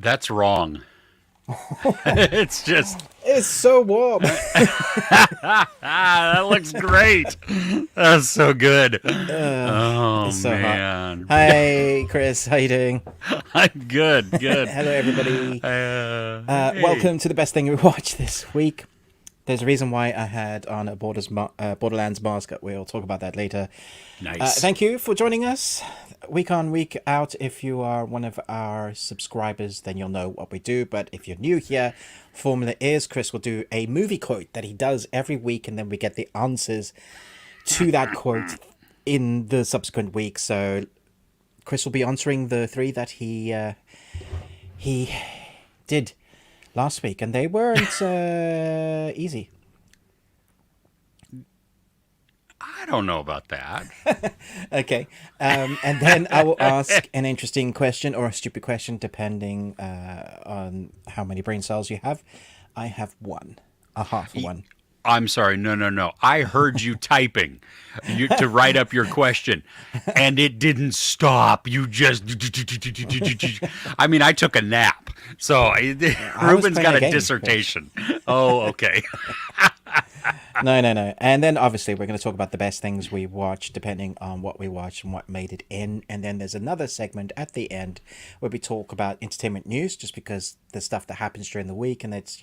That's wrong. It's just It's so warm. that looks great. That's so good. Oh It's so hot. man, Hi, Chris. How you doing? I'm good. Good. Hello, everybody. Hey. Welcome to the best thing we watched this week. There's a reason why I had on a Borderlands mask. We'll talk about that later. Nice. Thank you for joining us week on, week out. If you are one of our subscribers, then you'll know what we do. But if you're new here, formula is Chris will do a movie quote that he does every week, and then we get the answers to that quote in the subsequent week. So Chris will be answering the three that he did last week, and they weren't easy. I don't know about that. Okay. And then I will ask an interesting question or a stupid question, depending on how many brain cells you have. I have one. A half one. I'm sorry. No. I heard you typing to write up your question, and it didn't stop. You just. I mean, I took a nap, so Ruben's got a dissertation. Oh, okay. No. And then obviously we're going to talk about the best things we watched, depending on what we watched and what made it in. And then there's another segment at the end where we talk about entertainment news, just because the stuff that happens during the week, and it's,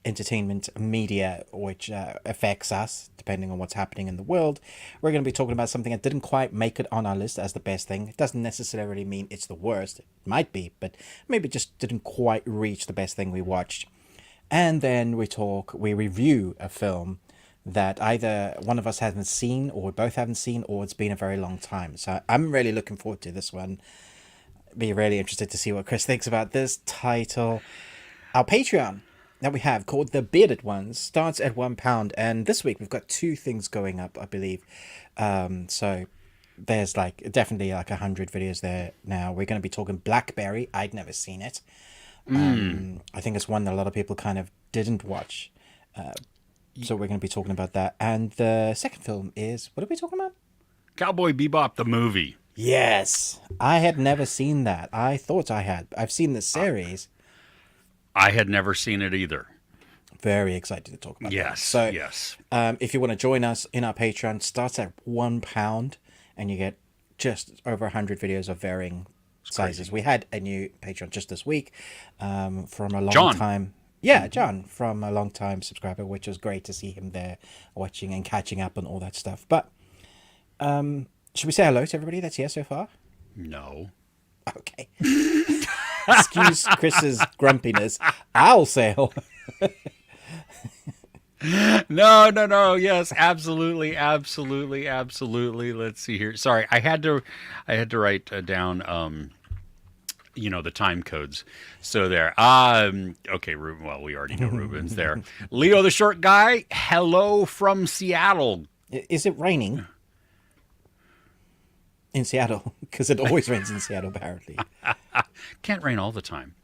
entertainment media, which affects us depending on what's happening in the world. We're going to be talking about something that didn't quite make it on our list as the best thing. It doesn't necessarily mean it's the worst. It might be, but maybe it just didn't quite reach the best thing we watched. And then we review a film that either one of us hasn't seen, or we both haven't seen, or it's been a very long time. So I'm really looking forward to this one. Be really interested to see what Chris thinks about this title. Our Patreon that we have, called The Bearded Ones, starts at £1, and this week we've got two things going up, I believe. So there's definitely 100 videos there now. We're going to be talking Blackberry. I'd never seen it. I think it's one that a lot of people kind of didn't watch. So we're going to be talking about that. And the second film is, what are we talking about? Cowboy Bebop the movie. Yes. I had never seen that. I thought I had. I've seen the series. I had never seen it either. Very excited to talk about that. Yes. So, yes. If you want to join us in our Patreon, it starts at £1, and you get just over 100 videos of varying sizes. We had a new Patreon just this week from a long time. Yeah, John, from a long-time subscriber, which was great to see him there watching and catching up on all that stuff. But should we say hello to everybody that's here so far? No. Okay. Excuse Chris's grumpiness. I'll say hello. No. Yes, absolutely. Let's see here. Sorry, I had to write down the time codes. So there. Okay, Ruben. Well, we already know Ruben's there. Leo, the short guy. Hello from Seattle. Is it raining in Seattle? Because it always rains in Seattle, apparently. Can't rain all the time.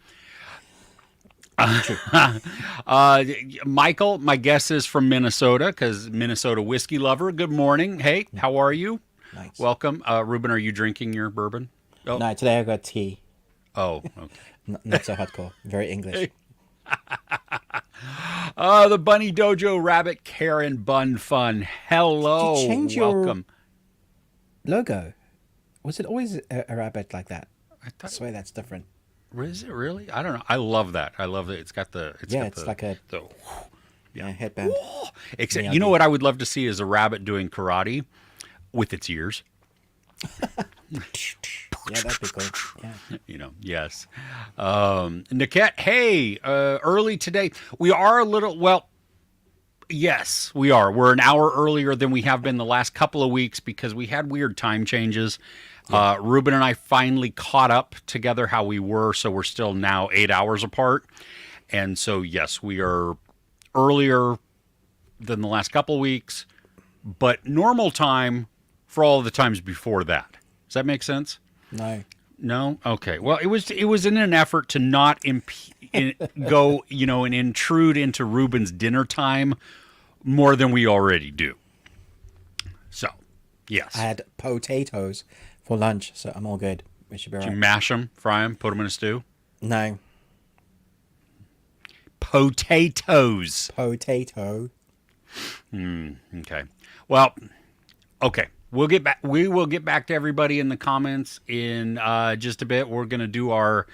Michael, my guess is from Minnesota, because Minnesota whiskey lover. Good morning. Hey, how are you? Nice. Welcome. Ruben, are you drinking your bourbon? Oh. No, today I got tea. Oh, okay. Not so hardcore. Very English. The Bunny Dojo Rabbit Karen Bun Fun. Hello. Did you change Welcome. Your logo? Was it always a rabbit like that? I swear that's different. Is it really? I don't know. I love that. I love that. It's got the. It's like a headband. Except, you know what I would love to see is a rabbit doing karate with its ears. Yeah, that'd be cool. Yeah. Yes. Niket, hey, early today. We are a little, well, yes, we are. We're an hour earlier than we have been the last couple of weeks because we had weird time changes. Yeah. Ruben and I finally caught up together how we were, so we're still now 8 hours apart. And so, yes, we are earlier than the last couple of weeks, but normal time for all the times before that. Does that make sense? No? Okay. Well, it was in an effort to not go, and intrude into Ruben's dinner time more than we already do. So, yes. I had potatoes for lunch, so I'm all good. We should be all right. Did you mash them, fry them, put them in a stew? No. Potatoes. Potato. Okay. Well, okay. We will get back to everybody in the comments in just a bit. We're going to do our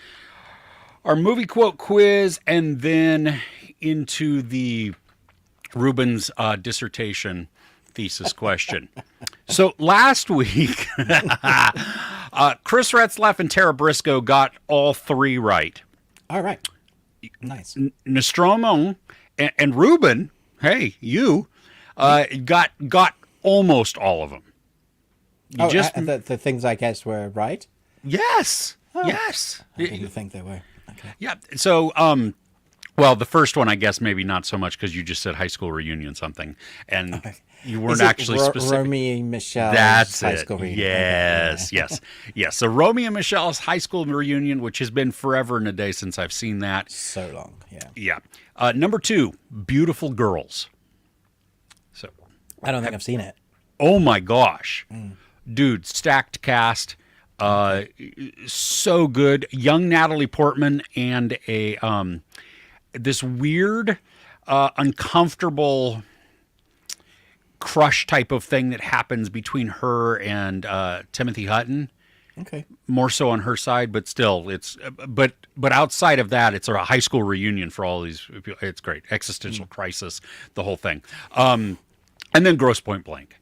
movie quote quiz and then into the Ruben's dissertation thesis question. So last week, Chris Retzlaff and Tara Briscoe got all three right. All right. Nice. Nostromo and Ruben, hey, you got almost all of them. You The things I guessed were right? Yes. Oh, yes. I didn't think they were. Okay. Yeah. So, well, the first one, I guess, maybe not so much because you just said high school reunion something, and you weren't actually specific. Romeo and Michelle's That's high it. school reunion. Yes, yes, yes. So Romeo and Michelle's high school reunion, which has been forever and a day since I've seen that. So long, yeah. Yeah. Number 2, Beautiful Girls. So I don't think I've seen it. Oh my gosh, dude! Stacked cast. So good. Young Natalie Portman and a this weird, uncomfortable crush type of thing that happens between her and Timothy Hutton. Okay. More so on her side, but still, it's but outside of that, it's a high school reunion for all these. It's great. Existential crisis, the whole thing. And then Grosse Point Blank.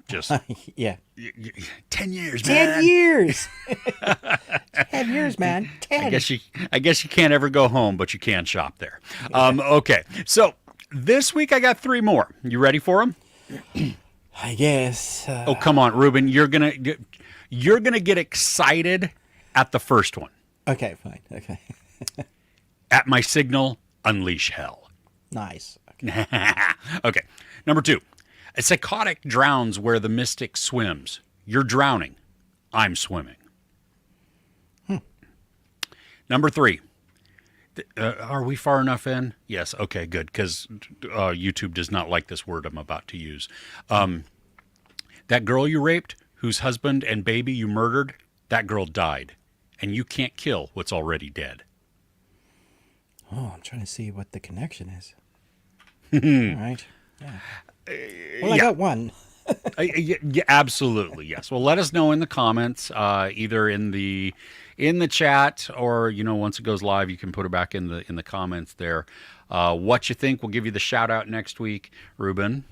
Just yeah. 10 years, man. 10 years. 10 years, man. 10. I guess you can't ever go home, but you can shop there. Okay. So this week I got 3 more. You ready for them? I guess. Oh, come on, Ruben. You're gonna get excited at the first one. Okay, fine. Okay. At my signal, unleash hell. Nice. Okay. Okay. Number 2. A psychotic drowns where the mystic swims. You're drowning. I'm swimming. Number 3. Are we far enough in? Yes. Okay, good. Because YouTube does not like this word I'm about to use. That girl you raped, whose husband and baby you murdered, that girl died. And you can't kill what's already dead. Oh, I'm trying to see what the connection is. All right. Yeah. Well, I got one. Yeah, absolutely, yes. Well, let us know in the comments, either in the chat or once it goes live, you can put it back in the comments there. What you think? We'll give you the shout out next week, Ruben.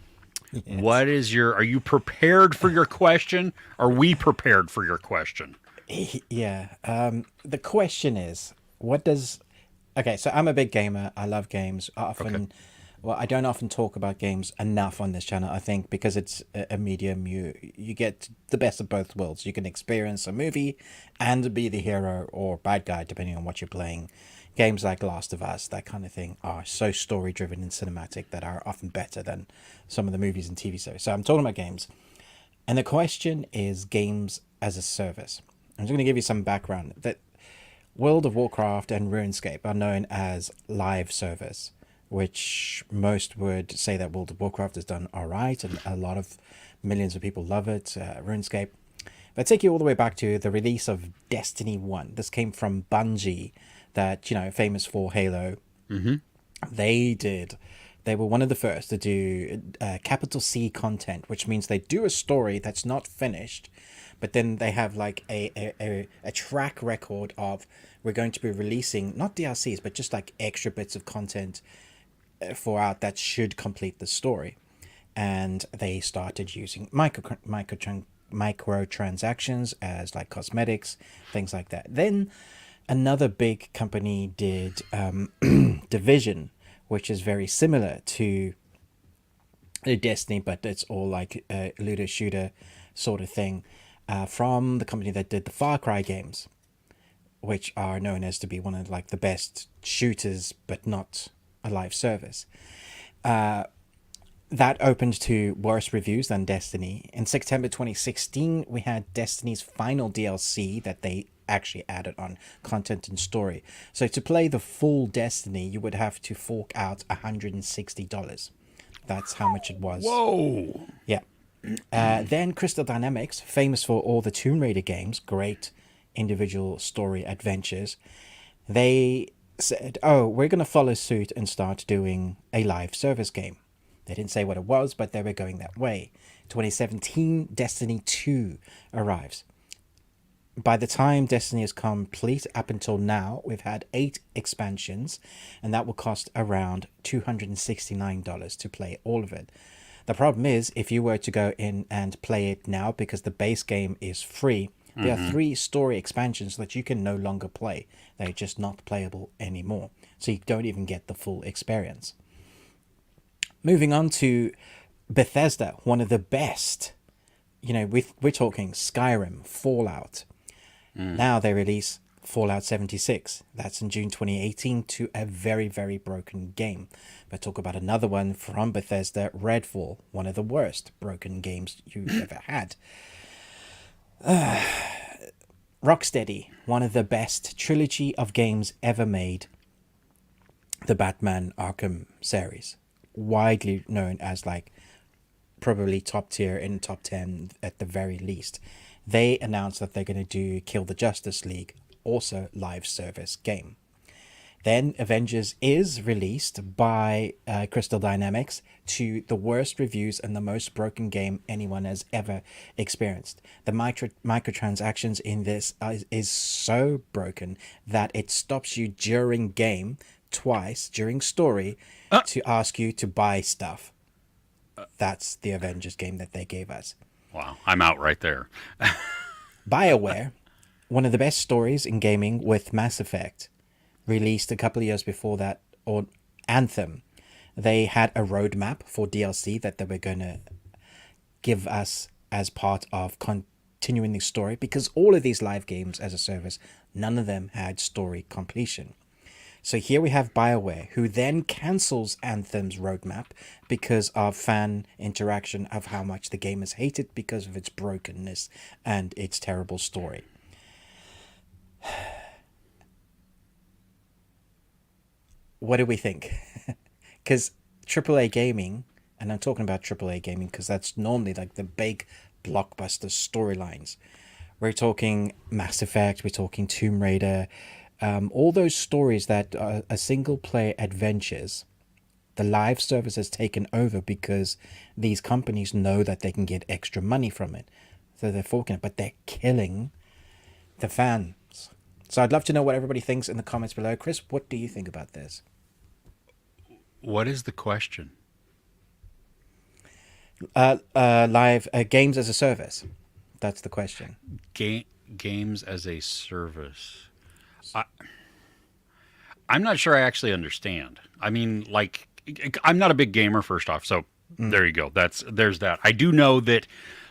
Yes. What is are you prepared for your question? Are we prepared for your question? Yeah. The question is, okay, so I'm a big gamer. I love games. Well, I don't often talk about games enough on this channel, I think, because it's a medium you get the best of both worlds. You can experience a movie and be the hero or bad guy, depending on what you're playing. Games like Last of Us, that kind of thing, are so story-driven and cinematic that are often better than some of the movies and TV series. So I'm talking about games. And the question is games as a service. I'm just going to give you some background. That World of Warcraft and RuneScape are known as live service, which most would say that World of Warcraft has done all right, and a lot of millions of people love it. RuneScape. But take you all the way back to the release of Destiny 1. This came from Bungie, that, famous for Halo. Mm-hmm. They were one of the first to do capital C content, which means they do a story that's not finished, but then they have like a track record of, we're going to be releasing not DLCs, but just like extra bits of content that should complete the story. And they started using microtransactions as like cosmetics, things like that. Then another big company did Division, which is very similar to Destiny, but it's all like a looter shooter sort of thing, from the company that did the Far Cry games, which are known as to be one of like the best shooters, but not a live service. That opened to worse reviews than Destiny. In September 2016, we had Destiny's final DLC that they actually added on content and story. So to play the full Destiny, you would have to fork out $160. That's how much it was. Whoa! Yeah. Then Crystal Dynamics, famous for all the Tomb Raider games, great individual story adventures. They said, "Oh, we're going to follow suit and start doing a live service game." They didn't say what it was, but they were going that way. 2017, Destiny 2 arrives. By the time Destiny is complete, up until now, we've had 8 expansions, and that will cost around $269 to play all of it. The problem is, if you were to go in and play it now, because the base game is free, there are 3 story expansions that you can no longer play. They're just not playable anymore. So you don't even get the full experience. Moving on to Bethesda, one of the best. You know, we're talking Skyrim, Fallout. Now they release Fallout 76. That's in June 2018 to a very, very broken game. But talk about another one from Bethesda, Redfall, one of the worst broken games you've ever had. Rocksteady, one of the best trilogy of games ever made. The Batman Arkham series, widely known as like probably top tier in top 10 at the very least. They announced that they're going to do Kill the Justice League, also live service game. Then Avengers is released by Crystal Dynamics to the worst reviews and the most broken game anyone has ever experienced. The microtransactions in this is so broken that it stops you during game twice during story to ask you to buy stuff. That's the Avengers game that they gave us. Wow, I'm out right there. BioWare, one of the best stories in gaming with Mass Effect, released a couple of years before that, or Anthem. They had a roadmap for DLC that they were going to give us as part of continuing the story, because all of these live games as a service, none of them had story completion. So here we have BioWare, who then cancels Anthem's roadmap because of fan interaction of how much the game is hated because of its brokenness and its terrible story. What do we think? Because AAA gaming, and I'm talking about AAA gaming because that's normally like the big blockbuster storylines. We're talking Mass Effect, we're talking Tomb Raider, all those stories that are a single player adventures. The live service has taken over because these companies know that they can get extra money from it. So they're forking it, but they're killing the fans. So I'd love to know what everybody thinks in the comments below. Chris, what do you think about this? What is the question? Live games as a service. That's the question. Games as a service. I'm not sure I actually understand. I mean, like, I'm not a big gamer, first off, so there you go. There's that. I do know that,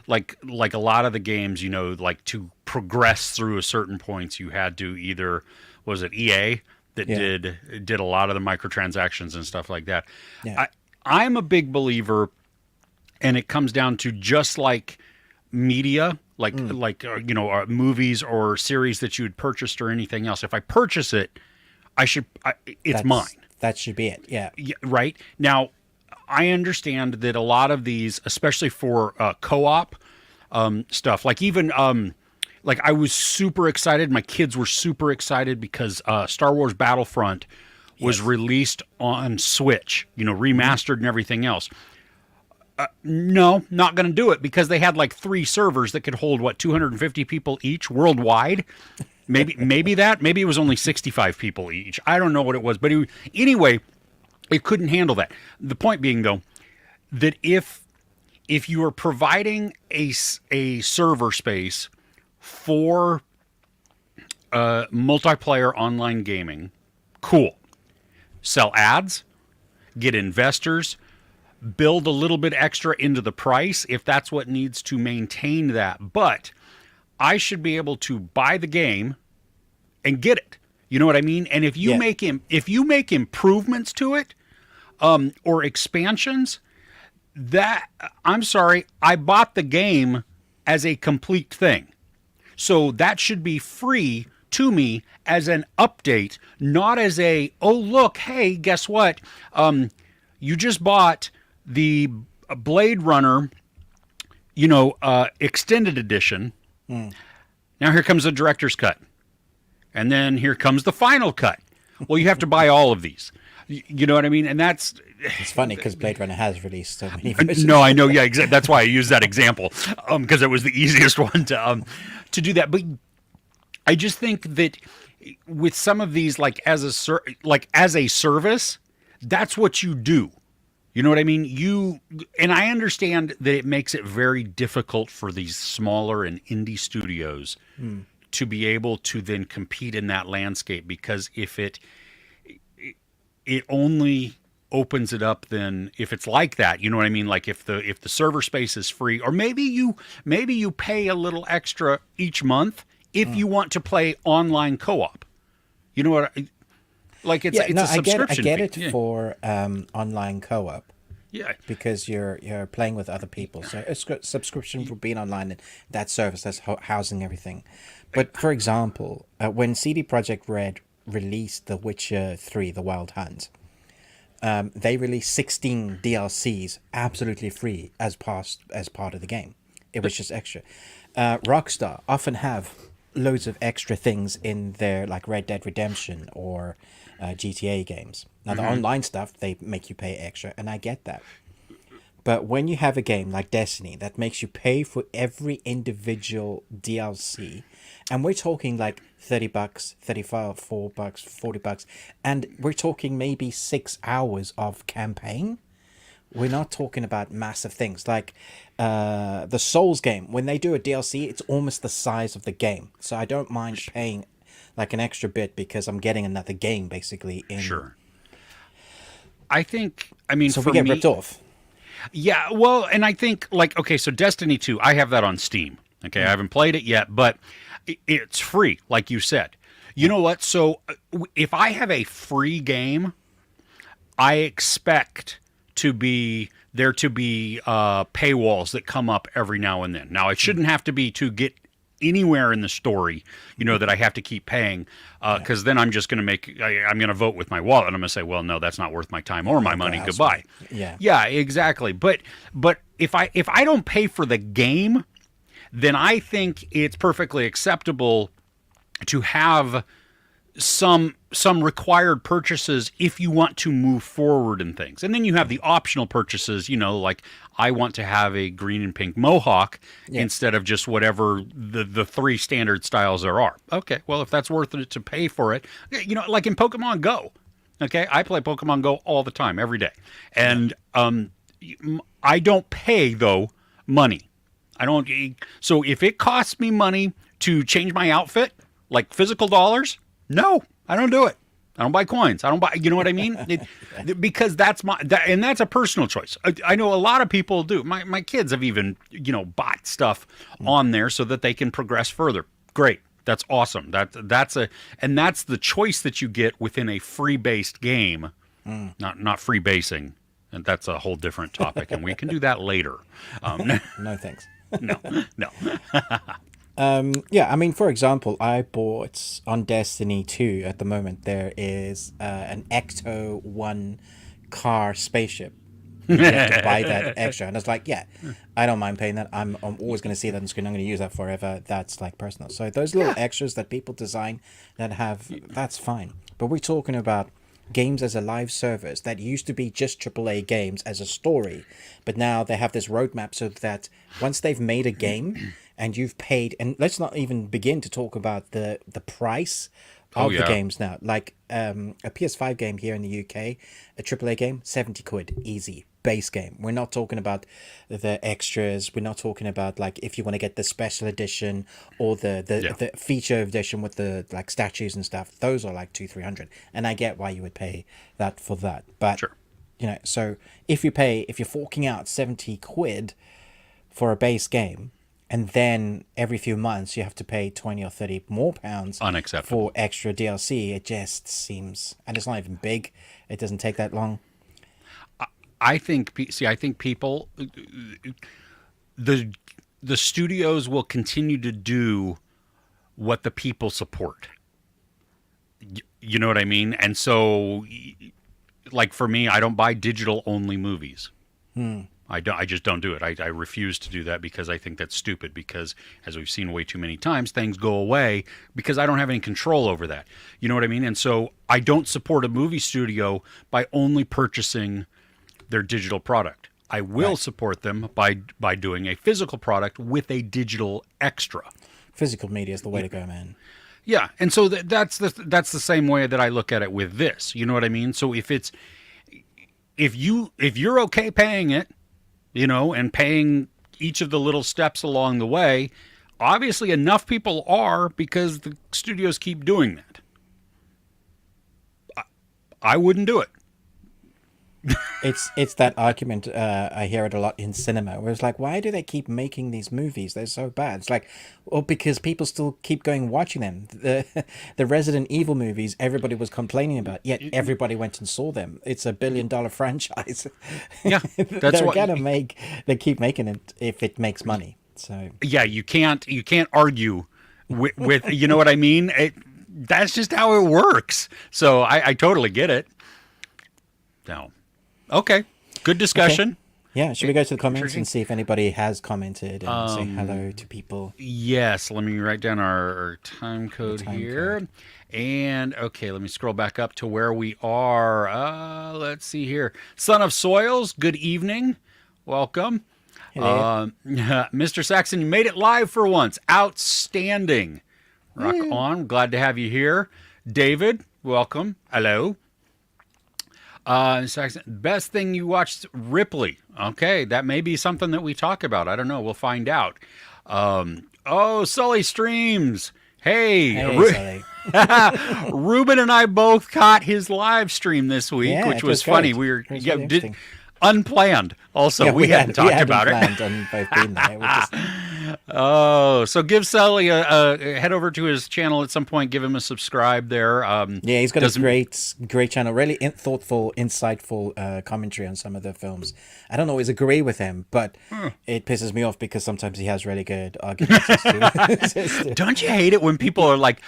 like a lot of the games, you know, like to progress through a certain points, you had to either, was it EA that did a lot of the microtransactions and stuff like that. Yeah. I'm a big believer, and it comes down to just like media, like you know, movies or series that you had purchased or anything else. If I purchase it, it's mine. That should be it. Yeah. Right now, I understand that a lot of these, especially for co-op stuff, like even like I was super excited. My kids were super excited because Star Wars Battlefront was released on Switch, you know, remastered and everything else. No, not going to do it because they had like 3 servers that could hold 250 people each worldwide. Maybe it was only 65 people each. I don't know what it was, but anyway, it couldn't handle that. The point being though, that if you are providing a server space for multiplayer online gaming, cool. Sell ads, get investors, build a little bit extra into the price if that's what needs to maintain that. But I should be able to buy the game and get it. You know what I mean? And if you make improvements to it, or expansions, that, I'm sorry, I bought the game as a complete thing. So that should be free to me as an update, not as a, oh look, hey, guess what? You just bought the Blade Runner, you know, extended edition. Now here comes the director's cut. And then here comes the final cut. Well, you have to buy all of these. You know what I mean? And that's It's funny because Blade Runner has released so many versions. no, I know, yeah, exactly. That's why I used that example because it was the easiest one to do that. But I just think that with some of these, like as a service, that's what you do. You know what I mean? And I understand that it makes it very difficult for these smaller and indie studios to be able to then compete in that landscape, because if it only opens it up then if it's like that, you know what I mean? Like if the server space is free, or maybe you pay a little extra each month if you want to play online co-op. You know what? Like it's a subscription. I get fee. it for online co-op. Yeah. Because you're playing with other people, so a subscription for being online and that service that's housing everything. But for example, when CD Projekt Red released The Witcher 3: The Wild Hunt, they released 16 DLCs absolutely free as part of the game. It was just extra. Rockstar often have loads of extra things in their like Red Dead Redemption or GTA games. Now the online stuff they make you pay extra, and I get that. But when you have a game like Destiny that makes you pay for every individual DLC, and we're talking like $30, $35, $4, $40, and we're talking maybe 6 hours of campaign. We're not talking about massive things like the Souls game. When they do a DLC, it's almost the size of the game. So I don't mind paying like an extra bit because I'm getting another game basically in. Sure. I mean, so for we get me, ripped off. Yeah, well, and I think like okay, so Destiny 2, I have that on Steam. Okay, I haven't played it yet, but it's free, like you said. You know what? So if I have a free game, I expect to be paywalls that come up every now and then. Now, it shouldn't have to be to get anywhere in the story, that I have to keep paying, because then I'm just going to I'm going to vote with my wallet, and I'm going to say, well, no, that's not worth my time or my money. Goodbye. Yeah, exactly. But if I don't pay for the game, then I think it's perfectly acceptable to have some required purchases if you want to move forward in things. And then you have the optional purchases, like I want to have a green and pink mohawk instead of just whatever the three standard styles there are. Okay, well, if that's worth it to pay for it, like in Pokemon Go. Okay, I play Pokemon Go all the time, every day. And I don't pay, though, money. I don't. So if it costs me money to change my outfit, like physical dollars, no, I don't do it. I don't buy coins. I don't buy, you know what I mean? Because that's and that's a personal choice. I know a lot of people do. My kids have even, bought stuff on there so that they can progress further. Great. That's awesome. That's the choice that you get within a free-based game, not free basing. And that's a whole different topic, and we can do that later. No, thanks. No. Yeah, I mean, for example, I bought on Destiny 2 at the moment, there is an Ecto 1 car spaceship. You have to buy that extra. And it's like, yeah, I don't mind paying that. I'm always going to see that on screen. I'm going to use that forever. That's like personal. So those little extras that people design that's fine. But we're talking about games as a live service that used to be just AAA games as a story. But now they have this roadmap so that once they've made a game and you've paid, and let's not even begin to talk about the price of the games now. Like a PS5 game here in the UK, a AAA game, 70 quid, easy. Base game. We're not talking about the extras. We're not talking about like if you want to get the special edition or the feature edition with the like statues and stuff. Those are like 200-300, and I get why you would pay that for that. But sure. So if you're forking out 70 quid for a base game, and then every few months you have to pay 20 or 30 more pounds unacceptable for extra DLC, it just seems, and it's not even big. It doesn't take that long. I think people, the studios will continue to do what the people support. You know what I mean? And so, like for me, I don't buy digital only movies. I just don't do it. I refuse to do that because I think that's stupid. Because as we've seen way too many times, things go away because I don't have any control over that. You know what I mean? And so I don't support a movie studio by only purchasing their digital product. I will support them by doing a physical product with a digital extra. Physical media is the way to go, man. Yeah, and so that's the same way that I look at it with this. You know what I mean? So if you're okay paying it, and paying each of the little steps along the way, obviously enough people are because the studios keep doing that. I wouldn't do it. It's that argument. I hear it a lot in cinema, where it's like, why do they keep making these movies? They're so bad. It's like, well, because people still keep going watching them. The Resident Evil movies, everybody was complaining about, yet everybody went and saw them. It's $1 billion franchise. Yeah, that's they keep making it if it makes money. So yeah, you can't argue with you know what I mean. That's just how it works. So I totally get it. No. Okay. Good discussion. Okay. Yeah. Should we go to the comments and see if anybody has commented and say hello to people? Yes. Let me write down our time code here. And okay, let me scroll back up to where we are. Let's see here. Son of Soils, good evening. Welcome. Mr. Saxon, you made it live for once. Outstanding. Rock on. Glad to have you here. David, welcome. Hello. Best thing you watched, Ripley. Okay, that may be something that we talk about. I don't know. We'll find out. Sully Streams. Hey Sully. Ruben and I both caught his live stream this week, which was funny. Great. We were Really unplanned. Also, we hadn't talked about it. And both been there. So give Sully a head over to his channel at some point. Give him a subscribe there. He's got a great channel. Really thoughtful, insightful commentary on some of the films. I don't always agree with him, but it pisses me off because sometimes he has really good arguments. Don't you hate it when people are like,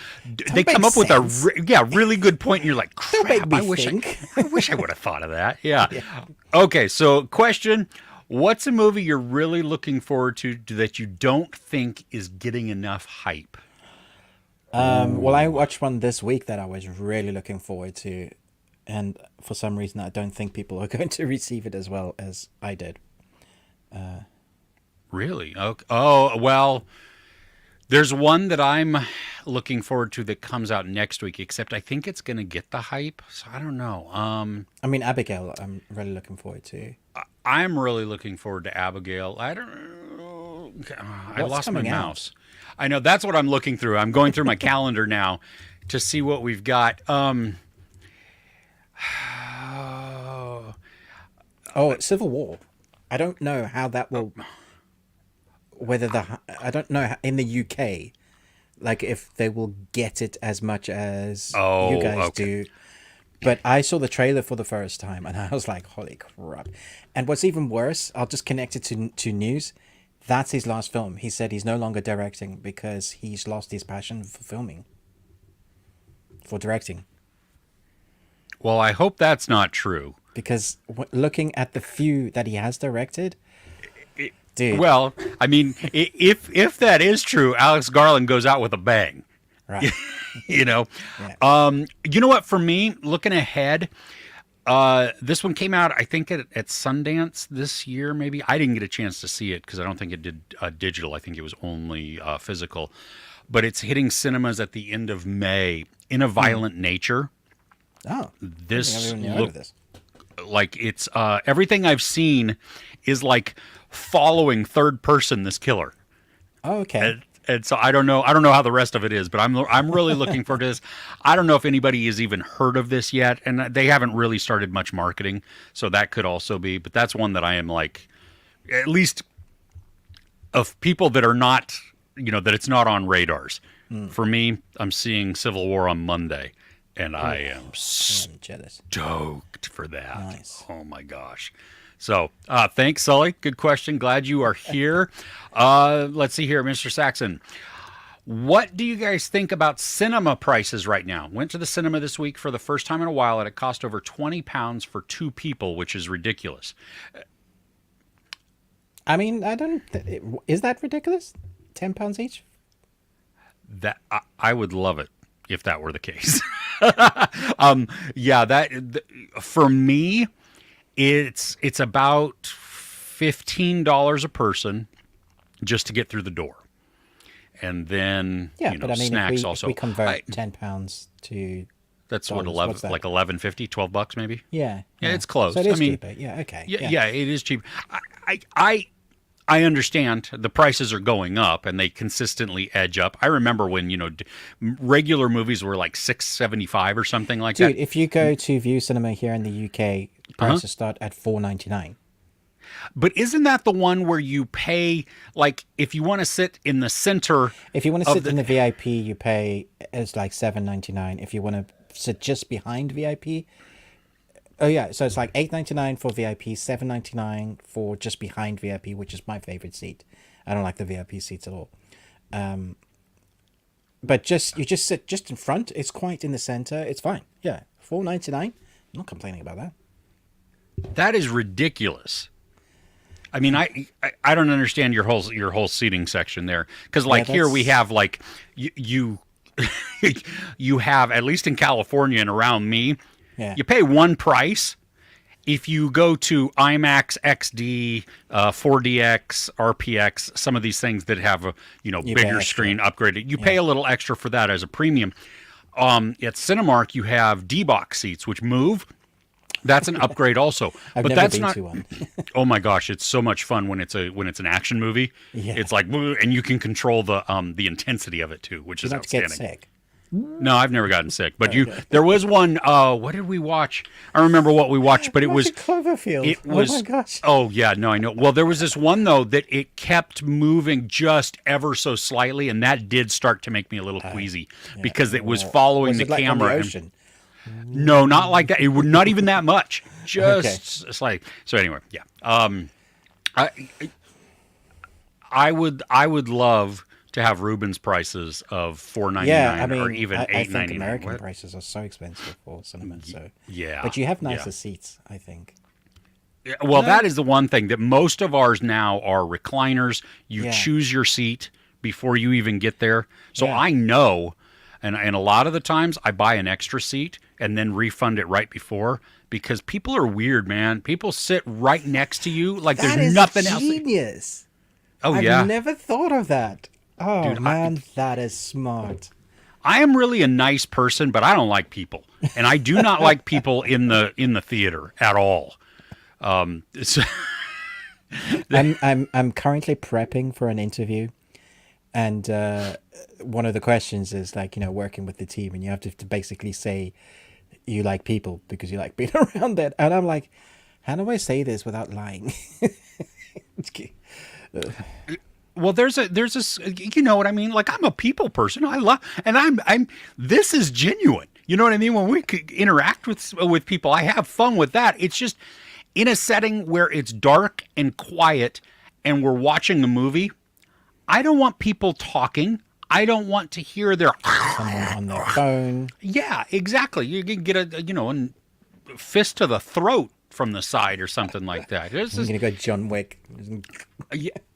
they come up with a really good point, and you're like, crap, I wish I would have thought of that. Yeah. Okay, so question. What's a movie you're really looking forward to that you don't think is getting enough hype? Well, I watched one this week that I was really looking forward to, and for some reason I don't think people are going to receive it as well as I did. Really? Okay. Oh, well, there's one that I'm looking forward to that comes out next week, except I think it's going to get the hype, so I don't know. I mean, Abigail, I'm really looking forward to. I'm really looking forward to Abigail. I don't know. I lost my mouse. I know, that's what I'm looking through. I'm going through my calendar now to see what we've got. Civil War. I don't know how that will... I don't know in the UK, like if they will get it as much as you guys do. But I saw the trailer for the first time and I was like, holy crap. And what's even worse, I'll just connect it to news. That's his last film. He said he's no longer directing because he's lost his passion for directing. Well, I hope that's not true. Because looking at the few that he has directed... Dude. Well, I mean, if that is true, Alex Garland goes out with a bang. Right. You know? Yeah. You know what? For me, looking ahead, this one came out, I think, at Sundance this year, maybe. I didn't get a chance to see it because I don't think it did digital. I think it was only physical. But it's hitting cinemas at the end of May. In a Violent Nature. Oh. This like it's everything I've seen is like following third person this killer. Oh, okay. And so I don't know how the rest of it is, but I'm really looking forward to this. I don't know if anybody has even heard of this yet, and they haven't really started much marketing, so that could also be. But that's one that I am like, at least of people that are not, that it's not on radars. For me, I'm seeing Civil War on Monday, and I am jealous. Stoked for that. Nice. Oh my gosh. So, thanks, Sully. Good question. Glad you are here. Let's see here, Mr. Saxon. What do you guys think about cinema prices right now? Went to the cinema this week for the first time in a while, and it cost over £20 for two people, which is ridiculous. I mean, I don't. Is that ridiculous? £10 each? That I would love it if that were the case. Yeah, for me, it's about $15 a person just to get through the door, and then Yeah, but I mean, snacks if also. we convert £10 to That's what, dollars, 11, what's that? like 11.50, $12 maybe. Yeah, Yeah, it's close. So it is I mean, cheaper. Yeah, okay. yeah, it is cheap. I understand the prices are going up and they consistently edge up. I remember when regular movies were like $6.75 or something like Dude, that. if you go to View Cinema here in the UK, prices start at $4.99. But isn't that the one where you pay, like, if you want to sit in the center? If you want to sit in the VIP, you pay, it's like $7.99. If you want to sit just behind VIP, oh yeah, so it's like $8.99 for VIP, $7.99 for just behind VIP, which is my favorite seat. I don't like the VIP seats at all. But you just sit just in front. It's quite in the center. It's fine. Yeah, $4.99. I'm not complaining about that. That is ridiculous. I mean, I don't understand your whole seating section there, because like here we have like you you have, at least in California and around me, you pay one price. If you go to IMAX, XD, 4DX, RPX, some of these things that have a bigger screen upgraded, you pay a little extra for that as a premium. At Cinemark, you have D-Box seats, which move. That's an upgrade also. I've but never that's been not to one. Oh my gosh, it's so much fun when it's an action movie. Yeah. It's like, and you can control the intensity of it too, which is outstanding. Get sick. No, I've never gotten sick. But there was one. What did we watch? I remember what we watched, but it was Cloverfield. It was. Oh my gosh. Oh yeah, no, I know. Well, there was this one though that it kept moving just ever so slightly, and that did start to make me a little queasy because it was following Was the it like on camera. the ocean? No, not like that. It would not even that much. Just like so. Anyway, yeah. I would love to have Ruben's prices of $4.99 or even $8.99. I think American prices are so expensive for cinema. So yeah, but you have nicer seats, I think. Well, that is the one thing that most of ours now are recliners. You choose your seat before you even get there. So I know, and a lot of the times I buy an extra seat and then refund it right before, because people are weird, man. People sit right next to you like there's nothing else. Genius. I've never thought of that. Oh, dude, man, that is smart. I am really a nice person, but I don't like people, and I do not like people in the theater at all. I'm currently prepping for an interview, and one of the questions is like, working with the team, and you have to basically say you like people because you like being around it. And I'm like, how do I say this without lying? Well, there's this, you know what I mean? Like, I'm a people person. I love, and I'm, this is genuine. You know what I mean? When we interact with people, I have fun with that. It's just in a setting where it's dark and quiet and we're watching a movie, I don't want people talking. I don't want to hear someone on their phone. Yeah, exactly. You can get a fist to the throat from the side or something like that. I'm gonna go John Wick.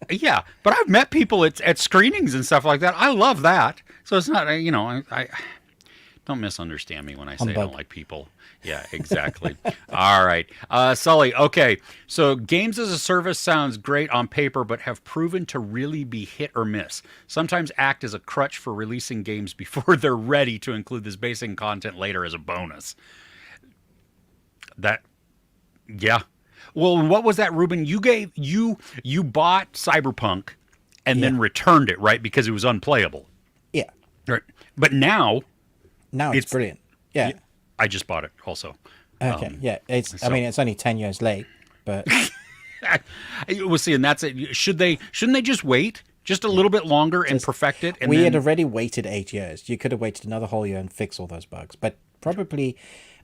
Yeah, but I've met people at screenings and stuff like that. I love that. So it's not, I don't misunderstand me when I say I don't like people. Yeah, exactly. All right. Sully, okay. So games as a service sounds great on paper, but have proven to really be hit or miss. Sometimes act as a crutch for releasing games before they're ready to include this basic content later as a bonus. Yeah. Well, what was that, Ruben? You bought Cyberpunk and then returned it, right? Because it was unplayable. Yeah. Right. But now it's brilliant. Yeah. I just bought it also. Okay. I mean, it's only 10 years late, but we'll see. And that's it. Shouldn't they just wait just a little bit longer and perfect it? And we had already waited 8 years. You could have waited another whole year and fix all those bugs. But probably,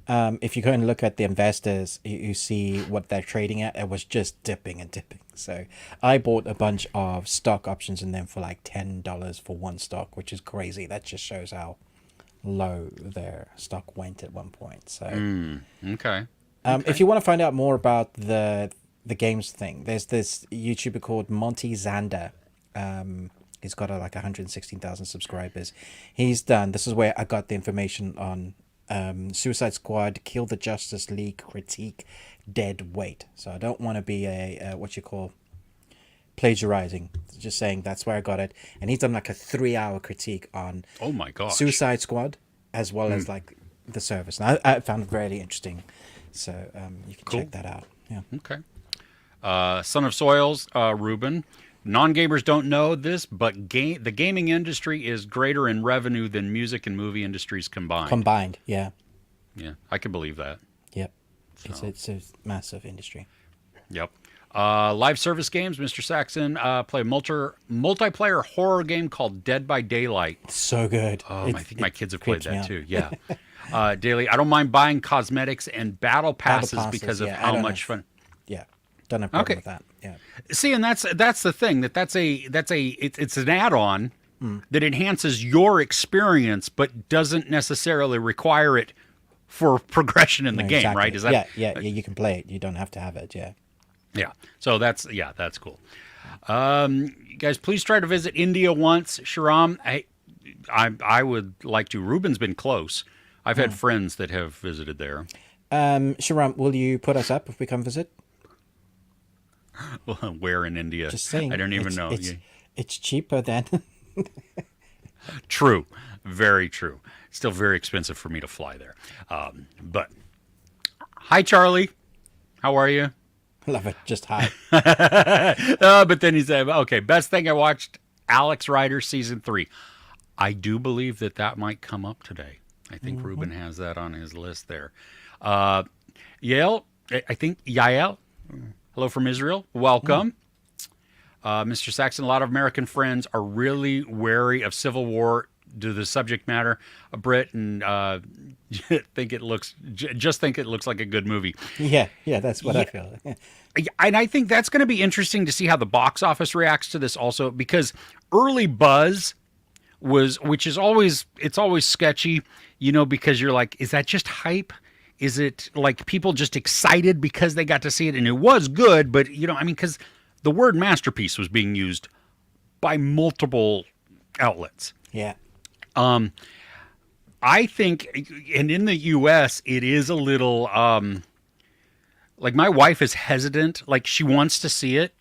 if you go and look at the investors, you see what they're trading at. It was just dipping and dipping. So I bought a bunch of stock options in them for like $10 for one stock, which is crazy. That just shows how low their stock went at one point. So okay. if you want to find out more about the the games thing. There's this YouTuber called Monty Zander. He's got like 116,000 subscribers. He's done. This is where I got the information on Suicide Squad, Kill the Justice League critique, dead weight. So I don't want to be a what you call plagiarizing. Just saying that's where I got it. And he's done like a 3-hour critique on Oh my gosh. Suicide Squad as well as like the service. And I found it really interesting. So you can check that out. Yeah. Okay. Son of Soils, Ruben. Non-gamers don't know this, but the gaming industry is greater in revenue than music and movie industries combined. Combined, yeah. Yeah, I can believe that. Yep. So. It's a massive industry. Yep. Live service games, Mr. Saxon, play a multiplayer horror game called Dead by Daylight. So good. I think my kids have played that too. Yeah. Daily. I don't mind buying cosmetics and battle passes because of how much fun. Yeah. Don't have a problem with that. Yeah. See, and that's the thing it's an add-on that enhances your experience, but doesn't necessarily require it for progression in the game, exactly. right? Is that yeah, you can play it. You don't have to have it. Yeah. Yeah. So that's cool. You guys, please try to visit India once. Sharam, I would like to. Ruben's been close. I've had friends that have visited there. Sharam, will you put us up if we come visit? Where in India? Just saying. I don't even know. It's cheaper than. True. Very true. Still very expensive for me to fly there. But hi, Charlie. How are you? Love it. Just hi. But then he said, okay, best thing I watched, Alex Rider season 3. I do believe that might come up today. I think Ruben has that on his list there. Yael, I think Yael. Hello from Israel. Welcome. Mr. Saxon, a lot of American friends are really wary of Civil War due to the subject matter. Brit and think it looks like a good movie. Yeah, that's what I feel. And I think that's going to be interesting to see how the box office reacts to this also, because early buzz it's always sketchy, because you're like, is that just hype? Is it like people just excited because they got to see it? And it was good, but because the word masterpiece was being used by multiple outlets. Yeah. I think, and in the U.S., it is a little, like my wife is hesitant. Like she wants to see it,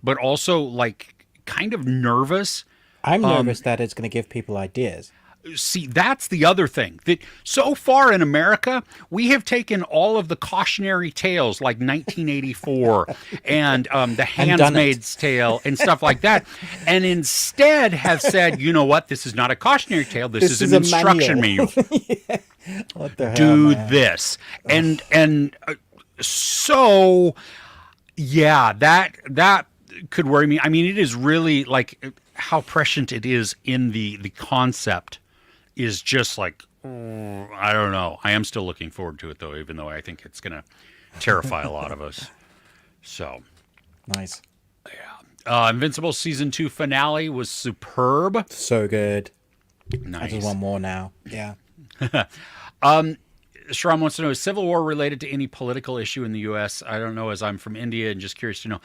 but also like kind of nervous. I'm nervous that it's going to give people ideas. See, that's the other thing. That so far in America, we have taken all of the cautionary tales like 1984 and The Handmaid's Tale and stuff like that, and instead have said, you know what, this is not a cautionary tale. This is an instruction manual. Yeah. What the hell, Do man? this. And so, yeah, that could worry me. I mean, it is really like how prescient it is in the concept is just like, I don't know. I am still looking forward to it, though, even though I think it's going to terrify a lot of us. So. Nice. Yeah. Invincible Season 2 finale was superb. So good. Nice. I just want more now. Yeah. Shram wants to know, is Civil War related to any political issue in the U.S.? I don't know, as I'm from India and just curious to know.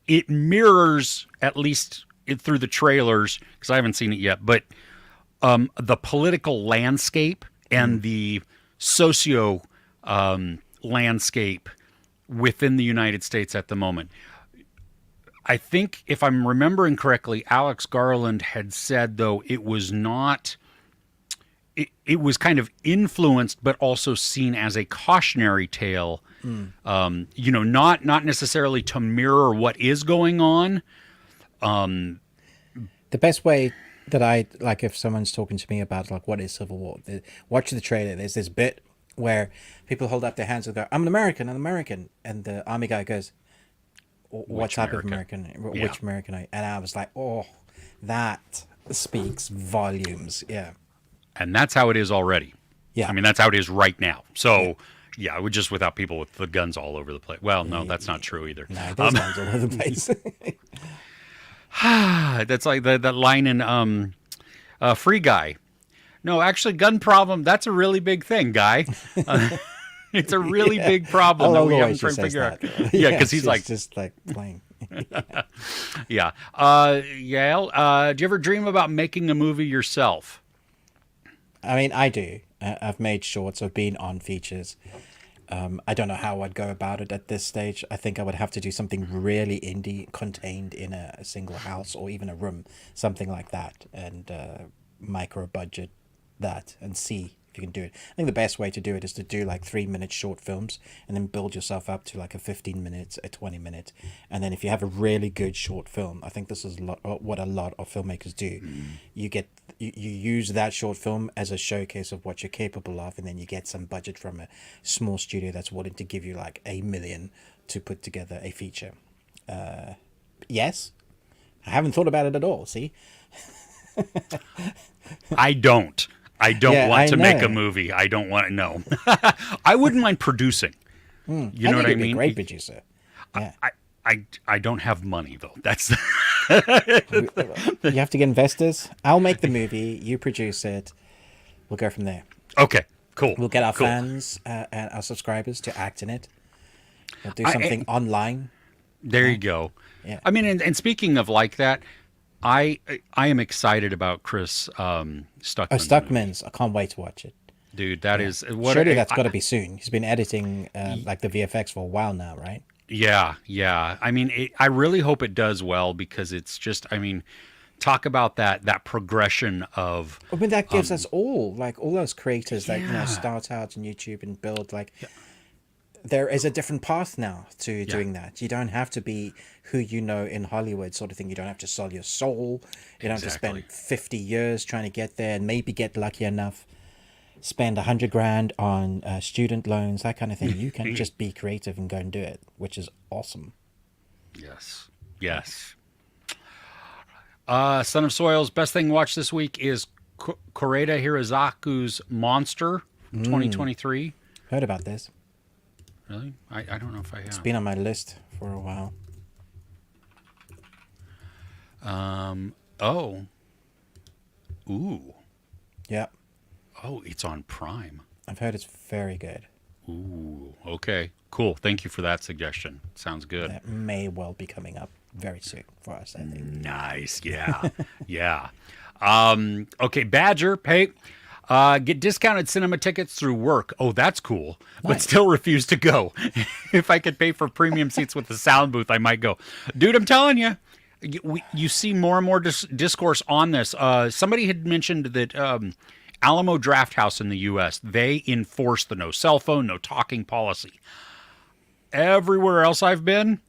It mirrors, at least through the trailers, because I haven't seen it yet, but the political landscape and the socio landscape within the United States at the moment. I think, if I'm remembering correctly, Alex Garland had said, though, it was not... It was kind of influenced, but also seen as a cautionary tale. Not necessarily to mirror what is going on. The best way that I like, if someone's talking to me about like what is Civil War, watch the trailer. There's this bit where people hold up their hands and go, "I'm an American," and the army guy goes, "What type of American? Which American are you?" And I was like, "Oh, that speaks volumes." Yeah. And that's how it is already. Yeah. I mean, that's how it is right now. So, yeah, we're just without people with the guns all over the place. Well, no, that's not true either. No, there's guns all over the place. That's like that line in Free Guy. No, actually, gun problem, that's a really big thing, guy. It's a really big problem that I'll we haven't always tried just to says figure out. that. Yeah, because he's she's like, just like playing. yeah. Yael, do you ever dream about making a movie yourself? I mean, I do. I've made shorts. I've been on features. I don't know how I'd go about it at this stage. I think I would have to do something really indie, contained in a single house or even a room, something like that, and micro budget that and see if you can do it. I think the best way to do it is to do like 3-minute short films and then build yourself up to like a 15 minutes, a 20 minute. And then if you have a really good short film, I think this is what a lot of filmmakers do. You use that short film as a showcase of what you're capable of, and then you get some budget from a small studio that's willing to give you like $1 million to put together a feature. Yes, I haven't thought about it at all. See, I don't. I don't Yeah, want I to make a know. movie. I don't want to know. I wouldn't mind producing. You know think what I you'd be a mean? great producer. Yeah, I don't have money though. That's you have to get investors. I'll make the movie. You produce it. We'll go from there. okay. Cool. We'll get our cool. fans and our subscribers to act in it. We'll do I- something online. There you go. Yeah. I mean, and speaking of like that, I am excited about Chris Stuckman. Oh, Stuckman's! I can't wait to watch it. Dude, that is what. Surely that's got to be soon. He's been editing like the VFX for a while now, right? Yeah, yeah. I mean, I really hope it does well because it's just. I mean, talk about that progression of. I mean, that gives us all like all those creators that Yeah. start out on YouTube and build like. There is a different path now to doing that. You don't have to be who you know in Hollywood, sort of thing. You don't have to sell your soul. You don't have to Exactly. spend 50 years trying to get there and maybe get lucky enough. Spend 100 grand on student loans, that kind of thing. You can just be creative and go and do it, which is awesome. Yes. Yes. Son of Soil's best thing watched this week is Koreeda Hirazaku's Monster from 2023. Heard about this. Really? I don't know if I have. It's been on my list for a while. Oh. Ooh. Yeah, Oh, it's on Prime. I've heard it's very good. Ooh. Okay. Cool. Thank you for that suggestion. Sounds good. That may well be coming up very soon for us, I think. Nice. Yeah. Yeah. Okay. Badger. Hey. Get discounted cinema tickets through work. Oh, that's cool. But Nice. still refuse to go. If I could pay for premium seats with the sound booth, I might go. Dude, I'm telling you, you see more and more discourse on this. Somebody had mentioned that Alamo Drafthouse in the U.S., they enforce the no cell phone, no talking policy. Everywhere else I've been,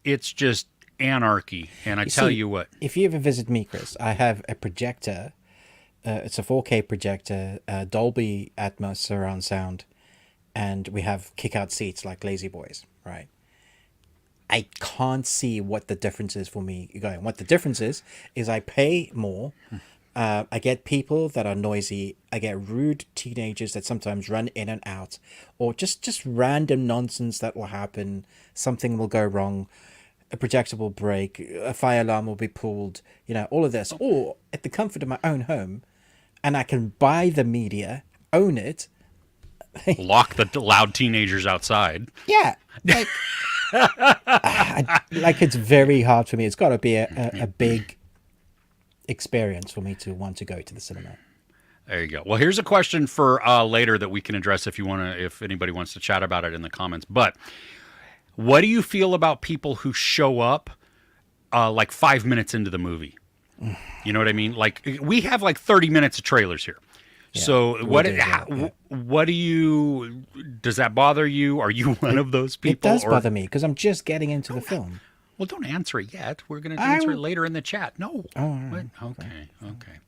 it's just anarchy. And I tell see, you what. If you ever visit me, Chris, I have a projector. It's a 4K projector, Dolby Atmos surround sound, and we have kick-out seats like Lazy Boys, right? I can't see what the difference is for me going. What the difference is I pay more. I get people that are noisy. I get rude teenagers that sometimes run in and out, or just random nonsense that will happen. Something will go wrong. A projector will break. A fire alarm will be pulled. All of this. Or at the comfort of my own home, and I can buy the media, own it. Lock the loud teenagers outside. Yeah, like, like it's very hard for me. It's got to be a big experience for me to want to go to the cinema. There you go. Well, here's a question for later that we can address if anybody wants to chat about it in the comments. But what do you feel about people who show up like 5 minutes into the movie? You know what I mean? Like we have like 30 minutes of trailers here. Yeah, so we do, yeah. what do you, does that bother you? Are you one of those people? It does bother me because I'm just getting into the film. Well, don't answer it yet. We're going to answer it later in the chat. No. Oh, What? Okay.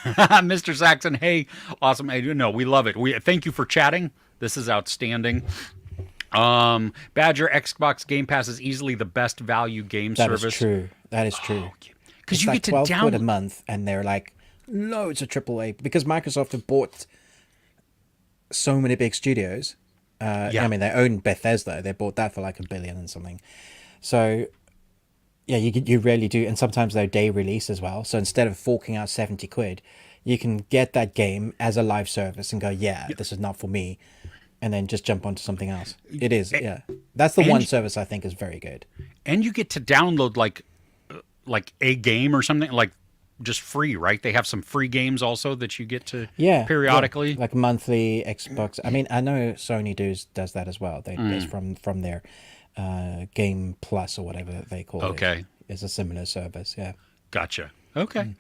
Mr. Saxon, hey, awesome. Hey, no, we love it. Thank you for chatting. This is outstanding. Badger Xbox Game Pass is easily the best value game service. That is true. That is true. Because It's you like get to 12 quid a download. month, and they're like loads of AAA because Microsoft have bought so many big studios. Yeah. I mean, they own Bethesda. They bought that for like $1 billion and something. So, yeah, you really do. And sometimes they're day release as well. So instead of forking out 70 quid, you can get that game as a live service and go, yeah, this is not for me. and then just jump onto something else. It is, yeah. That's the one service I think is very good. And you get to download like a game or something like just free, right? They have some free games also that you get to periodically, like monthly Xbox. I mean, I know Sony does that as well. There's from their Game Plus or whatever they call it. Okay, it's a similar service. Yeah, gotcha. Okay,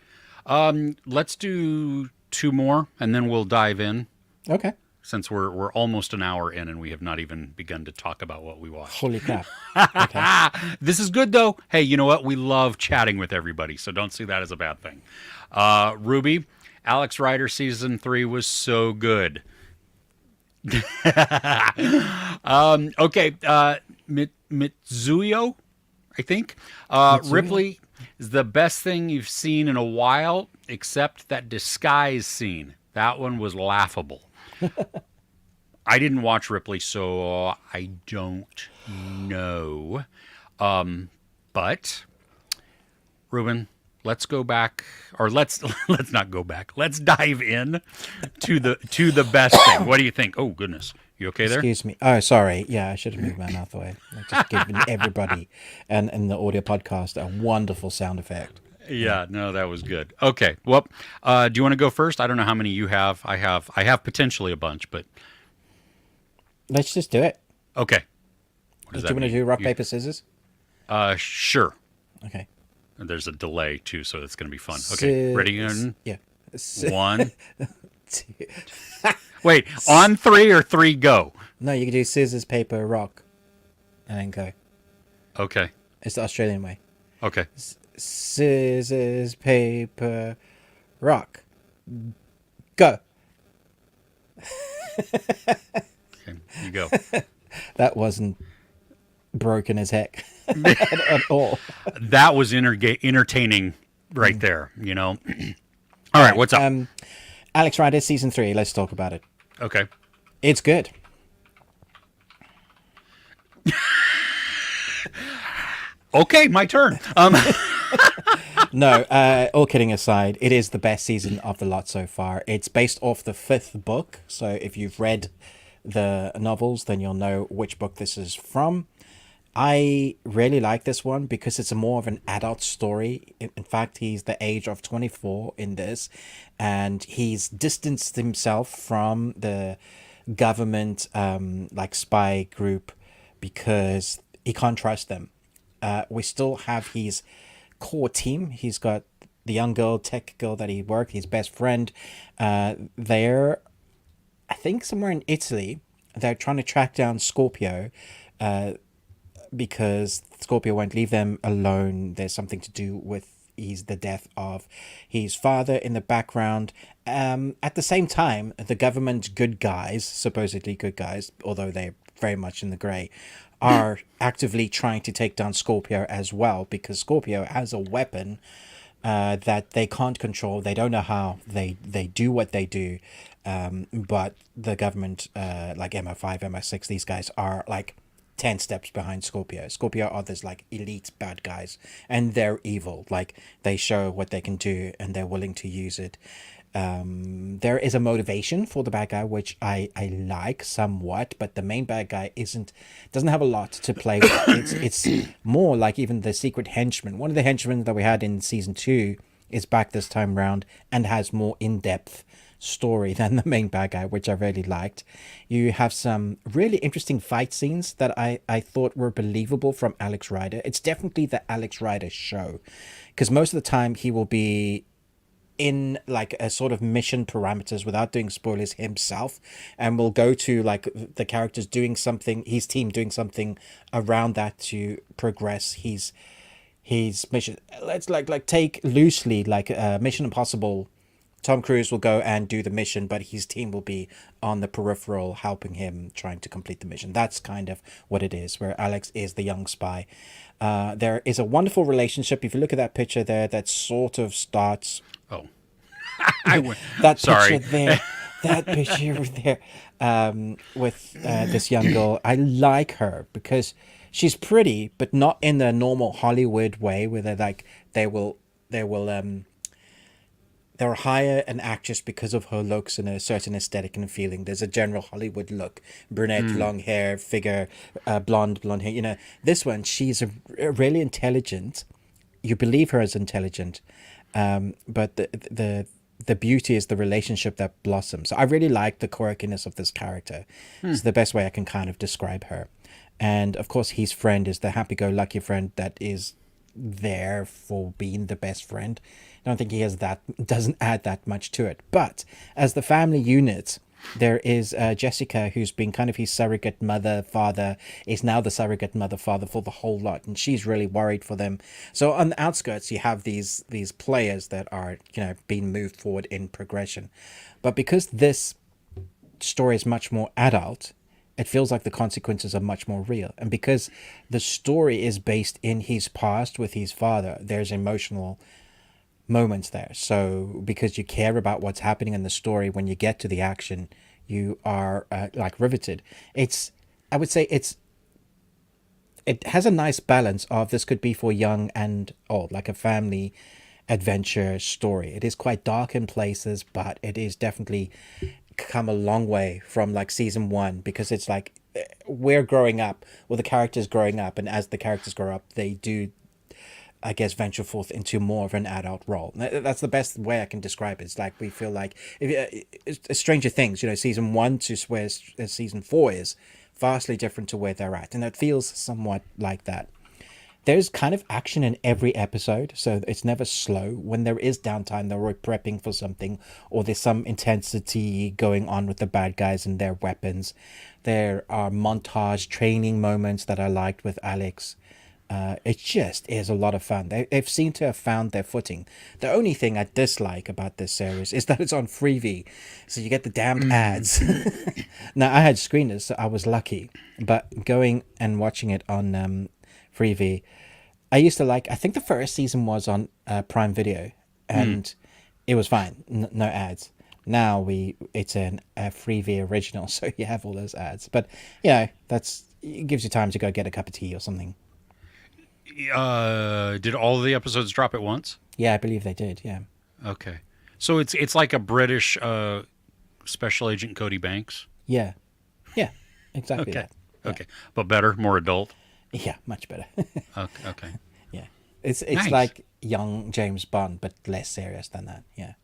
let's do two more, and then we'll dive in. Okay. Since we're almost an hour in and we have not even begun to talk about what we watched. Holy crap. Okay. This is good, though. Hey, you know what? We love chatting with everybody, so don't see that as a bad thing. Ruby, Alex Rider Season 3 was so good. Okay. Mitsuyo, I think. Ripley is the best thing you've seen in a while, except that disguise scene. That one was laughable. I didn't watch Ripley, so I don't know. But Ruben, let's go back, or let's not go back. Let's dive in to the best thing. What do you think? Oh goodness, you okay there? Excuse me. Oh, sorry. Yeah, I should have moved my mouth away. Like just giving everybody and in the audio podcast a wonderful sound effect. Yeah, no, that was good. Okay, well, do you want to go first? I don't know how many you have. I have potentially a bunch, but let's just do it. Okay. Do you want to do rock, paper, scissors? Sure. Okay. And there's a delay too, so it's going to be fun. Okay, ready? Yeah. 1, 2. Wait, on 3 or 3 go? No, you can do scissors, paper, rock, and then go. Okay. It's the Australian way. Okay. Scissors, paper, rock, go. Okay, you go. That wasn't broken as heck at all. That was entertaining right there, you know. All right, what's up? Alex Rider Season 3, let's talk about it. Okay. It's good. Okay, my turn. No, all kidding aside, it is the best season of the lot so far. It's based off the 5th book, so if you've read the novels, then you'll know which book this is from. I really like this one because it's more of an adult story. In fact, he's the age of 24 in this, and he's distanced himself from the government like spy group because he can't trust them. We still have his core team. He's got the young girl, tech girl that he worked, his best friend. They're, I think, somewhere in Italy. They're trying to track down Scorpio because Scorpio won't leave them alone. There's something to do with the death of his father in the background. At the same time, the government good guys, supposedly good guys, although they're very much in the grey, are actively trying to take down Scorpio as well, because Scorpio has a weapon that they can't control. They don't know how they do what they do, but the government, like MI5, MI6, these guys are like 10 steps behind Scorpio. Scorpio are this like elite bad guys, and they're evil. Like they show what they can do, and they're willing to use it. There is a motivation for the bad guy, which I like somewhat, but the main bad guy doesn't have a lot to play with. It's more like even the secret henchman. One of the henchmen that we had in season 2 is back this time round and has more in-depth story than the main bad guy, which I really liked. You have some really interesting fight scenes that I thought were believable from Alex Rider. It's definitely the Alex Rider show, because most of the time he will be in like a sort of mission parameters without doing spoilers himself, and will go to like the characters doing something, his team doing something around that to progress his mission. Let's like take loosely like Mission Impossible. Tom Cruise will go and do the mission, but his team will be on the peripheral helping him trying to complete the mission. That's kind of what it is, where Alex is the young spy. There is a wonderful relationship. If you look at that picture there, that sort of starts... Oh. That Sorry. picture there. That picture there with this young girl. I like her because she's pretty, but not in the normal Hollywood way where they will they'll hire an actress because of her looks and a certain aesthetic and feeling. There's a general Hollywood look, brunette, long hair, figure, blonde hair. You know, this one, she's a really intelligent. You believe her as intelligent, but the beauty is the relationship that blossoms. I really like the quirkiness of this character. It's the best way I can kind of describe her. And of course, his friend is the happy-go-lucky friend that is there for being the best friend. I don't think he has that, doesn't add that much to it. But as the family unit, there is Jessica, who's been kind of his surrogate mother, father, is now the surrogate mother, father for the whole lot, and she's really worried for them. So on the outskirts, you have these players that are, you know, being moved forward in progression. But because this story is much more adult, it feels like the consequences are much more real. And because the story is based in his past with his father, there's emotional moments there. So because you care about what's happening in the story, when you get to the action, you are like riveted. I would say it has a nice balance of this could be for young and old, like a family adventure story. It is quite dark in places, but it is definitely come a long way from like season 1, because it's like we're growing up, well, the characters growing up, and as the characters grow up, they do, I guess, venture forth into more of an adult role. That's the best way I can describe it. It's like we feel like Stranger Things, you know, season 1 to where season 4 is vastly different to where they're at, and it feels somewhat like that. There's kind of action in every episode, so it's never slow. When there is downtime, they're prepping for something, or there's some intensity going on with the bad guys and their weapons. There are montage training moments that I liked with Alex. It just is a lot of fun. They've seemed to have found their footing. The only thing I dislike about this series is that it's on Freevee, so you get the damned ads. Now, I had screeners, so I was lucky, but going and watching it on Freevee, I used to like, I think the first season was on Prime Video, and it was fine, no ads. Now it's a Freevee original, so you have all those ads. But you know, it gives you time to go get a cup of tea or something. Did all of the episodes drop at once? Yeah, I believe they did. Yeah. Okay, so it's like a British Special Agent Cody Banks. Yeah. Yeah. Exactly. Okay. That. Yeah. Okay, but better, more adult. Yeah, much better. Okay. Yeah, it's Nice. like young James Bond, but less serious than that. Yeah,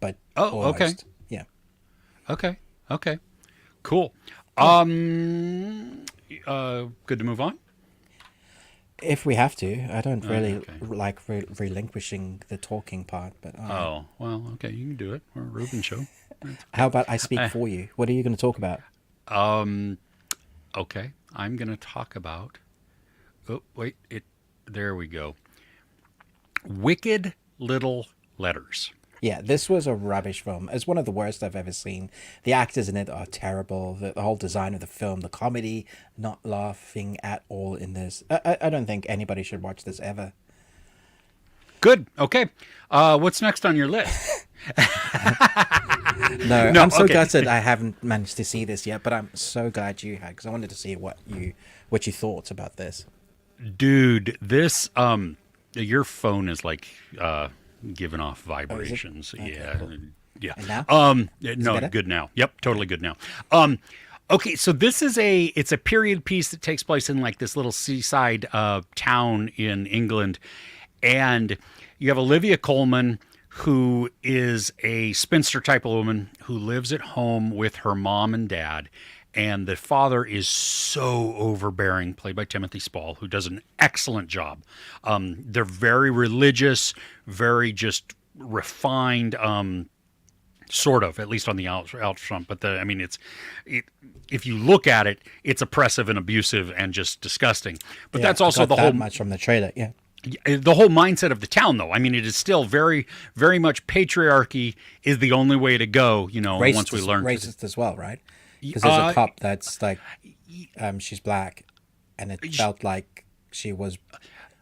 but Okay. almost. Yeah. Okay. Cool. Good to move on. If we have to, I don't really okay. like relinquishing the talking part, but Oh, well, okay, you can do it. We're a Ruben show. how about I speak for you? What are you going to talk about? Okay, I'm going to talk about. Oh, wait, there we go. Wicked Little Letters. Yeah, this was a rubbish film. It's one of the worst I've ever seen. The actors in it are terrible. The whole design of the film, the comedy, not laughing at all in this. I don't think anybody should watch this ever. Good. Okay. What's next on your list? No, No, I'm so okay. gutted I haven't managed to see this yet, but I'm so glad you had, because I wanted to see what you thought about this. Dude, this your phone is like giving off vibrations. Okay, Yeah. cool. Yeah. And now? No, better? good now. Yep, totally good now. Okay, so this is it's a period piece that takes place in like this little seaside town in England, and you have Olivia Colman, who is a spinster type of woman who lives at home with her mom and dad. And the father is so overbearing, played by Timothy Spall, who does an excellent job. They're very religious, very just refined, sort of, at least on the out front. But if you look at it, it's oppressive and abusive and just disgusting. But Yeah, that's also I got the that whole much from the trailer. Yeah. the whole mindset of the town, though. I mean, it is still very, very much patriarchy is the only way to go. You know, Racist, once we learn racist as well, right? Because there's a cop that's like, she's black, and it felt like she was,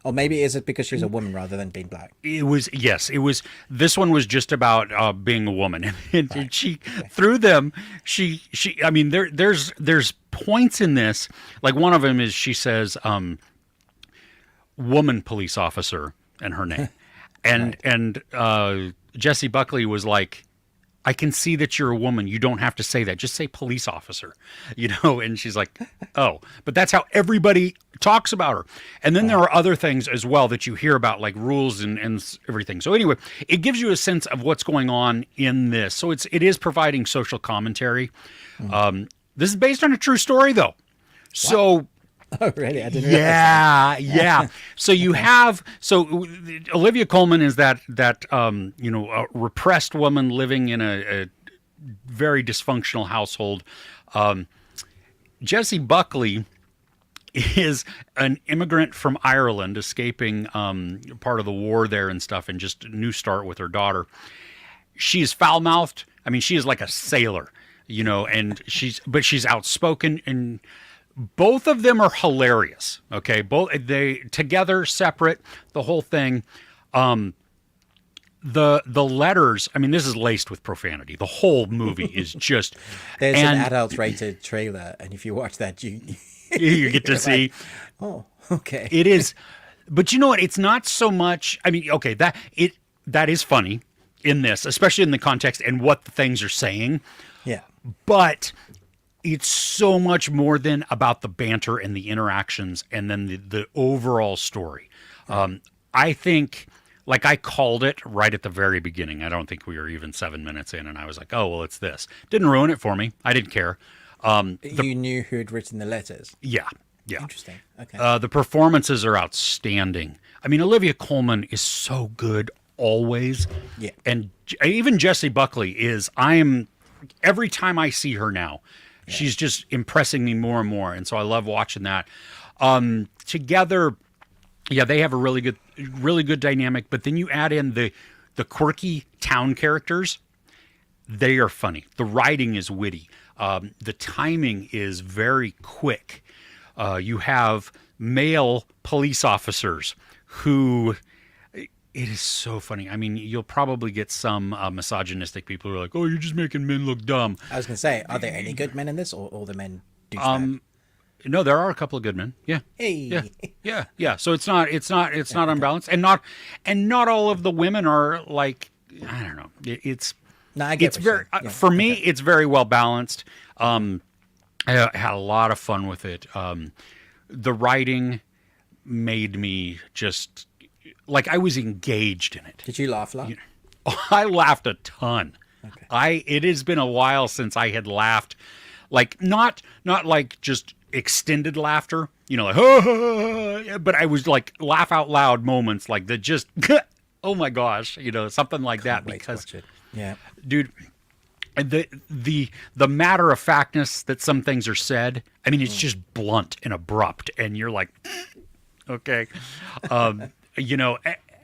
or maybe is it because she's a woman rather than being black? It was, yes, it was. This one was just about being a woman, and Right. she through them. She. I mean, there's points in this. Like one of them is she says, "Woman police officer," and her name. And Jesse Buckley was like, I can see that you're a woman. You don't have to say that. Just say police officer, And she's like, oh, but that's how everybody talks about her. And then there are other things as well that you hear about, like rules and everything. So anyway, it gives you a sense of what's going on in this. So it is providing social commentary. This is based on a true story, though. So. Oh, really? I didn't realize yeah. So Olivia Colman is that a repressed woman living in a very dysfunctional household. Jesse Buckley is an immigrant from Ireland escaping part of the war there and stuff, and just a new start with her daughter. She's foul-mouthed. I mean, she is like a sailor, and she's outspoken, and both of them are hilarious. Okay, they together, separate, the whole thing. The letters. I mean, this is laced with profanity. The whole movie is just. There's an adult-rated trailer, and if you watch that, you get to see. Like, oh, okay. It is, but you know what? It's not so much. I mean, okay, that is funny in this, especially in the context and what the things are saying. Yeah, but. It's so much more than about the banter and the interactions and then the overall story. I think, like I called it right at the very beginning. I don't think we were even 7 minutes in, and I was like, oh, well, it's this. Didn't ruin it for me. I didn't care. You knew who had written the letters? Yeah. Interesting. Okay. The performances are outstanding. I mean, Olivia Colman is so good always. Yeah. And even Jessie Buckley is, every time I see her now, she's just impressing me more and more, and so I love watching that. Together, they have a really good dynamic. But then you add in the quirky town characters; they are funny. The writing is witty. The timing is very quick. You have male police officers who. It is so funny. I mean, you'll probably get some misogynistic people who are like, "Oh, you're just making men look dumb." I was going to say, are there any good men in this, or all the men douchebags? No, there are a couple of good men. Yeah. Hey. Yeah. So it's not unbalanced, and not all of the women are like, I don't know. No, I get it's very for me. It's very well balanced. I had a lot of fun with it. The writing made me just. Like I was engaged in it. Did you laugh a lot? I laughed a ton. Okay. It has been a while since I had laughed, like not like just extended laughter, like but I was like laugh out loud moments like that. Just oh my gosh, something like that. Because yeah, dude, the matter of factness that some things are said. I mean, it's just blunt and abrupt, and you're like, okay.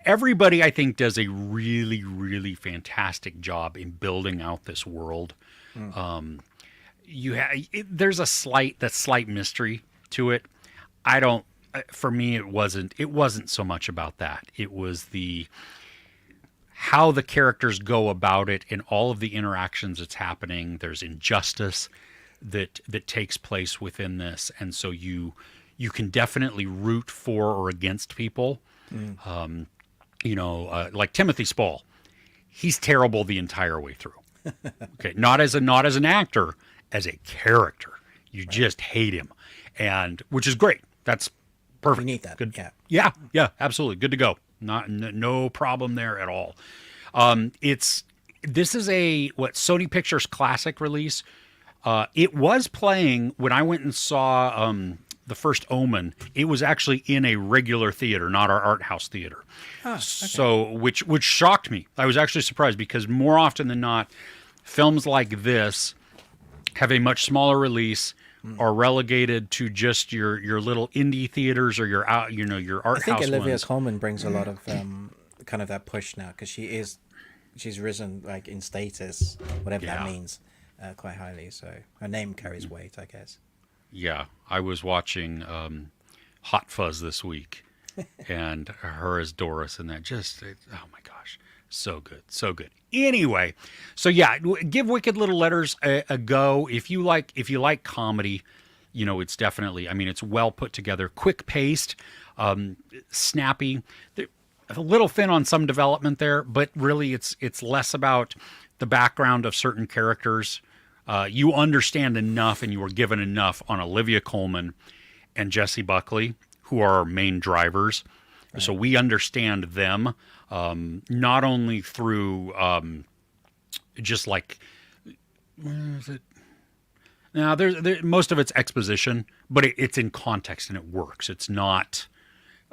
Everybody, I think, does a really, really fantastic job in building out this world. There's a slight mystery to it. For me, it wasn't so much about that. It was how the characters go about it and all of the interactions that's happening. There's injustice that takes place within this, and so you can definitely root for or against people. Like Timothy Spall, he's terrible the entire way through. Okay, not as an actor, as a character. You just hate him, and which is great. That's perfect. We need that. Good. Yeah, absolutely. Good to go. No problem there at all. This is a Sony Pictures Classic release. It was playing when I went and saw the First Omen. It was actually in a regular theater, not our art house theater. Okay. So, which shocked me. I was actually surprised because more often than not, films like this have a much smaller release, are relegated to just your little indie theaters or your art house. I think Olivia ones. Colman brings a lot of kind of that push now because she's risen like in status, whatever that means, quite highly. So her name carries weight, I guess. Yeah, I was watching Hot Fuzz this week, and her as Doris, and oh my gosh, so good. Anyway, so yeah, give Wicked Little Letters a go if you like comedy. It's definitely. I mean, it's well put together, quick paced, snappy. a little thin on some development there, but really it's less about the background of certain characters. You understand enough and you were given enough on Olivia Colman and Jesse Buckley, who are our main drivers. Right. So we understand them, not only through just like, where is it? Now, most of it's exposition, but it's in context and it works. It's not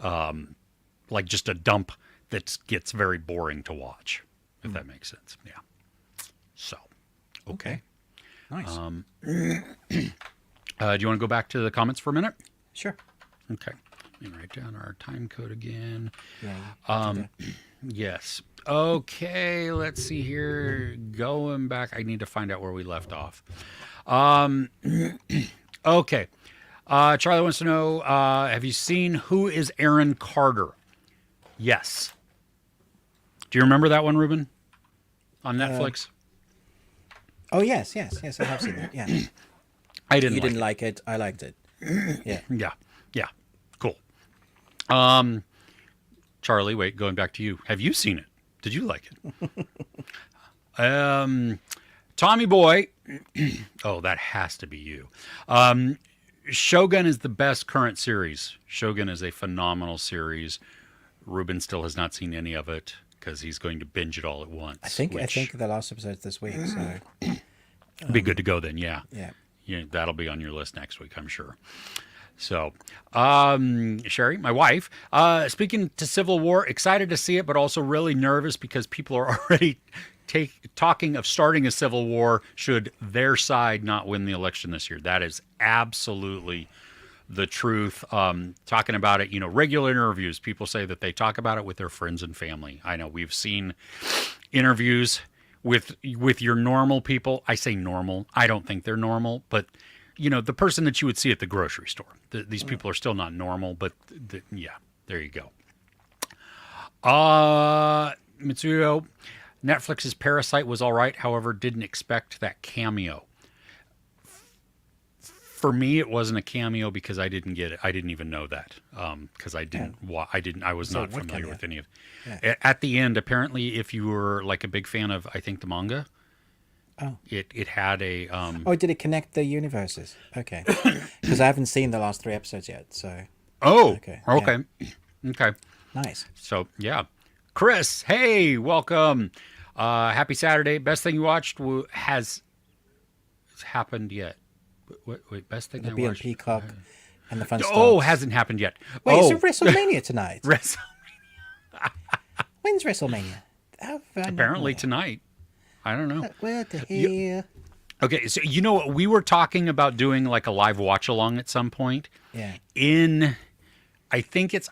like just a dump that gets very boring to watch, if that makes sense. Yeah. So, okay. Nice. Do you want to go back to the comments for a minute? Sure. Okay. Let me write down our time code again. Yeah. Yes. Okay. Let's see here. Going back, I need to find out where we left off. Okay. Charlie wants to know, have you seen Who is Aaron Carter? Yes. Do you remember that one, Ruben? On Netflix? Oh, yes, I have seen that, yeah. I didn't You like didn't like it, I liked it. Yeah. Yeah. Cool. Charlie, wait, going back to you. Have you seen it? Did you like it? Tommy Boy. Oh, that has to be you. Shogun is the best current series. Shogun is a phenomenal series. Ruben still has not seen any of it because he's going to binge it all at once. I think the last episode's this week, so be good to go then. Yeah, that'll be on your list next week, I'm sure. So, Sherry, my wife, speaking to Civil War, excited to see it, but also really nervous because people are already talking of starting a civil war should their side not win the election this year. That is absolutely the truth. Talking about it, regular interviews, people say that they talk about it with their friends and family. I know we've seen interviews with your normal people. I say normal. I don't think they're normal, but the person that you would see at the grocery store. These people are still not normal, but yeah, there you go. Mitsuyo, Netflix's Parasyte was all right. However, didn't expect that cameo. For me, it wasn't a cameo because I didn't get it. I didn't even know that because I didn't. I was not familiar with any of it. Yeah. At the end, apparently, if you were like a big fan of, I think, the manga, it had a. Oh, did it connect the universes? Okay, because I haven't seen the last 3 episodes yet. So. Oh. Okay. Okay. Nice. So yeah, Chris. Hey, welcome. Happy Saturday. Best thing you watched has happened yet. Wait, best thing I watched? The Peacock and the fun stuff. Oh, hasn't happened yet. Wait, is it WrestleMania tonight? WrestleMania. When's WrestleMania? Apparently tonight. I don't know. What the hell? Okay, so we were talking about doing like a live watch along at some point. Yeah. I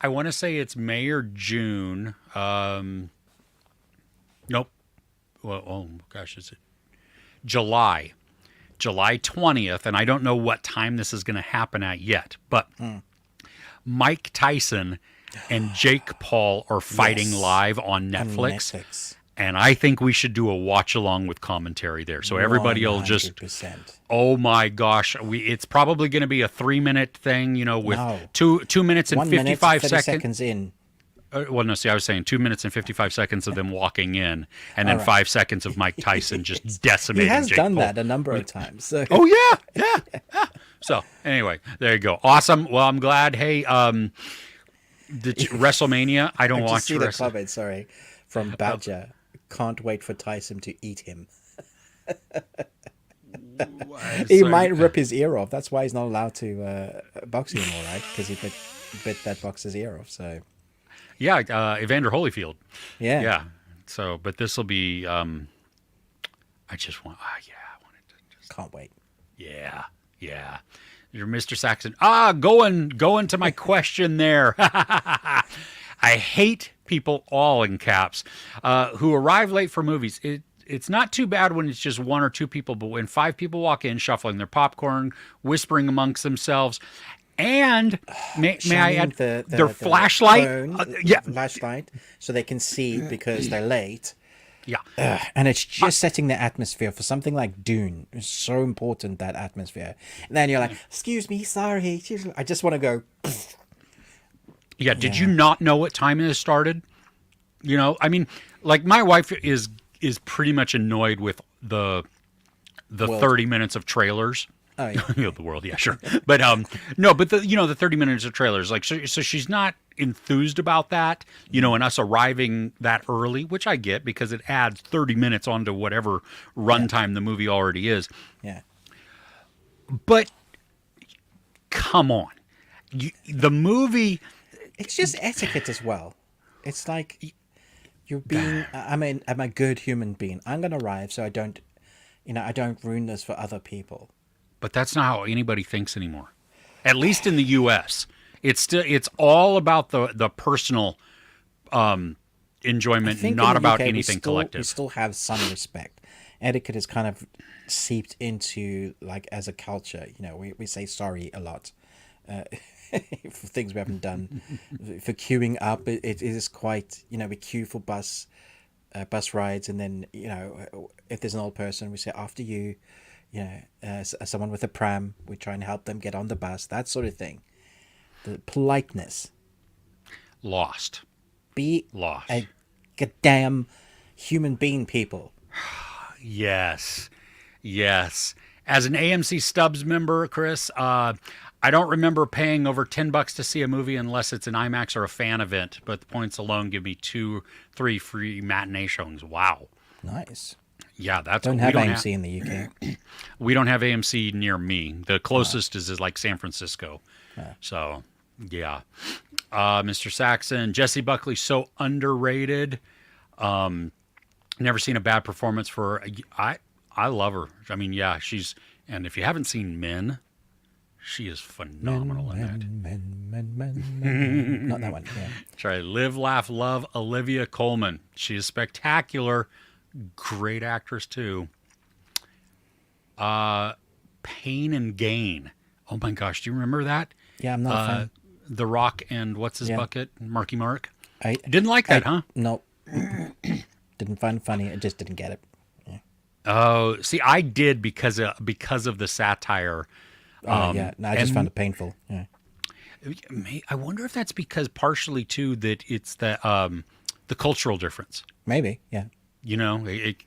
want to say it's May or June. Nope. Well, oh gosh, is it July 20th? And I don't know what time this is going to happen at yet, but Mike Tyson and Jake Paul are fighting live on Netflix. And I think we should do a watch along with commentary there. So everybody will just, 100%. Oh my gosh. It's probably going to be a 3-minute thing, with 2 minutes and 1 55 minute, 30 seconds in. I was saying 2 minutes and 55 seconds of them walking in, and then 5 seconds of Mike Tyson just decimating. He has Jake done Paul. that a number of times. So. Oh yeah. So anyway, there you go. Awesome. Well, I'm glad. Hey, the WrestleMania. I don't watch. See the comment. Sorry, from Badger. Can't wait for Tyson to eat him. He might rip his ear off. That's why he's not allowed to box anymore, right? Because he bit that boxer's ear off. So. Yeah, Evander Holyfield. Yeah. So, but this will be. I just want. I wanted to just. Can't wait. Yeah. You're Mr. Saxon. Going to my question there. I hate people, all in caps, who arrive late for movies. It's not too bad when it's just 1 or 2 people, but when 5 people walk in, shuffling their popcorn, whispering amongst themselves. And may I add their flashlight? Flashlight, so they can see because they're late. Yeah. And it's just setting the atmosphere for something like Dune. It's so important, that atmosphere. And then you're like, excuse me, sorry. I just want to go. Yeah, did you not know what time it started? You know, I mean, like my wife is pretty much annoyed with the World. 30 minutes of trailers. Oh yeah. You know, the world, yeah, sure. But no, but the 30 minutes of trailers, like so she's not enthused about that, you know, and us arriving that early, which I get because it adds 30 minutes onto whatever runtime the movie already is. Yeah. But come on. The movie, It's just etiquette as well. It's like you're being. I'm a good human being. I'm gonna arrive so I don't, I don't ruin this for other people. but that's not how anybody thinks anymore. At least in the US. It's all about the personal I enjoyment, think not in the about UK, anything we collective. still have some respect. Etiquette is kind of seeped into like as a culture. We say sorry a lot. For things we haven't done, for queuing up, it is quite. We queue for bus rides, and then if there's an old person, we say after you. Someone with a pram, we try and help them get on the bus. That sort of thing. The politeness. Lost. Be Lost. a goddamn human being, people. Yes. Yes. As an AMC Stubs member, Chris, I don't remember paying over $10 to see a movie unless it's an IMAX or a fan event, but the points alone give me 2-3 free matinee showings. Wow. Nice. Yeah, that's Don't what have we don't AMC in the UK. We don't have AMC near me. The closest is like San Francisco. So, yeah. Mr. Saxon, Jessie Buckley, so underrated. Never seen a bad performance for I love her. I mean, yeah, and if you haven't seen Men, she is phenomenal in that. Men. Not that one. Yeah. Try Live, Laugh, Love, Olivia Colman. She is spectacular. Great actress too. Pain and Gain. Oh my gosh, do you remember that? Yeah, I'm not a fan. The Rock and what's his bucket? Marky Mark. I Didn't like that, huh? No. Didn't find it funny. I just didn't get it. Yeah. Oh, see, I did because of the satire. Yeah. No, I just found it painful. Yeah. I wonder if that's because partially too that it's the cultural difference. Maybe. Yeah. You know, It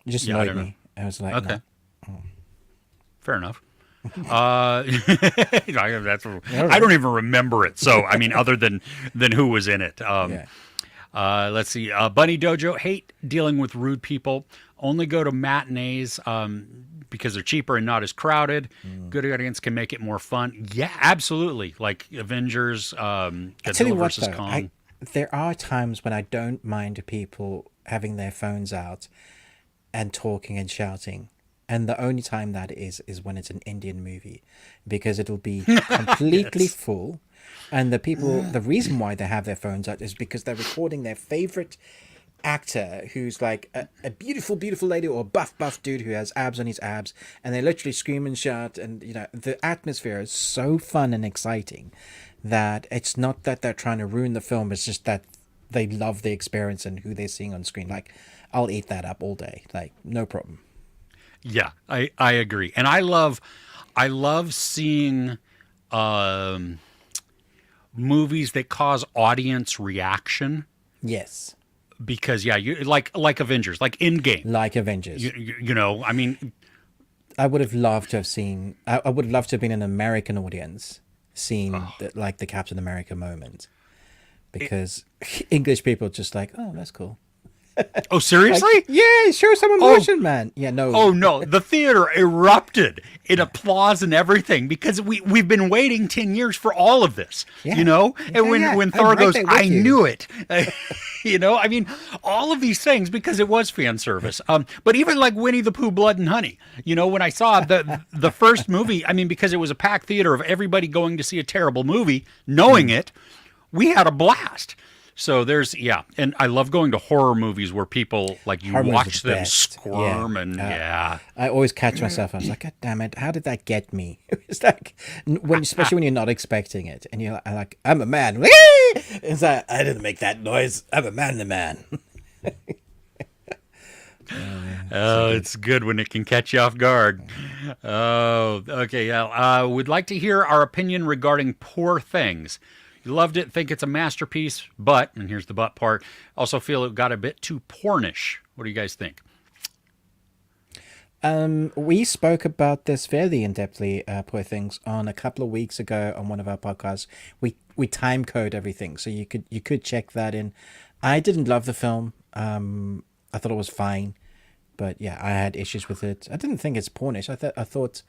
just yeah, I annoyed don't know. me. I was like, Okay. no. Fair enough. I don't even remember it. So I mean, other than who was in it. Yeah. Let's see. Bunny Dojo, hate dealing with rude people. Only go to matinees because they're cheaper and not as crowded. Good audience can make it more fun. Yeah, absolutely. Like Avengers, I tell you Godzilla what, versus though, Kong. there are times when I don't mind people having their phones out and talking and shouting. And the only time that is when it's an Indian movie, because it'll be completely full. And the reason why they have their phones out is because they're recording their favorite actor who's like a beautiful, beautiful lady or a buff dude who has abs on his abs. And they literally scream and shout. And, the atmosphere is so fun and exciting that it's not that they're trying to ruin the film. It's just that they love the experience and who they're seeing on screen. Like, I'll eat that up all day. Like, no problem. Yeah, I agree. And I love seeing movies that cause audience reaction Yes. because you like Avengers, like Endgame. Like Avengers. I mean, I would have loved to have seen. I would have loved to have been an American audience seeing the Captain America moment, because English people are just like, oh, that's cool. oh seriously? Like, yeah, show some emotion, man. Yeah, no. Oh no, the theater erupted in applause and everything because we've been waiting 10 years for all of this, Yeah. And when I'm Thor right goes, there with I you." knew it. I mean, all of these things because it was fan service. But even like Winnie the Pooh, Blood and Honey, when I saw the first movie, I mean, because it was a packed theater of everybody going to see a terrible movie, knowing it, we had a blast. So and I love going to horror movies where people like you Horror movies watch are the them best. squirm Yeah. I always catch myself. I was like, God damn it! How did that get me? It's like especially when you're not expecting it, and you're like, I'm a man. It's like, I didn't make that noise. I'm a man, the man. It's good when it can catch you off guard. Oh, okay. Yeah. Would like to hear our opinion regarding Poor Things. You loved it, think it's a masterpiece, but, and here's the but part, also feel it got a bit too pornish. What do you guys think? We spoke about this fairly in-depthly, Poor Things, on a couple of weeks ago on one of our podcasts. We time code everything, so you could check that in. I didn't love the film. I thought it was fine, but yeah, I had issues with it. I didn't think it's pornish. I thought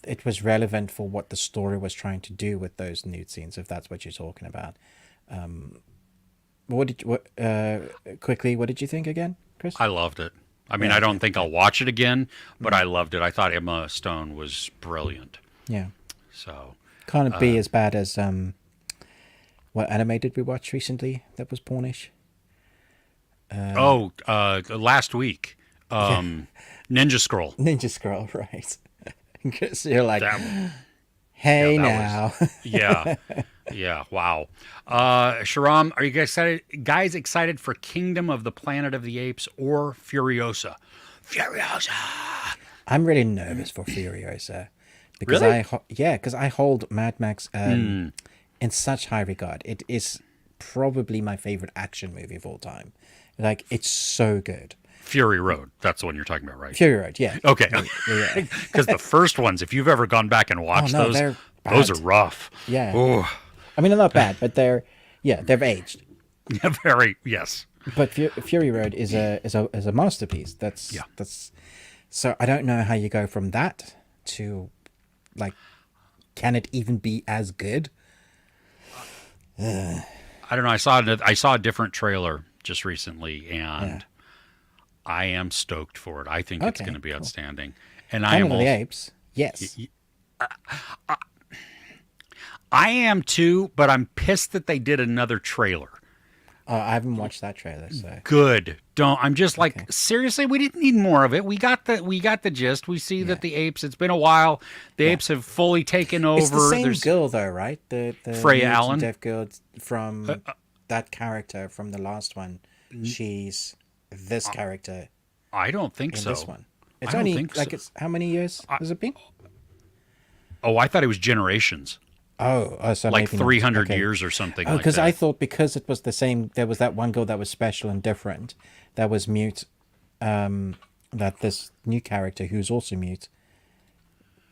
it was relevant for what the story was trying to do with those nude scenes, if that's what you're talking about. Quickly, what did you think again, Chris? I loved it. I mean, I don't think I'll watch it again, but I loved it. I thought Emma Stone was brilliant. Yeah. So Can't it be as bad as what anime did we watch recently that was pornish? last week, Ninja Scroll. Ninja Scroll, right? Because you're like, That- hey yeah, now. Yeah. Yeah. Wow. Sharam, are you guys excited for Kingdom of the Planet of the Apes or Furiosa? Furiosa. I'm really nervous for Furiosa because Really? because I hold Mad Max in such high regard. It is probably my favorite action movie of all time. Like, it's so good. Fury Road. That's the one you're talking about, right? Fury Road, yeah. Okay. Yeah. Because the first ones, if you've ever gone back and watched no, those, they're those bad. are rough. Yeah. Ooh. I mean, they're not bad, but they've aged. Very, yes. But Fury Road is a masterpiece. That's so I don't know how you go from that to, like, can it even be as good? I don't know. I saw a different trailer just recently, and I am stoked for it. I think it's Okay, going to be cool. outstanding. And Planet of the Apes, yes. I am too, but I'm pissed that they did another trailer. I haven't watched that trailer, so Good. Don't. I'm just like, seriously, we didn't need more of it. We got the gist. We see that the apes. It's been a while. The apes have fully taken over. it's the same girl though, right? The Freya mutant Allen? deaf girl from that character from the last one. She's this character I don't think in so. this one. It's I don't only think like so. it's how many years has it been? Oh, I thought it was generations, So like maybe not. 300 Okay. years or something. Oh, like because that. I thought because it was the same, there was that one girl that was special and different, that was mute. That this new character who's also mute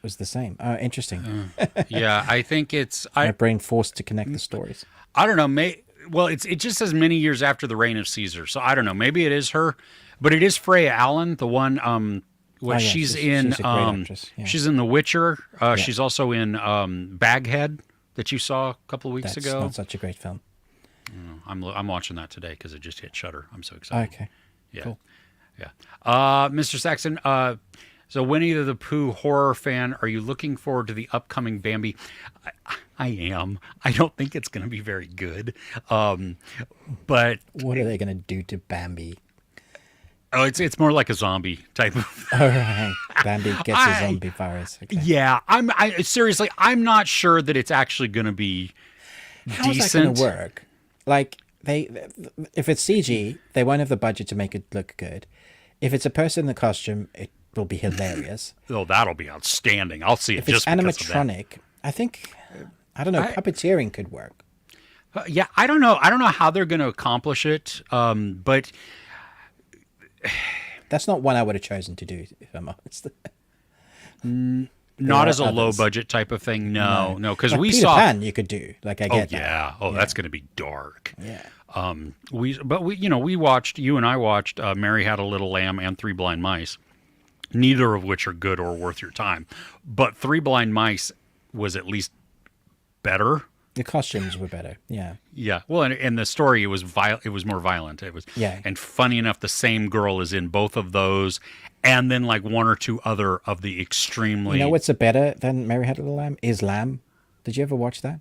was the same. Oh, interesting. Yeah, I think it's. My brain forced to connect the stories. I don't know. Well, it just says many years after the reign of Caesar, so I don't know. Maybe it is her, but it is Freya Allen, the one. She's in. She's a great actress. Yeah. She's in The Witcher. She's also in Baghead that you saw a couple of weeks That's ago. not such a great film. I'm watching that today because it just hit Shudder. I'm so excited. Okay. Yeah. Cool. Yeah. Mr. Saxon, so Winnie the Pooh horror fan, are you looking forward to the upcoming Bambi? I am. I don't think it's going to be very good. But What are they going to do to Bambi? it's more like a zombie type of. All right. Bambi gets a zombie virus. Okay. Yeah, seriously, I'm not sure that it's actually going to be How's decent. that going to work? Like, if it's CG, they won't have the budget to make it look good. If it's a person in the costume, it will be hilarious. Oh, that'll be outstanding. I'll see it If just it's because of that. animatronic, I think, I don't know, puppeteering could work. Yeah, I don't know. I don't know how they're going to accomplish it. But That's not one I would have chosen to do, if I'm honest. not are as a others. low budget type of thing. No, because Like we Peter saw. Pan you could do. Like, I Oh get that. yeah. Oh, that's going to be dark. Yeah. We watched. You and I watched. Mary Had a Little Lamb and Three Blind Mice. Neither of which are good or worth your time, but Three Blind Mice was at least better. The costumes were better. Yeah. Yeah. Well, and the story, it was It was more violent. It was. Yeah. And funny enough, the same girl is in both of those, and then like one or two other of the extremely. You know what's a better than Mary Had a Little Lamb? Is Lamb. Did you ever watch that?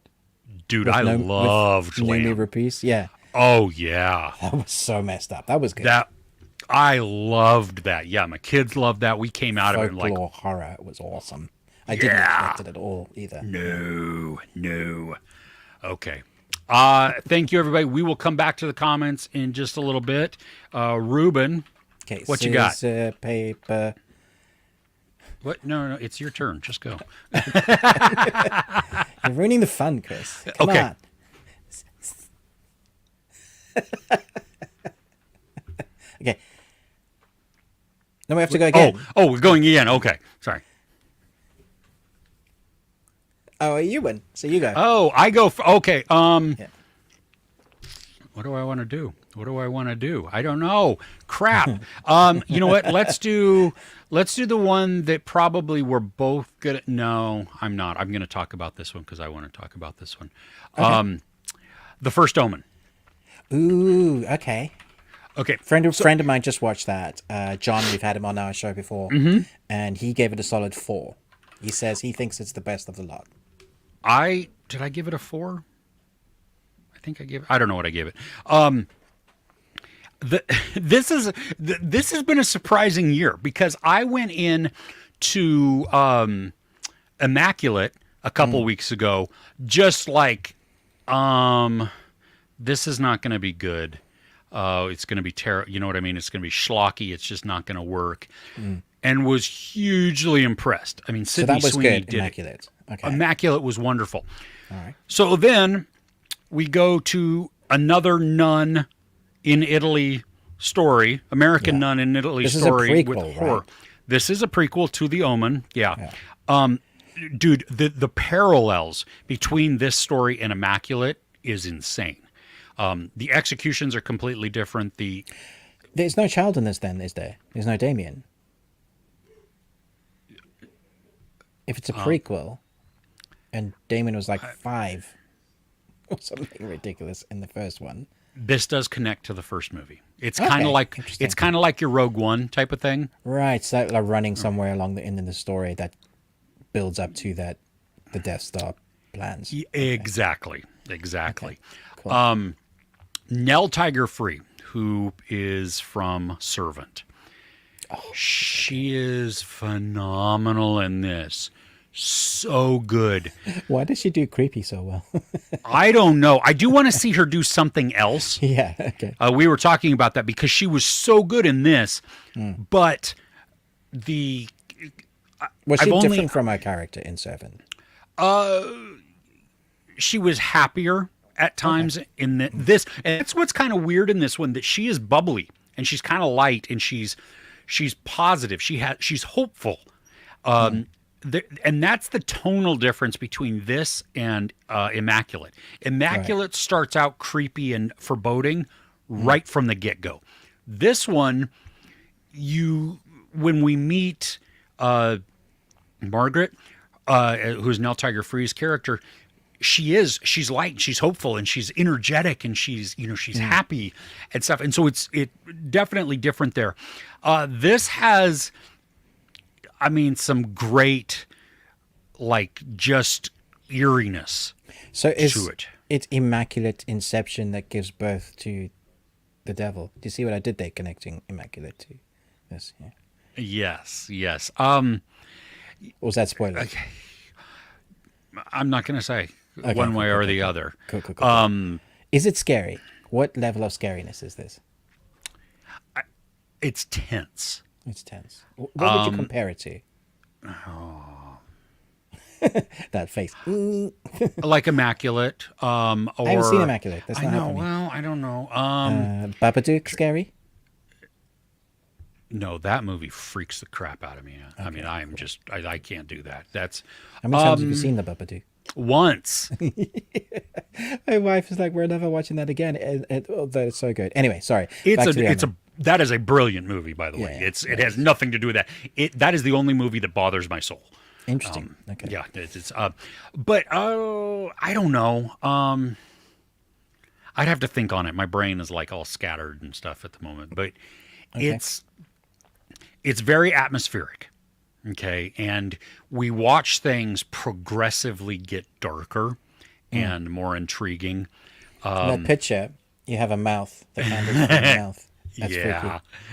Dude, With I no- loved with Numi Lamb. Rapace? Yeah. Oh yeah. That was so messed up. That was good. That I loved that. Yeah, my kids loved that. We came out of it Folklore like, horror was awesome. I didn't expect it at all either. no. Okay. Thank you, everybody. We will come back to the comments in just a little bit. Ruben, Okay, what you got? Paper. What? No, it's your turn. Just go. You're ruining the fun, Chris. Come Okay. on. Okay. Then we have to go again. We're going again. Okay, sorry. Oh, you win. So you go. Oh, I go. Okay. Yeah. What do I want to do? What do I want to do? I don't know. Crap. You know what? Let's do the one that probably we're both good at. No, I'm not. I'm going to talk about this one because I want to talk about this one. Okay. The First Omen. Ooh, okay. Okay. Friend of mine just watched that. John, we've had him on our show before, and he gave it a solid 4. He says he thinks it's the best of the lot. Did I give it a 4? I think I don't know what I gave it. This has been a surprising year because I went in to Immaculate a couple weeks ago, just like, this is not going to be good. It's going to be terrible. You know what I mean? It's going to be schlocky. It's just not going to work. And was hugely impressed. I mean, Sydney Sweeney did Immaculate. Okay. Immaculate was wonderful. All right. So then we go to another nun in Italy story, American nun in Italy This story is a prequel, with horror. right? This is a prequel to The Omen. Yeah. Dude, the parallels between this story and Immaculate is insane. The executions are completely different. There's no child in this then, is there? There's no Damien. If it's a prequel and Damien was like 5 or something ridiculous in the first one. This does connect to the first movie. It's Okay, kind of like interesting. your Rogue One type of thing. Right, so like running somewhere along the end of the story that builds up to the Death Star plans. Exactly. Okay, cool. Nell Tiger Free, who is from Servant. She is phenomenal in this. So good. Why does she do creepy so well? I don't know. I do want to see her do something else. Yeah, okay. We were talking about that because she was so good in this, but Was she I've different from her character in Servant? she was happier at times in this. And that's what's kind of weird in this one, that she is bubbly and she's kind of light and she's positive. She's hopeful. And that's the tonal difference between this and Immaculate. Immaculate starts out creepy and foreboding right from the get-go. This one, when we meet Margaret, who's Nell Tiger Free's character, she's light, she's hopeful, and she's energetic, and she's happy and stuff. And so it's definitely different there. This has, I mean, some great, like, just eeriness So to it. it's Immaculate Inception that gives birth to the devil. Do you see what I did there, connecting Immaculate to this? Yeah. Yes. Or was that spoiler? I'm not going to say one way or the other. Cool. Is it scary? What level of scariness is this? It's tense. It's tense. What would you compare it to? That face. Like Immaculate. Or I haven't seen Immaculate. That's I not know. happening. Well, I don't know. Babadook scary? No, that movie freaks the crap out of me. I mean, I can't do that. That's How many times have you seen the Babadook? once. My wife is like, we're never watching that again. It's so good. Anyway, sorry. Back to the Omen. That is a brilliant movie, by the way. Yeah, It has nothing to do with that. That is the only movie that bothers my soul. Interesting. Okay. Yeah, but I don't know. I'd have to think on it. My brain is like all scattered and stuff at the moment, but it's very atmospheric. Okay, and we watch things progressively get darker and more intriguing. In that picture, you have a mouth. The candle's in the mouth. That's freaky.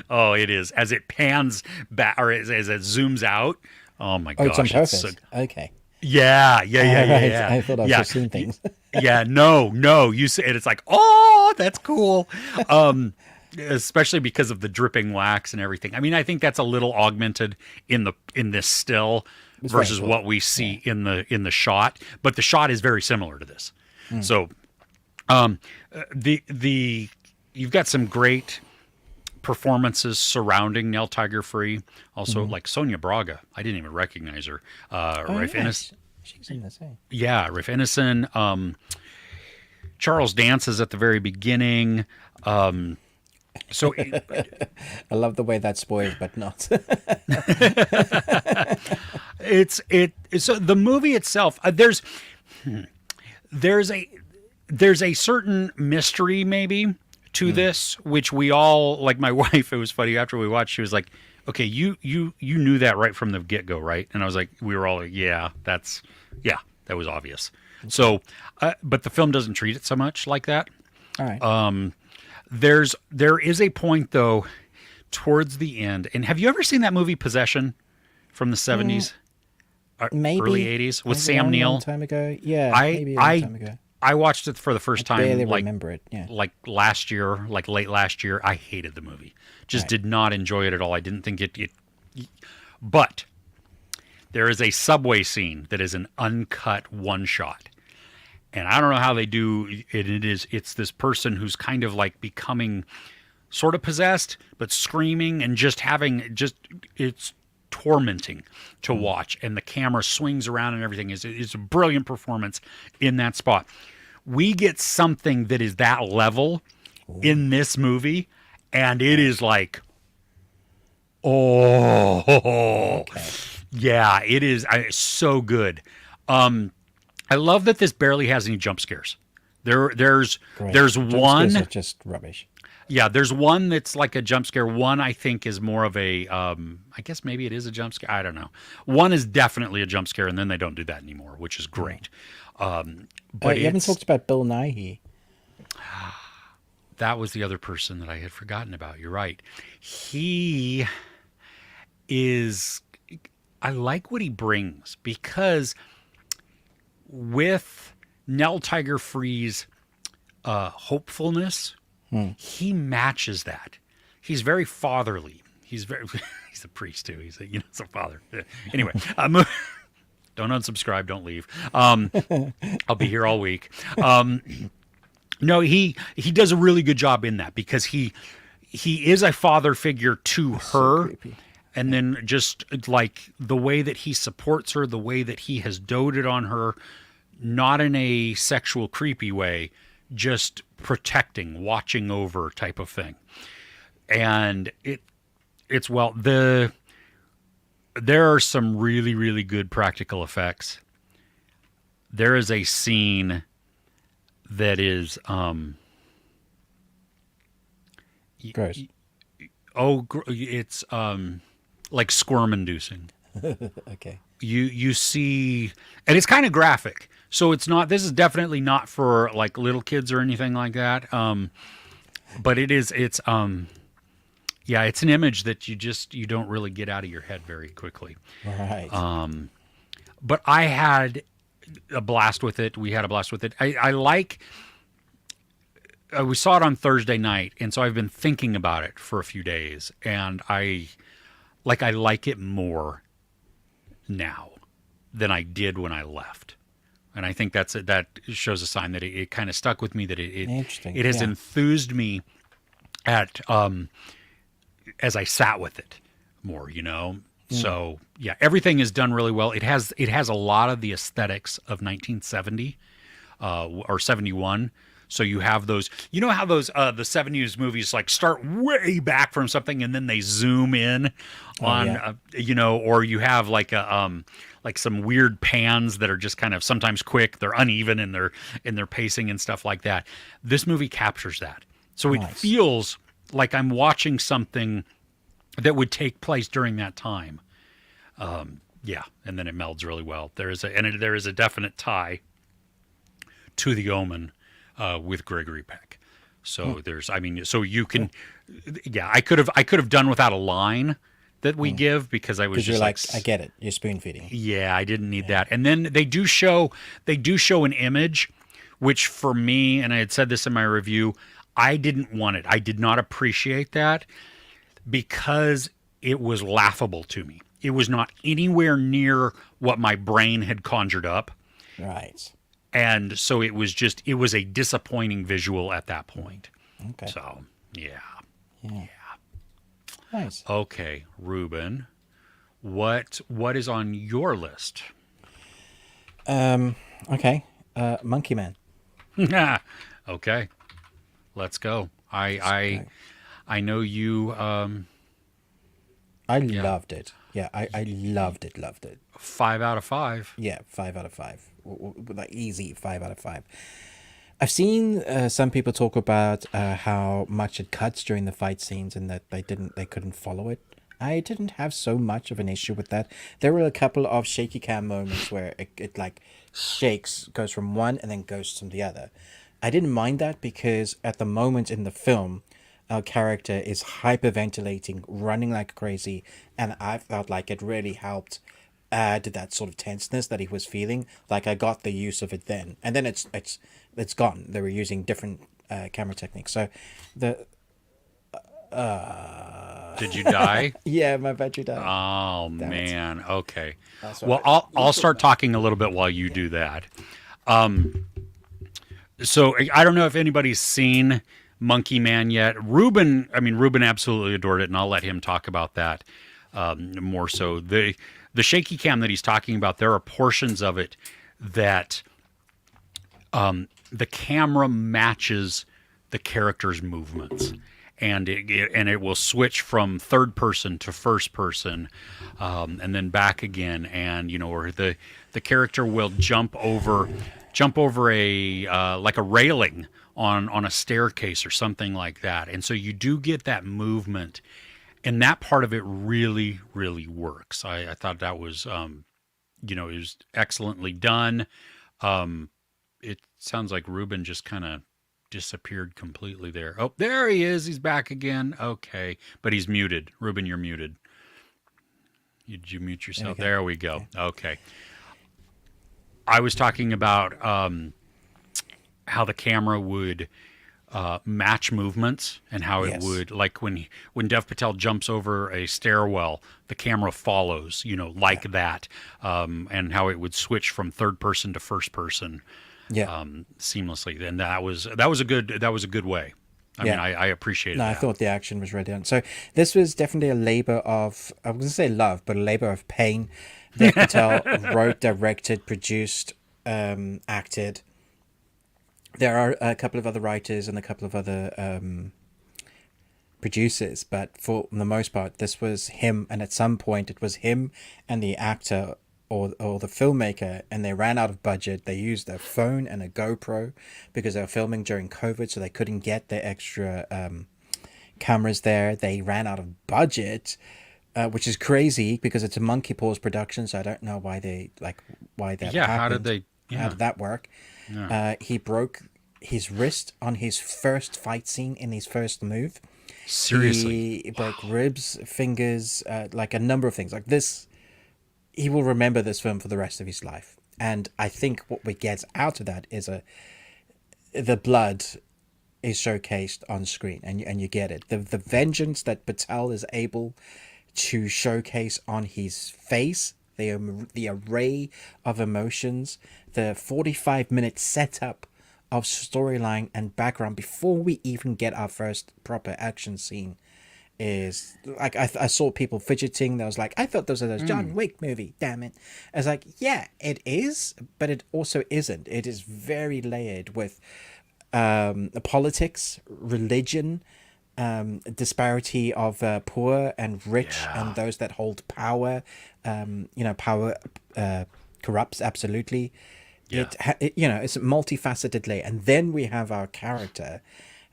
Oh, it is. As it pans back, or as it zooms out. Oh my gosh. It's on purpose. Yeah. Okay. Yeah. I thought I was just seeing things. No. You say it. It's like, oh, that's cool. Especially because of the dripping wax and everything. I mean, I think that's a little augmented in this still versus cool. what we see in the shot. But the shot is very similar to this. So, the you've got some great performances surrounding Nell Tiger Free. Also, like Sonia Braga, I didn't even recognize her. Rafe Innes, she's in the same. yeah, Rafe Innocent. Charles Dance is at the very beginning. So I love the way that spoils, but not. so the movie itself, there's a certain mystery maybe to this, which we all, like my wife, it was funny after we watched, she was like, okay, you knew that right from the get-go, right? And I was like, we were all like, yeah, that was obvious. So but the film doesn't treat it so much like that. All right. There is a point though towards the end, and have you ever seen that movie Possession from the 70s? Maybe early 80s with maybe Sam a Neill? long time ago. Yeah, maybe a long time ago. I watched it for the first time Barely like remember it. Yeah. like last year, like late last year. I hated the movie. Just did not enjoy it at all. I didn't think it but there is a subway scene that is an uncut one shot. And I don't know how they do it. It's this person who's kind of like becoming sort of possessed, but screaming and it's tormenting to watch. And the camera swings around and everything. It's a brilliant performance in that spot. We get something that is that level in this movie, and it is like, yeah, it is so good. I love that this barely has any jump scares. There's Jump one. scares are just rubbish. Yeah, there's one that's like a jump scare. One I think is more of a, I guess maybe it is a jump scare. I don't know. One is definitely a jump scare, and then they don't do that anymore, which is great. But you haven't talked about Bill Nighy. That was the other person that I had forgotten about. You're right. He is. I like what he brings because with Nell Tiger Free's hopefulness, he matches that. He's very fatherly. He's a priest too. He's a father. Anyway, don't unsubscribe. Don't leave. I'll be here all week. No, he does a really good job in that because he is a father figure to her. So and then just like the way that he supports her, the way that he has doted on her, not in a sexual creepy way, just protecting, watching over type of thing. And there are some really, really good practical effects. There is a scene that is gross. It's like squirm inducing. Okay. You see, and it's kind of graphic. So this is definitely not for like little kids or anything like that. But it's an image that you don't really get out of your head very quickly. Right. But I had a blast with it. We had a blast with it. I like, we saw it on Thursday night. And so I've been thinking about it for a few days, and I like it more now than I did when I left. And I think that shows a sign that it kind of stuck with me, that Interesting. it has enthused me as I sat with it more, So yeah, everything is done really well. It has a lot of the aesthetics of 1970 or 71. So you have those, how those the 70s movies like start way back from something and then they zoom in on, or you have like like some weird pans that are just kind of sometimes quick, they're uneven in their pacing and stuff like that. This movie captures that. So it feels like I'm watching something that would take place during that time. And then it melds really well. There is a definite tie to The Omen with Gregory Peck. So so you can, I could have done without a line that we give because I was just you're like, I get it. You're spoon feeding. Yeah, I didn't need that. And then they do show an image, which for me, and I had said this in my review, I didn't want it. I did not appreciate that because it was laughable to me. It was not anywhere near what my brain had conjured up. Right. And so it was a disappointing visual at that point. Okay. So, yeah. Yeah. Nice. Okay, Ruben, what is on your list? Um. Okay. Monkey Man. Okay, let's go. Let's I go. I know you. I Yeah, loved it. Yeah, I loved it. Loved it. 5 out of 5. Yeah, 5 out of 5. Like easy 5 out of 5. I've seen some people talk about how much it cuts during the fight scenes and that they couldn't follow it. I didn't have so much of an issue with that. There were a couple of shaky cam moments where it like shakes, goes from one and then goes to the other. I didn't mind that because at the moment in the film, our character is hyperventilating, running like crazy, and I felt like it really helped add that sort of tenseness that he was feeling. Like I got the use of it then, and then it's gone. They were using different camera techniques. So the Did you die? yeah, my battery died. Oh Damn it. man. Okay. That's all Well, right. I'll start talking a little bit while you do that. So I don't know if anybody's seen Monkey Man yet. Ruben, I mean Ruben absolutely adored it, and I'll let him talk about that more so. The shaky cam that he's talking about, there are portions of it that the camera matches the character's movements, and it will switch from third person to first person, and then back again, and or the character will jump over a like a railing on a staircase or something like that, and so you do get that movement, and that part of it really really works. I thought that was it was excellently done. It sounds like Ruben just kind of disappeared completely there. Oh, there he is. He's back again. Okay, but he's muted. Ruben, you're muted. Did you mute There we yourself? go. There we go. Okay. Okay. I was talking about how the camera would match movements and how it Yes. would, like when Dev Patel jumps over a stairwell, the camera follows, like Yeah. that, and how it would switch from third person to first person Yeah. seamlessly. And that was a good way. I mean, Yeah. I appreciated No, I that. thought the action was really done. So this was definitely a labor of, I was going to say love, but a labor of pain. Dev Patel wrote, directed, produced, acted. There are a couple of other writers and a couple of other producers, but for the most part, this was him. And at some point, it was him and the actor or the filmmaker, and they ran out of budget. They used a phone and a GoPro because they were filming during COVID, so they couldn't get the extra cameras there. They ran out of budget, which is crazy because it's a Monkey Paws production. So I don't know why that Yeah. How did happened. they? How Yeah. did that work? Yeah. He broke his wrist on his first fight scene in his first move. Seriously. He broke ribs, fingers, like a number of things. Like this, he will remember this film for the rest of his life. And I think what we get out of that is the blood is showcased on screen, and you get it. The vengeance that Patel is able to showcase on his face, the array of emotions, the 45-minute setup of storyline and background before we even get our first proper action scene is like I saw people fidgeting. That was like, I thought those are those John Wick movie. Damn it! I was like, yeah, it is, but it also isn't. It is very layered with politics, religion, disparity of poor and rich, Yeah. and those that hold power. Power corrupts absolutely. Yeah. It's a multifaceted layer, and then we have our character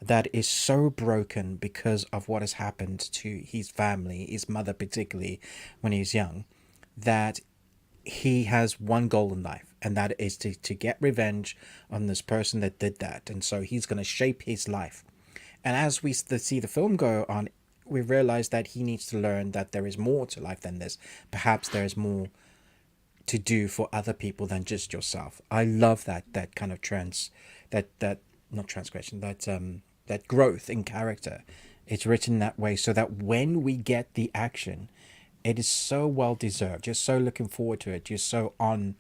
that is so broken because of what has happened to his family, his mother particularly, when he's young, that he has one goal in life, and that is to get revenge on this person that did that. And so he's going to shape his life. And as we see the film go on, we realize that he needs to learn that there is more to life than this. Perhaps there is more to do for other people than just yourself. I love that kind of that not transgression, that growth in character. It's written that way so that when we get the action, it is so well deserved. You're so looking forward to it. You're so on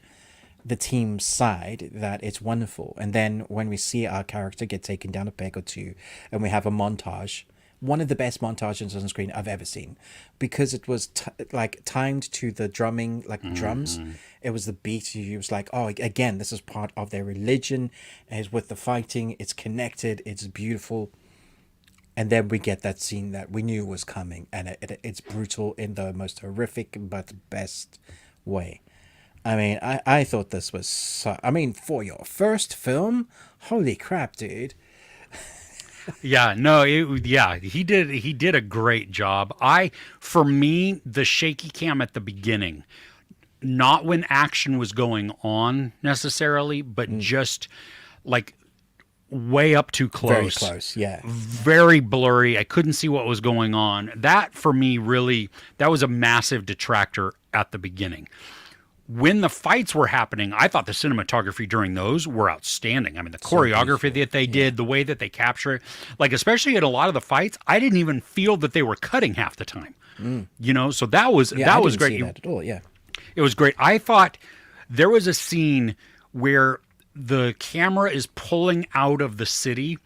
the team's side, that it's wonderful. And then when we see our character get taken down a peg or two, and we have a montage, one of the best montages on screen I've ever seen, because it was like timed to the drumming, like drums. It was the beat. You was like, oh, again, this is part of their religion. Is with the fighting, it's connected, it's beautiful. And then we get that scene that we knew was coming, and it's brutal in the most horrific but best way. I mean, I thought this was I mean, for your first film, holy crap, dude. Yeah, no, he did a great job. For me, the shaky cam at the beginning, not when action was going on necessarily, but just like way up too close. Very close, yeah. Very blurry. I couldn't see what was going on. That for me really, that was a massive detractor at the beginning. When the fights were happening, I thought the cinematography during those were outstanding. I mean, the choreography that they did, the way that they capture it, like especially in a lot of the fights, I didn't even feel that they were cutting half the time. You know, so that was I was didn't great. see that at all, yeah. It was great. I thought there was a scene where the camera is pulling out of the city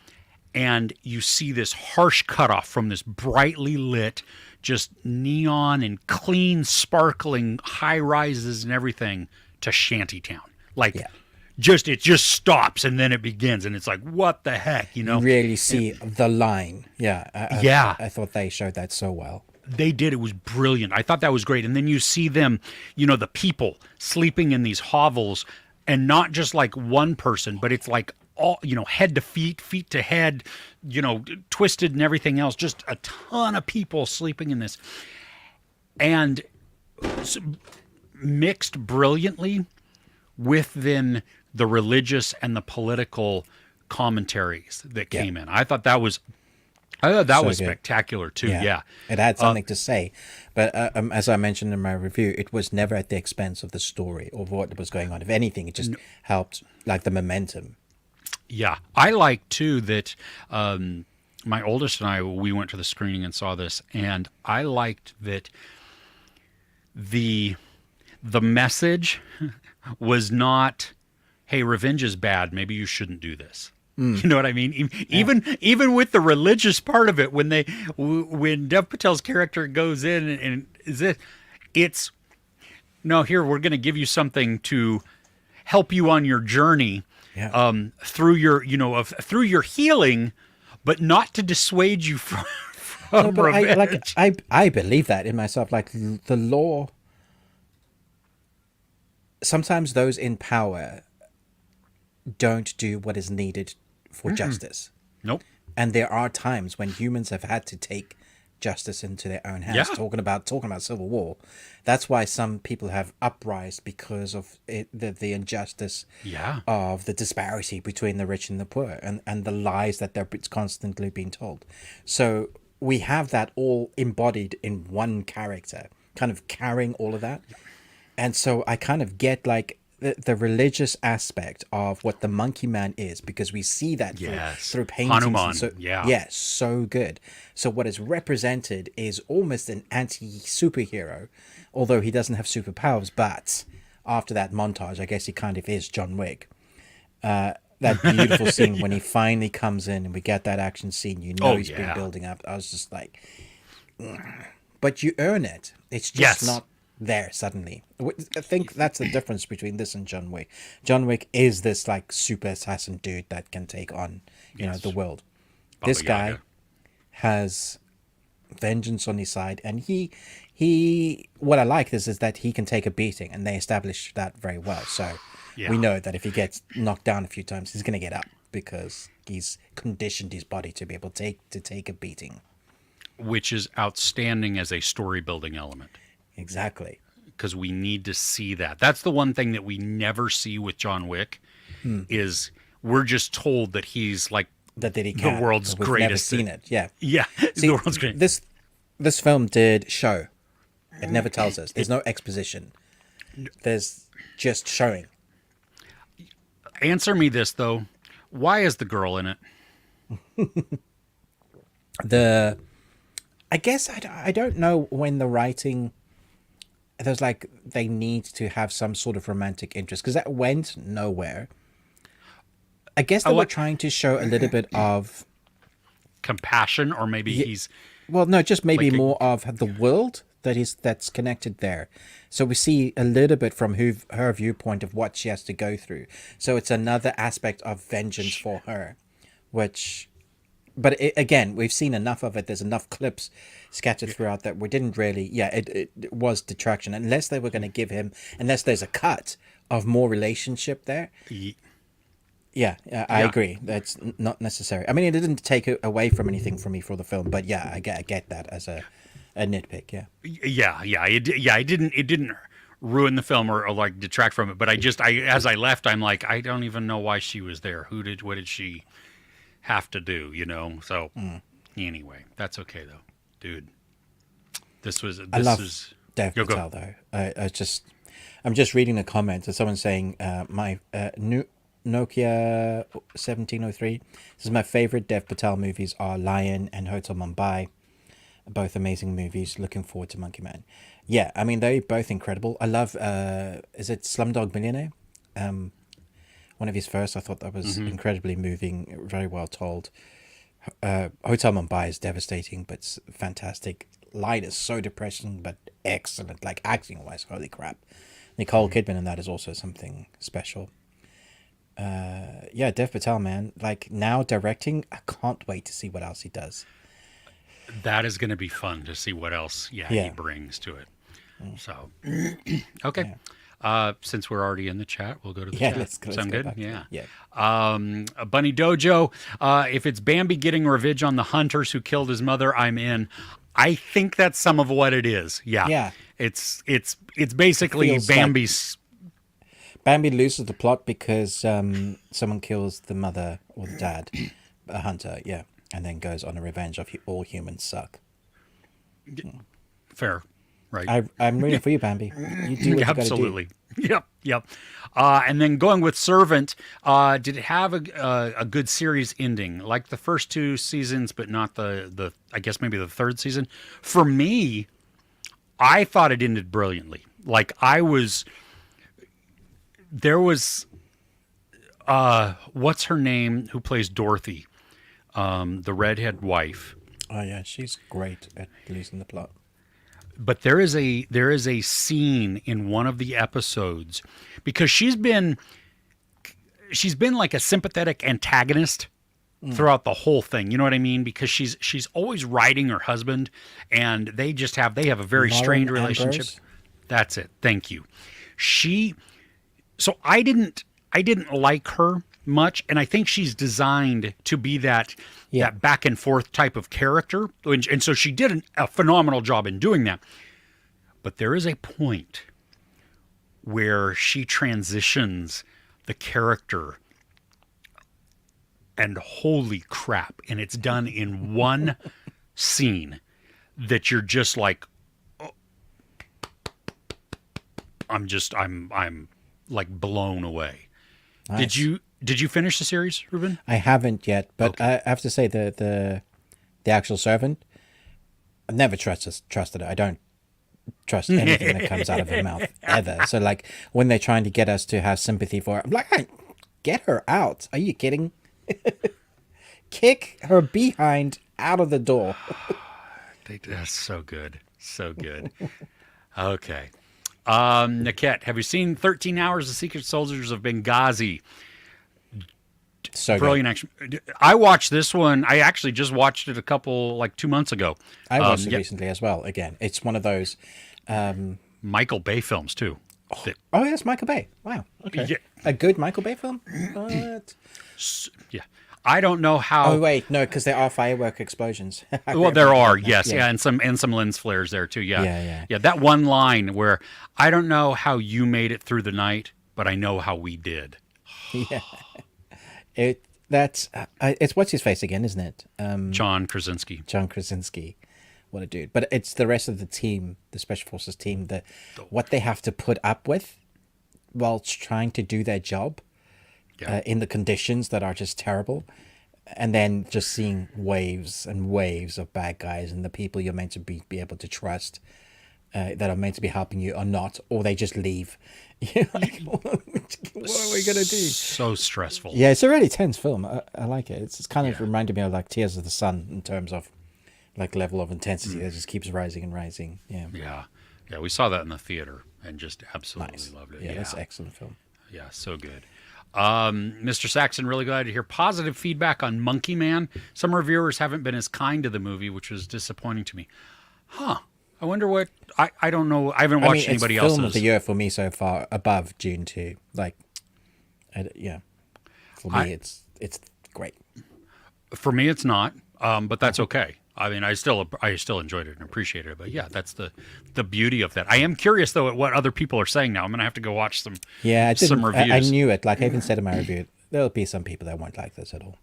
and you see this harsh cutoff from this brightly lit, just neon and clean, sparkling high rises and everything to shantytown. Like, it just stops and then it begins, and it's like, what the heck, you know? You really see the line. Yeah. I thought they showed that so well. They did. It was brilliant. I thought that was great. And then you see them, you know, the people sleeping in these hovels, and not just like one person, but it's like all, you know, head to feet, feet to head, you know, twisted and everything else. Just a ton of people sleeping in this. And mixed brilliantly with then the religious and the political commentaries that came in. I thought that was spectacular too. Yeah. It had something to say, but as I mentioned in my review, it was never at the expense of the story or what was going on. If anything, it just helped, like, the momentum. Yeah, I like too that my oldest and I, we went to the screening and saw this, and I liked that the message was not, "Hey, revenge is bad. Maybe you shouldn't do this." You know what I mean? Even with the religious part of it, when Dev Patel's character goes in and it's no, here, we're going to give you something to help you on your journey through your healing, but not to dissuade you from revenge. I believe that in myself. Like, the law, sometimes those in power don't do what is needed for justice. Nope. And there are times when humans have had to take justice into their own hands. Talking about Civil War, that's why some people have uprised, because of the injustice of the disparity between the rich and the poor, and the lies that they're constantly being told. So we have that all embodied in one character, kind of carrying all of that. And so I kind of get, like, the religious aspect of what the Monkey Man is, because we see that through paintings. Hanuman, so good. So what is represented is almost an anti-superhero, although he doesn't have superpowers, but after that montage, I guess he kind of is John Wick. That beautiful scene when he finally comes in and we get that action scene, you know, he's been building up. I was just like, but you earn it. It's just not there suddenly. I think that's the difference between this and John Wick. John Wick is this, like, super assassin dude that can take on, you know, the world. This guy has vengeance on his side, and he what I like is that he can take a beating, and they establish that very well. So we know that if he gets knocked down a few times, he's going to get up, because he's conditioned his body to be able to take a beating, which is outstanding as a story building element. Exactly. Because we need to see that. That's the one thing that we never see with John Wick, is we're just told that he's like the world's greatest. We've never seen it. Yeah. Yeah. See, the world's greatest. This film did show. It never tells us. There's no exposition. There's just showing. Answer me this, though. Why is the girl in it? I guess I don't know when the writing there's like they need to have some sort of romantic interest because that went nowhere. I guess they were what trying to show a little bit of compassion, or maybe yeah, he's well, no, just maybe like a, more of the world that's connected there. So we see a little bit from her viewpoint of what she has to go through. So it's another aspect of vengeance for her, which, but again, we've seen enough of it. There's enough clips scattered throughout that we didn't really. Yeah, it was detraction unless they were going to give him, unless there's a cut of more relationship there. Yeah, I yeah. agree. That's not necessary. I mean, it didn't take away from anything from me for the film, but yeah, I get that as a nitpick. Yeah, It didn't ruin the film or like detract from it. But as I left, I'm like, I don't even know why she was there. What did she have to do? So anyway, that's okay though, dude. I love Dev Go. Patel though. I'm just reading the comments. There's someone saying my new Nokia 1703. This is my favorite Dev Patel movies are Lion and Hotel Mumbai. Both amazing movies. Looking forward to Monkey Man. Yeah, I mean they're both incredible. I love is it Slumdog Millionaire? One of his first. I thought that was incredibly moving, very well told. Hotel Mumbai is devastating but it's fantastic. Lion is so depressing but excellent, like acting wise, holy crap. Nicole Kidman in that is also something special. Yeah, Dev Patel, man. Like now directing, I can't wait to see what else he does. That is going to be fun to see what else he brings to it. So, okay. Since we're already in the chat, we'll go to the chat. Let's Sound go good? back Yeah. yeah. Bunny Dojo, if it's Bambi getting revenge on the hunters who killed his mother, I'm in. I think that's some of what it is. Yeah. It's basically Feels Bambi's. Bambi loses the plot because someone kills the mother or the dad, a hunter, yeah, and then goes on a revenge of all humans suck. Fair, right? I'm rooting for you, Bambi. You do what you Absolutely. gotta do. Yep. And then going with Servant, did it have a good series ending, like the first two seasons, but not the I guess maybe the third season? For me, I thought it ended brilliantly. Like there was what's her name who plays Dorothy, the redhead wife. Oh yeah, she's great at losing the plot. But there is a scene in one of the episodes because she's been like a sympathetic antagonist throughout the whole thing. You know what I mean? Because she's always riding her husband, and they have a very strained relationship. Ambrose? That's it. Thank you. So I didn't like her much, and I think she's designed to be that back and forth type of character, and so she did a phenomenal job in doing that. But there is a point where she transitions the character, and holy crap, and it's done in one scene that you're just like, oh, I'm like blown away. Nice. Did you finish the series, Ruben? I haven't yet, but Okay. I have to say the actual Servant, I've never trusted it. I don't trust anything that comes out of her mouth ever. So like when they're trying to get us to have sympathy for her, I'm like, hey, get her out. Are you kidding? Kick her behind out of the door. That's so good. So good. Okay. Niket, have you seen 13 Hours of Secret Soldiers of Benghazi? So Brilliant action. I watched this one. I actually just watched it 2 months ago. I watched it recently as well. Again, it's one of those. Michael Bay films too. Oh, yes, Michael Bay. Wow. Okay. Yeah. A good Michael Bay film? What? Yeah. I don't know how. Oh, wait. No, because there are firework explosions. Well, there are, yes, and some lens flares there too. Yeah. That one line where I don't know how you made it through the night, but I know how we did. Yeah. It's what's his face again, isn't it? John Krasinski. John Krasinski. What a dude. But it's the rest of the team, the Special Forces team, what they have to put up with while trying to do their job in the conditions that are just terrible. And then just seeing waves and waves of bad guys and the people you're meant to be able to trust that are meant to be helping you are not, or they just leave. You're like, what are we gonna do? So stressful. Yeah, it's a really tense film. I like it. It's kind of Yeah. reminded me of like Tears of the Sun in terms of like level of intensity that just keeps rising and rising. Yeah. Yeah. Yeah. We saw that in the theater and just absolutely Nice. loved it. Yeah, that's an excellent film. Yeah, so good. Mr. Saxon, really glad to hear positive feedback on Monkey Man. Some reviewers haven't been as kind to the movie, which was disappointing to me. Huh. I wonder what... I don't know. I haven't watched anybody else's. It's film of the year for me so far, above June 2. Like, yeah. For me, it's great. For me, it's not, but that's okay. I mean, I still enjoyed it and appreciated it. But yeah, that's the beauty of that. I am curious though at what other people are saying now. I'm gonna have to go watch some. Yeah, some reviews. I knew it. Like I even said in my review, there'll be some people that won't like this at all.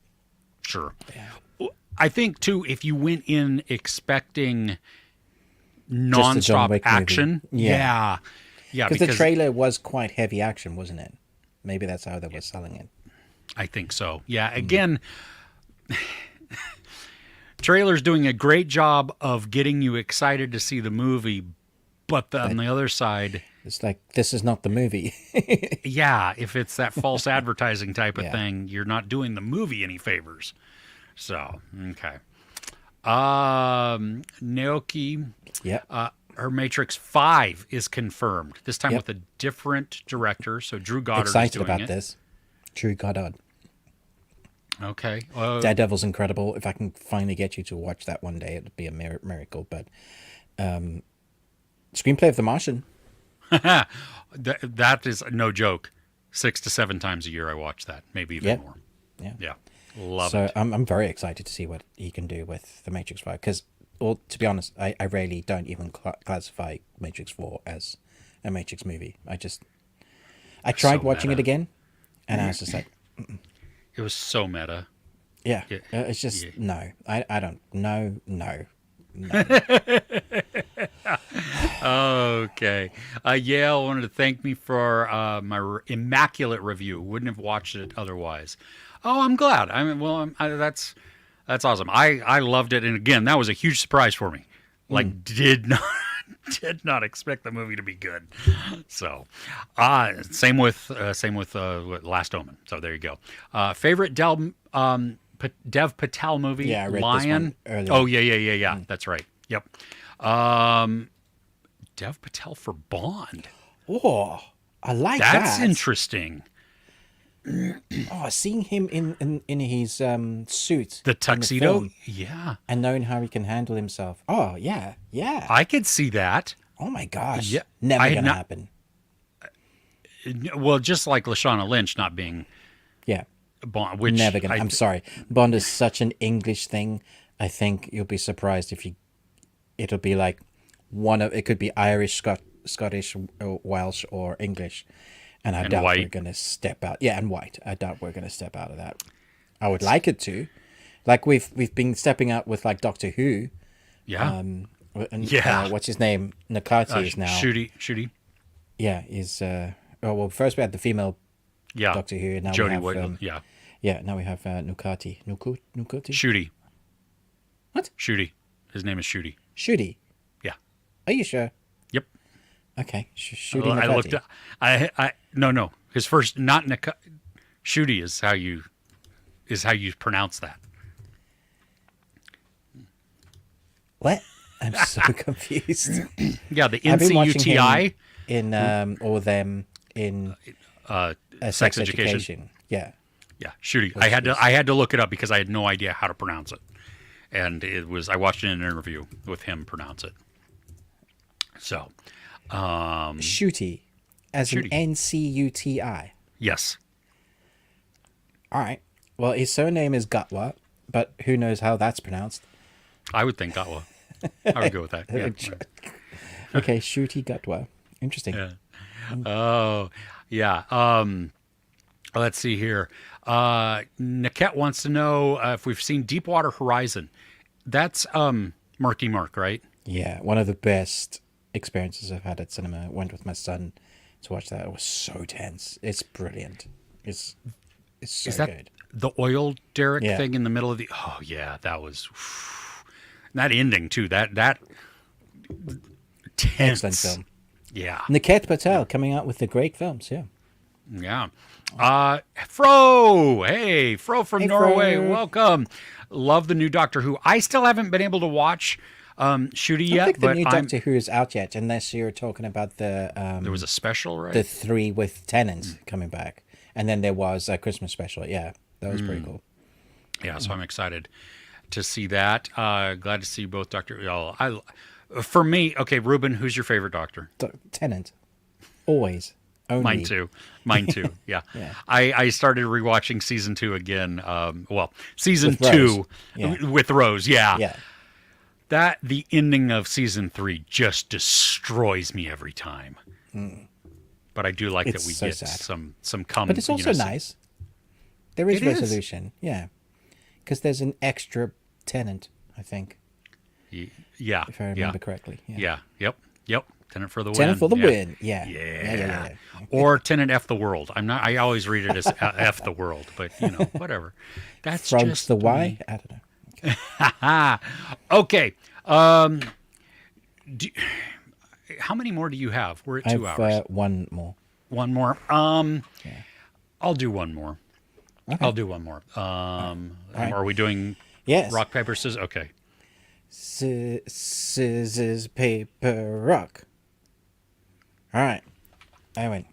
Sure. Yeah. I think too, if you went in expecting Just a John nonstop Wick action, movie. yeah, Because the trailer was quite heavy action, wasn't it? Maybe that's how they were selling it. I think so. Yeah. Again. Trailer's doing a great job of getting you excited to see the movie, but on the other side, it's like, this is not the movie. yeah, if it's that false advertising type of Yeah. thing, you're not doing the movie any favors. So, okay. Naoki, Yeah. her Matrix 5 is confirmed, this time Yep. with a different director, so Drew Goddard is Excited doing about it. this. Drew Goddard. Okay. Daredevil's incredible. If I can finally get you to watch that one day, it'd be a miracle. But screenplay of The Martian. that is no joke. 6 to 7 times a year I watch that, maybe even more. Yeah. Yeah. Love So it. I'm very excited to see what he can do with The Matrix 5. Because, well, to be honest, I really don't even classify Matrix 4 as a Matrix movie. I tried So watching meta. it again, and I was just like, It was so meta. yeah, Yeah. it's just, no. I don't, no. Okay. Yale wanted to thank me for my immaculate review. Wouldn't have watched it otherwise. Oh, I'm glad. I mean, well, that's awesome. I loved it, and again, that was a huge surprise for me. Like, did not expect the movie to be good. So, same with Last Omen. So there you go. Favorite Dev Patel movie? Yeah, I read this Lion. one earlier. Oh yeah. That's right. Yep. Dev Patel for Bond. Oh, I like That's that. interesting. Oh, seeing him in his suit, The in tuxedo. film, Yeah, and knowing how he can handle himself. Oh yeah. I could see that. Oh my gosh. Yeah, Never I had gonna not- happen. Well, just like Lashana Lynch not being Yeah. Bond, which Never gonna. I'm sorry. Bond is such an English thing. I think you'll be surprised if it'll be like it could be Irish, Scottish, or Welsh, or English. And I doubt white. we're gonna step out. Yeah, and white. I doubt we're gonna step out of that. I would like it to. Like we've been stepping out with like Doctor Who. Yeah. And Yeah. what's his name? Nakati is now. Shooty. Yeah, is well, first we had the female Yeah. Doctor Who, and now Jodie we have Whittaker. Yeah. yeah, now we have Nukati. Nukati? Shooty. What? Shooty. His name is Shooty. Shooty. Yeah. Are you sure? Yep. Okay, Shooty Well, Nukati. I looked. No. His first not Shooty is how you pronounce that. What? I'm so confused. Yeah, the I've been watching NCUTI. him in or them in Sex Education. Yeah. Yeah, Shooty. I had to look it up because I had no idea how to pronounce it, and I watched it in an interview with him pronounce it. So, Shooty, as Shooty. in NCUTI. yes, All right. Well, his surname is Gatwa, but who knows how that's pronounced? I would think Gatwa. I would go with that. Yeah. Okay, Shooty Gatwa. Interesting. Yeah. Oh, yeah. Let's see here. Niket wants to know if we've seen Deepwater Horizon. That's Murky Mark, right? Yeah, one of the best experiences I've had at cinema. I went with my son to watch that. It was so tense. It's brilliant. It's so Is that good. the oil derrick Yeah. thing in the middle of the? Oh yeah, that was that ending too. That Excellent film. Yeah. Niket Patel coming out with the great films. Yeah. Yeah. Fro. Hey, Fro from Hey, Norway. Fro. Welcome. Love the new Doctor Who. I still haven't been able to watch Shooty I don't yet, think the but new I'm. Doctor Who is out yet, unless you're talking about There was a special, right? the 3 with Tennant coming back, and then there was a Christmas special. Yeah, that was pretty cool. Yeah, so I'm excited to see that. Glad to see both Doctor. For me, okay, Ruben, who's your favorite Doctor? Tennant, always, only. Mine too. Mine too. Yeah. Yeah. I started rewatching season 2 again. Season With Rose. 2 Yeah. with Rose. Yeah. Yeah, The ending of season 3 just destroys me every time. But I do like It's that we so get sad. some come. but it's also nice. There is It is. resolution. Yeah, because there's an extra Tennant, I think, Yeah. if I remember correctly. Yeah. Yep. Tenant for the win. Tennant for the Yeah. win. Yeah. Yeah. Or Tenant F the world. I always read it as F the world, but whatever. That's Frogs just the me. Y. I don't know. Okay. How many more do you have? We're at 2 I've hours. one more. One more. Yeah. I'll do one more. Okay. I'll do one more. right. Are we doing Yes. rock paper scissors? Okay. Scissors, paper, rock. All right. I win.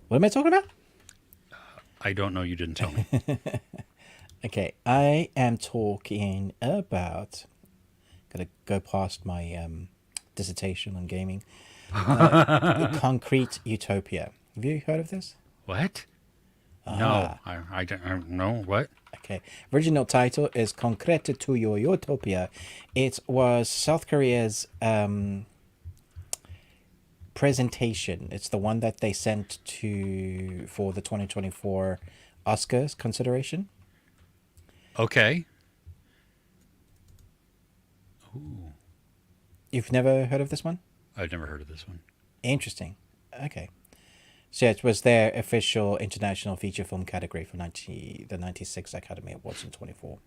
What am I talking about? I don't know. You didn't tell me. Okay, I am talking about. Gotta go past my dissertation on gaming. Concrete Utopia. Have you heard of this? What? No, I don't know. What? Okay. Original title is Concrete to Your Utopia. It was South Korea's presentation. It's the one that they sent to for the 2024 Oscars consideration. Okay. You've never heard of this one? I've never heard of this one. Interesting. Okay. So it was their official international feature film category for the 96 Academy Awards in 24.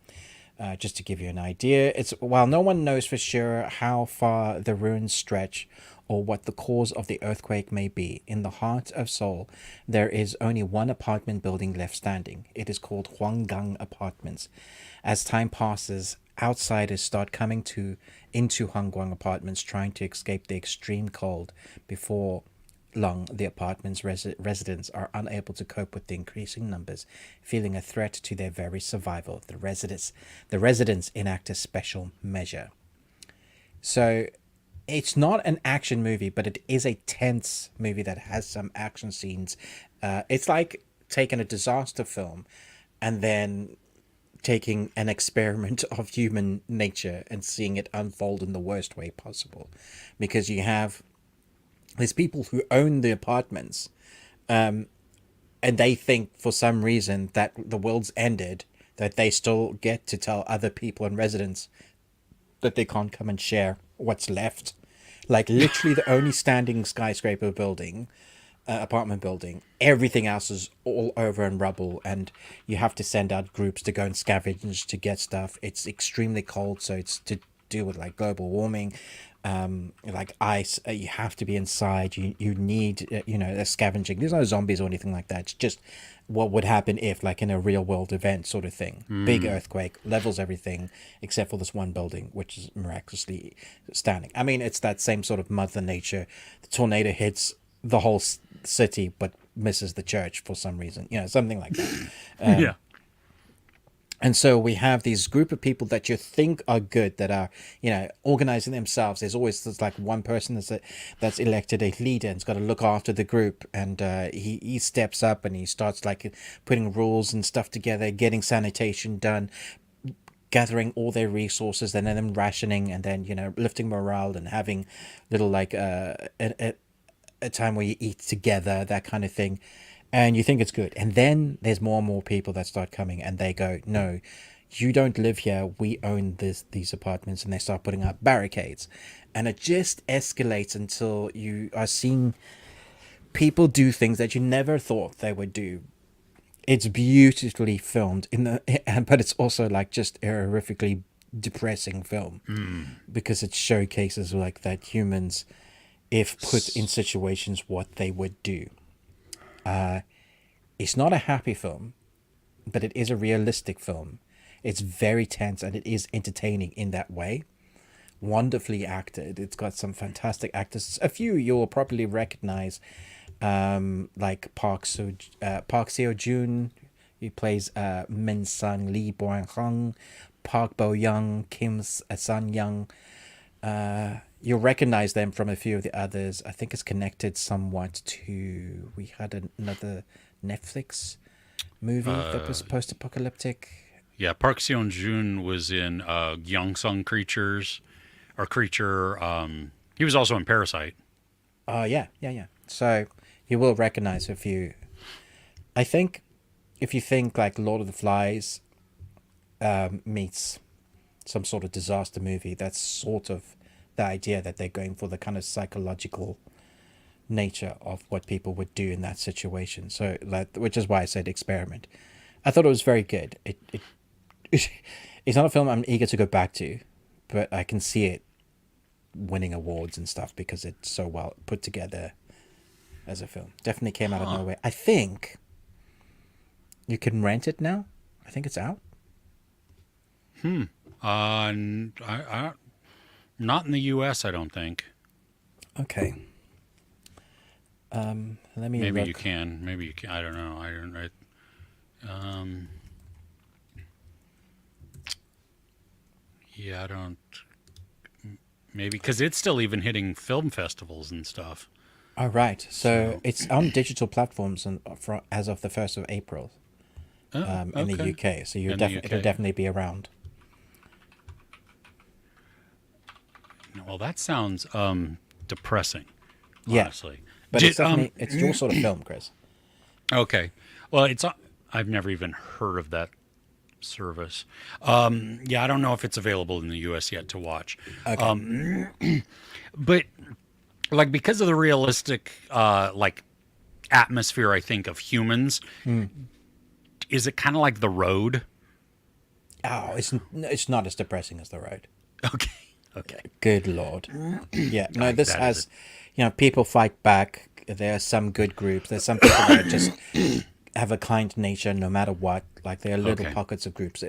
Just to give you an idea, while no one knows for sure how far the ruins stretch or what the cause of the earthquake may be, in the heart of Seoul, there is only one apartment building left standing. It is called Hwanggang Apartments. As time passes, outsiders start coming into Hwanggang Apartments trying to escape the extreme cold. Before long, the apartment's residents are unable to cope with the increasing numbers, feeling a threat to their very survival. The residents enact a special measure. So it's not an action movie, but it is a tense movie that has some action scenes. It's like taking a disaster film and then taking an experiment of human nature and seeing it unfold in the worst way possible. Because there's people who own the apartments, and they think for some reason that the world's ended, that they still get to tell other people and residents that they can't come and share what's left. Like literally the only standing skyscraper building, apartment building, everything else is all over in rubble, and you have to send out groups to go and scavenge to get stuff. It's extremely cold, so it's to do with like global warming. Like ice, you have to be inside. You need a scavenging. There's no zombies or anything like that. It's just what would happen if, like in a real world event sort of thing. Big earthquake levels everything except for this one building, which is miraculously standing. I mean, it's that same sort of mother nature. The tornado hits the whole city but misses the church for some reason. Something like that. Yeah. And so we have these group of people that you think are good, that are, organizing themselves. There's always like one person that's elected a leader and's got to look after the group. And he steps up and he starts like putting rules and stuff together, getting sanitation done, gathering all their resources, and then rationing, and then, lifting morale and having little like a time where you eat together, that kind of thing. And you think it's good. And then there's more and more people that start coming and they go, no, you don't live here. We own these apartments. And they start putting up barricades. And it just escalates until you are seeing people do things that you never thought they would do. It's beautifully filmed but it's also like just horrifically depressing film because it showcases like that humans, if put in situations, what they would do. It's not a happy film, but it is a realistic film. It's very tense and it is entertaining in that way. Wonderfully acted. It's got some fantastic actors. A few you'll probably recognize, like Park Seo Joon, he plays Min Sun, Lee Boing Hung, Park Bo Young, Kim Sun Young. You'll recognize them from a few of the others. I think it's connected somewhat to, we had another Netflix movie that was post-apocalyptic. Yeah, Park Seo Joon was in Gyeongsung Creatures, or Creature. He was also in Parasyte. Yeah. So you will recognize a few. I think if you think like Lord of the Flies meets some sort of disaster movie, that's sort of the idea that they're going for, the kind of psychological nature of what people would do in that situation. So, like, which is why I said experiment. I thought it was very good. It's not a film I'm eager to go back to, but I can see it winning awards and stuff because it's so well put together as a film. Definitely came out of nowhere. I think you can rent it now. I think it's out. Not in the U.S., I don't think. Okay. Let me Maybe look. you can. Maybe you can. I don't know. Yeah, I don't. Maybe because it's still even hitting film festivals and stuff. All right. So it's on digital platforms as of the 1st of April in the UK. So it'll definitely be around. Well, that sounds depressing. Yeah. Honestly. But it's your sort of film, Chris. Okay. Well, I've never even heard of that service. Yeah, I don't know if it's available in the U.S. yet to watch. Okay. But like because of the realistic like atmosphere, I think of humans, is it kind of like The Road? Oh, it's not as depressing as The Road. Okay. Good Lord. Yeah. No, this has, people fight back. There are some good groups. There's some people that just have a kind nature no matter what. Like there are little pockets of groups,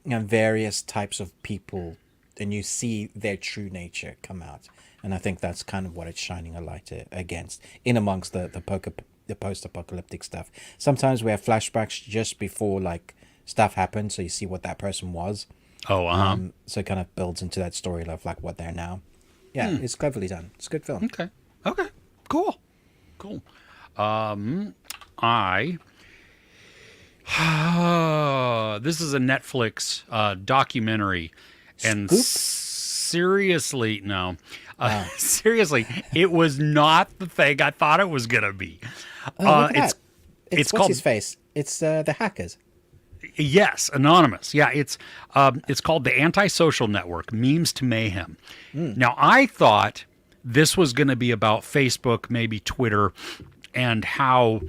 various types of people, and you see their true nature come out. And I think that's kind of what it's shining a light against, in amongst the post-apocalyptic stuff. Sometimes we have flashbacks just before like stuff happened, so you see what that person was. So it kind of builds into that story of like what they're now. Yeah, it's cleverly done. It's a good film. Okay. Cool. This is a Netflix documentary, and seriously, no. Seriously, it was not the thing I thought it was gonna be. Look at that. It's what's called his face. It's the hackers. Yes, anonymous. Yeah, it's called the Antisocial Network, Memes to Mayhem. Now, I thought this was going to be about Facebook, maybe Twitter, and how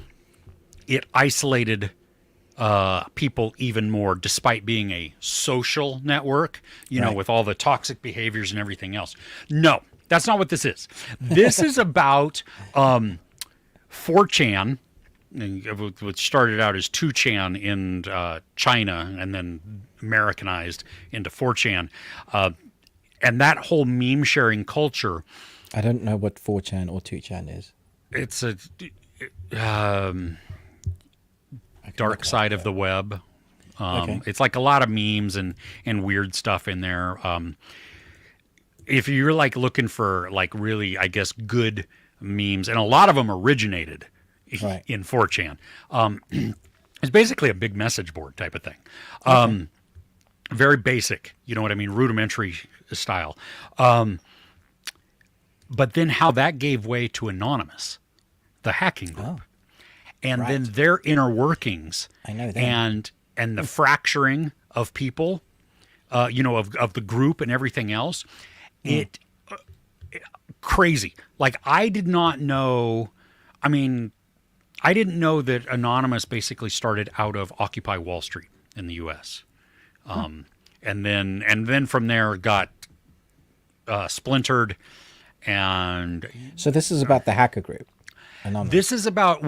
it isolated people even more, despite being a social network, with all the toxic behaviors and everything else. No, that's not what this is. This is about 4chan, which started out as 2chan in China and then Americanized into 4chan. And that whole meme sharing culture. I don't know what 4chan or 2chan is. It's a dark side of the web. It's like a lot of memes and weird stuff in there. If you're like looking for like really, I guess, good memes, and a lot of them originated in 4chan. It's basically a big message board type of thing. Very basic, you know what I mean? Rudimentary style. But then how that gave way to Anonymous, the hacking group. And then their inner workings. I know that. And the fracturing of people, of the group and everything else. Crazy. Like I did not know, I didn't know that Anonymous basically started out of Occupy Wall Street in the U.S. and then from there got splintered. And So this is about the hacker group. Anonymous. this is about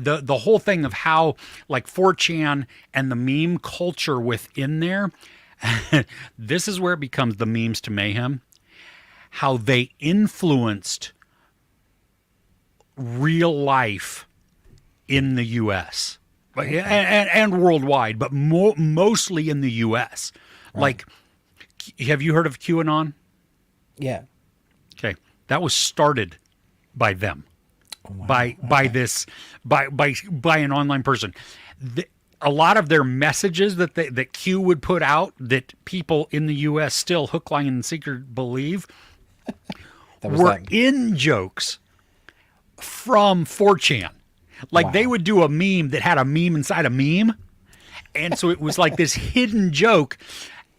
the whole thing of how like 4chan and the meme culture within there. This is where it becomes the memes to mayhem. How they influenced real life in the U.S. and worldwide, but mostly in the U.S. Like, have you heard of QAnon? Yeah. Okay, that was started by them, Wow. by an online person. A lot of their messages that Q would put out that people in the U.S. still hook, line, and sinker believe were in jokes from 4chan. Like they would do a meme that had a meme inside a meme. And so it was like this hidden joke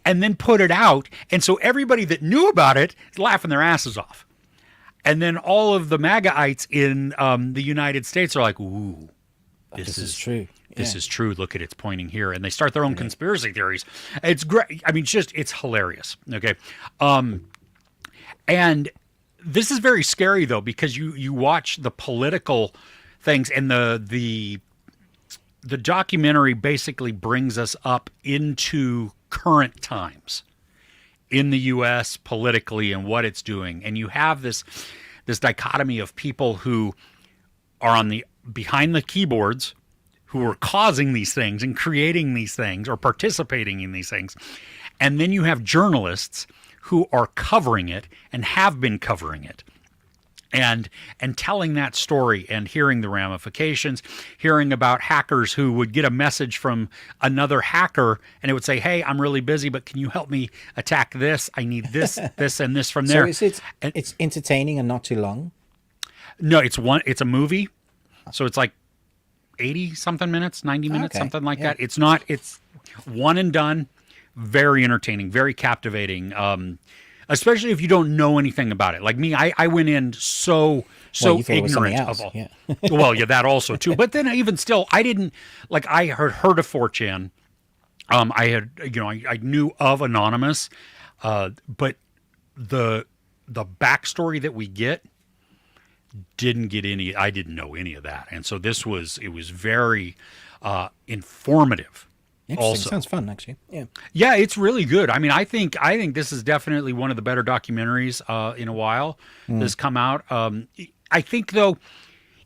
and then put it out. And so everybody that knew about it is laughing their asses off. And then all of the MAGAites in the United States are like, ooh, this is true. This is true. Look at it's pointing here. And they start their own conspiracy theories. It's great. I mean, it's hilarious. Okay. And this is very scary though, because you watch the political things, and the documentary basically brings us up into current times in the U.S. politically and what it's doing. And you have this dichotomy of people who are behind the keyboards, who are causing these things and creating these things or participating in these things. And then you have journalists who are covering it and have been covering it. And telling that story and hearing the ramifications, hearing about hackers who would get a message from another hacker and it would say, hey, I'm really busy, but can you help me attack this? I need this, this, and this from there. So it's entertaining and not too long? No, it's a movie. So it's like 80 something minutes, 90 minutes, something like that. It's one and done, very entertaining, very captivating. Especially if you don't know anything about it. Like me, I went in so ignorant of all. Yeah. Well, yeah, that also too. But then even still, I didn't, like, I had heard of 4chan. I had, I knew of Anonymous, but the backstory that we get didn't get any. I didn't know any of that, and so it was very informative. Interesting. Also. Sounds fun, actually. Yeah. Yeah, it's really good. I mean, I think this is definitely one of the better documentaries in a while that's come out. I think though,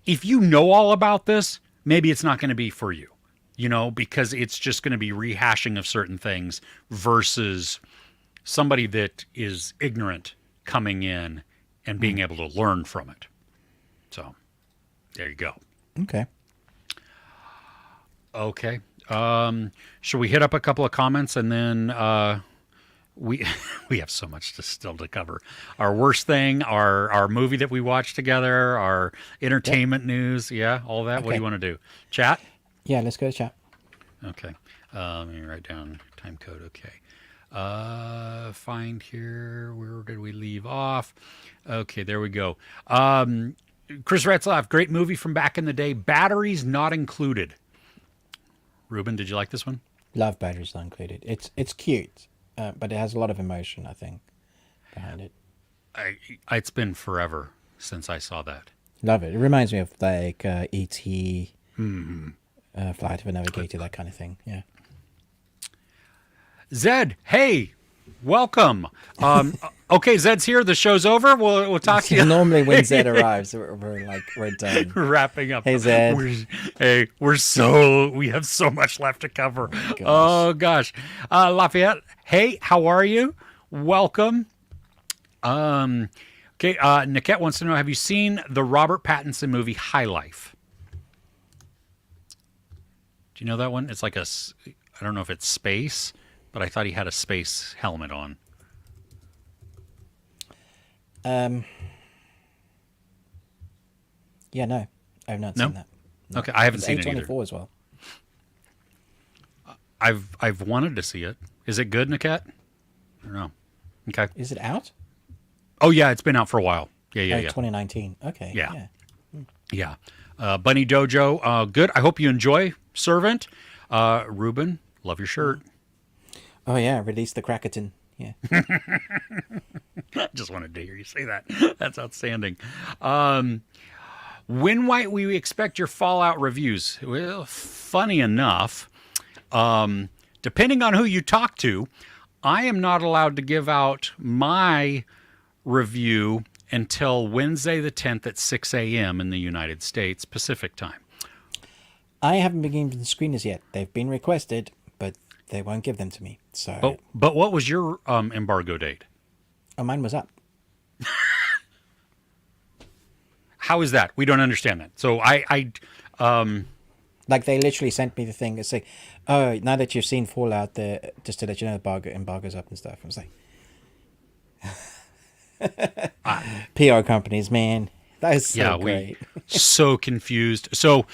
if you know all about this, maybe it's not going to be for you, because it's just going to be rehashing of certain things versus somebody that is ignorant coming in and being able to learn from it. So, there you go. Okay. Okay. Should we hit up a couple of comments and then we have so much still to cover. Our worst thing, our movie that we watched together, our entertainment news, all that. Okay. What do you want to do? Chat? Yeah, let's go to chat. Okay. Let me write down time code. Okay. Find here. Where did we leave off? Okay, there we go. Chris Retzlaff, great movie from back in the day. Batteries not included. Ruben, did you like this one? Love Batteries Not Included. It's cute, but it has a lot of emotion, I think, behind it. It's been forever since I saw that. Love it. It reminds me of like E.T., Flight of a Navigator, that kind of thing. Yeah. Zed, hey, welcome. Okay, Zed's here. The show's over. We'll talk to you. Normally when Zed arrives, we're done. Wrapping up. Hey, Zed. We have so much left to cover. Oh gosh. Lafayette, hey, how are you? Welcome. Okay, Niket wants to know, have you seen the Robert Pattinson movie High Life? Do you know that one? It's like I don't know if it's space, but I thought he had a space helmet on. Yeah, no, I've not seen that. No. Okay, I haven't seen it either. A24 as well. I've wanted to see it. Is it good, Niket? I don't know. Okay. Is it out? Oh yeah, it's been out for a while. Yeah. 2019. Okay. Yeah. Bunny Dojo, good. I hope you enjoy Servant. Ruben, love your shirt. Oh yeah, release the Kraken. Yeah. I just wanted to hear you say that. That's outstanding. When might we expect your Fallout reviews? Well, funny enough, depending on who you talk to, I am not allowed to give out my review until Wednesday the 10th at 6 a.m. in the United States Pacific time. I haven't been given the screeners yet. They've been requested, but they won't give them to me. So, But what was your embargo date? oh, mine was up. How is that? We don't understand that. So Like they literally sent me the thing. It's like, oh, now that you've seen Fallout, just to let you know, the embargo's up and stuff. I was like, PR companies, man, that is so great. So confused. So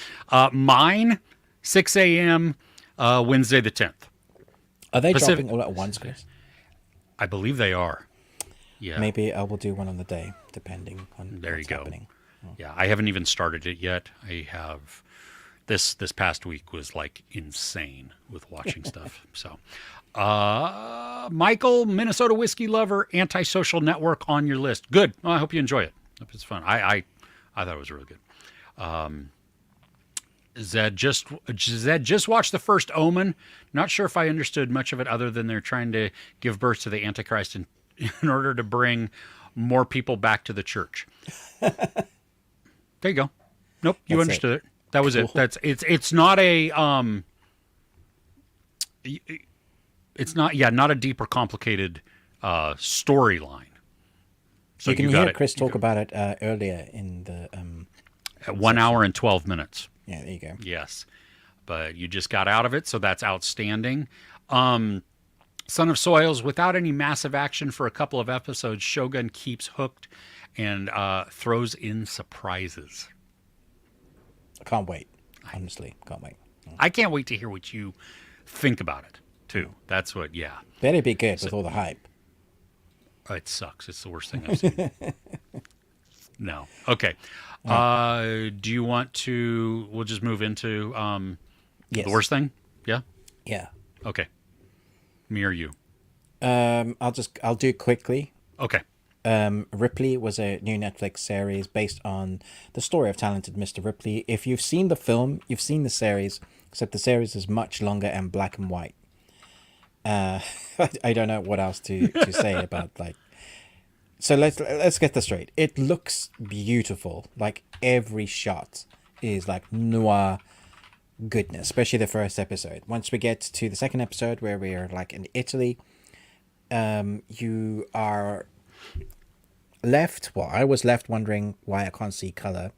mine 6 a.m. Wednesday the 10th. Are they Pacific. dropping all at once, Chris? I believe they are. Yeah. Maybe I will do one on the day, depending on There what's you go. happening. Yeah, I haven't even started it yet. I have this past week was like insane with watching stuff. So, Michael, Minnesota whiskey lover, Antisocial Network on your list. Good. Well, I hope you enjoy it. Hope it's fun. I thought it was really good. Zed just watched the First Omen. Not sure if I understood much of it other than they're trying to give birth to the Antichrist in order to bring more people back to the church. There you go. Nope, you That's understood it. it. That was Cool. it. It's not a it's not a deeper complicated storyline. So you can got hear it. Chris talk about it earlier in the At 1 hour and 12 minutes. yeah, there you go. Yes. But you just got out of it, so that's outstanding. Son of Soils, without any massive action for a couple of episodes, Shogun keeps hooked and throws in surprises. I can't wait. Honestly, can't wait. I can't wait to hear what you think about it, too. That's what, yeah. Better be good with all the hype. It sucks. It's the worst thing I've seen. No. Okay. Do you want to, we'll just move into Yes. the worst thing? Yeah? Yeah. Okay. Me or you? I'll do it quickly. Okay. Ripley was a new Netflix series based on the story of talented Mr. Ripley. If you've seen the film, you've seen the series, except the series is much longer and black and white. I don't know what else to say about like. So let's get this straight. It looks beautiful. Like every shot is like noir goodness, especially the first episode. Once we get to the second episode where we are like in Italy, you are left. Well, I was left wondering why I can't see color.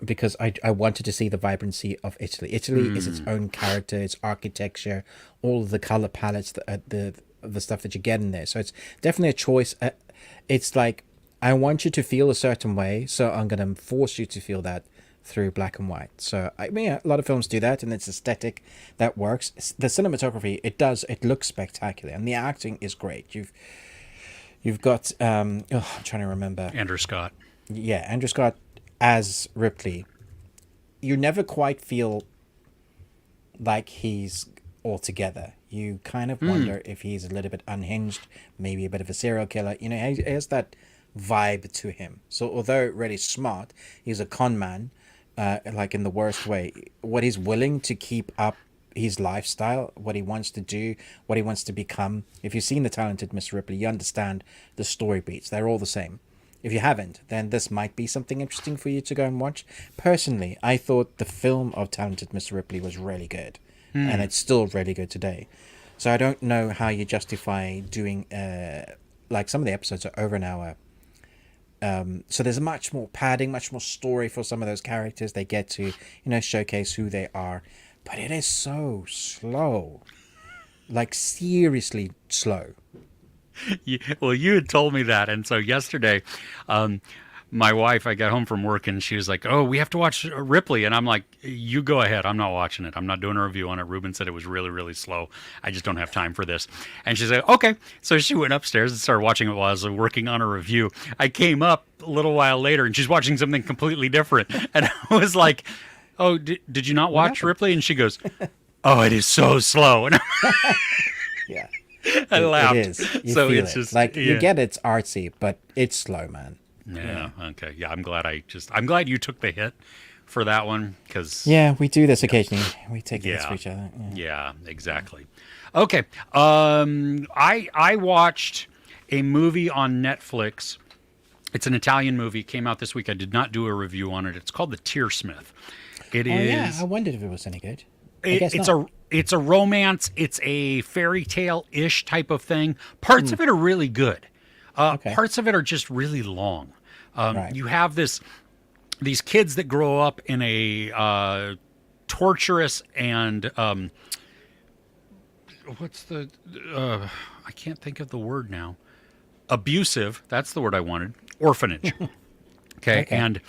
Because I wanted to see the vibrancy of Italy. Italy is its own character, its architecture, all of the color palettes, the stuff that you get in there. So it's definitely a choice. It's like, I want you to feel a certain way, so I'm going to force you to feel that through black and white. So, I mean, yeah, a lot of films do that, and it's aesthetic that works. The cinematography, it looks spectacular, and the acting is great. You've got, I'm trying to remember. Andrew Scott. Yeah, Andrew Scott as Ripley. You never quite feel like he's all together. You kind of wonder if he's a little bit unhinged, maybe a bit of a serial killer. You know, he has that vibe to him. So although really smart, he's a con man, like in the worst way. What he's willing to keep up his lifestyle, what he wants to do, what he wants to become. If you've seen The Talented Mr. Ripley, you understand the story beats. They're all the same. If you haven't, then this might be something interesting for you to go and watch. Personally, I thought the film of Talented Mr. Ripley was really good. And it's still really good today. So I don't know how you justify doing, like some of the episodes are over an hour. So there's much more padding, much more story for some of those characters. They get to, showcase who they are. But it is so slow. Like, seriously slow. Well, you had told me that, and so yesterday, my wife, I got home from work, and she was like, "Oh, we have to watch Ripley," and I'm like, "You go ahead. I'm not watching it. I'm not doing a review on it." Ruben said it was really, really slow. I just don't have time for this. And she said, "Okay." So she went upstairs and started watching it while I was working on a review. I came up a little while later, and she's watching something completely different, and I was like, "Oh, did you not watch Ripley?" And she goes, "Oh, it is so slow." And Yeah. I laughed. It is. You So feel it's it. just Like yeah. you get it's artsy, but it's slow, man. Yeah. Okay. Yeah. I'm glad you took the hit for that one because Yeah, we do this occasionally. We take the hits yeah. for each other. Yeah. Yeah. Exactly. Okay. I watched a movie on Netflix. It's an Italian movie. It came out this week. I did not do a review on it. It's called The Tearsmith. It Oh is. yeah, I wondered if it was any good. I guess It's not. a romance. It's a fairy tale ish type of thing. Parts of it are really good. Okay. Parts of it are just really long. Right. You have these kids that grow up in a torturous and what's the I can't think of the word now. Abusive. That's the word I wanted. Orphanage. Okay. And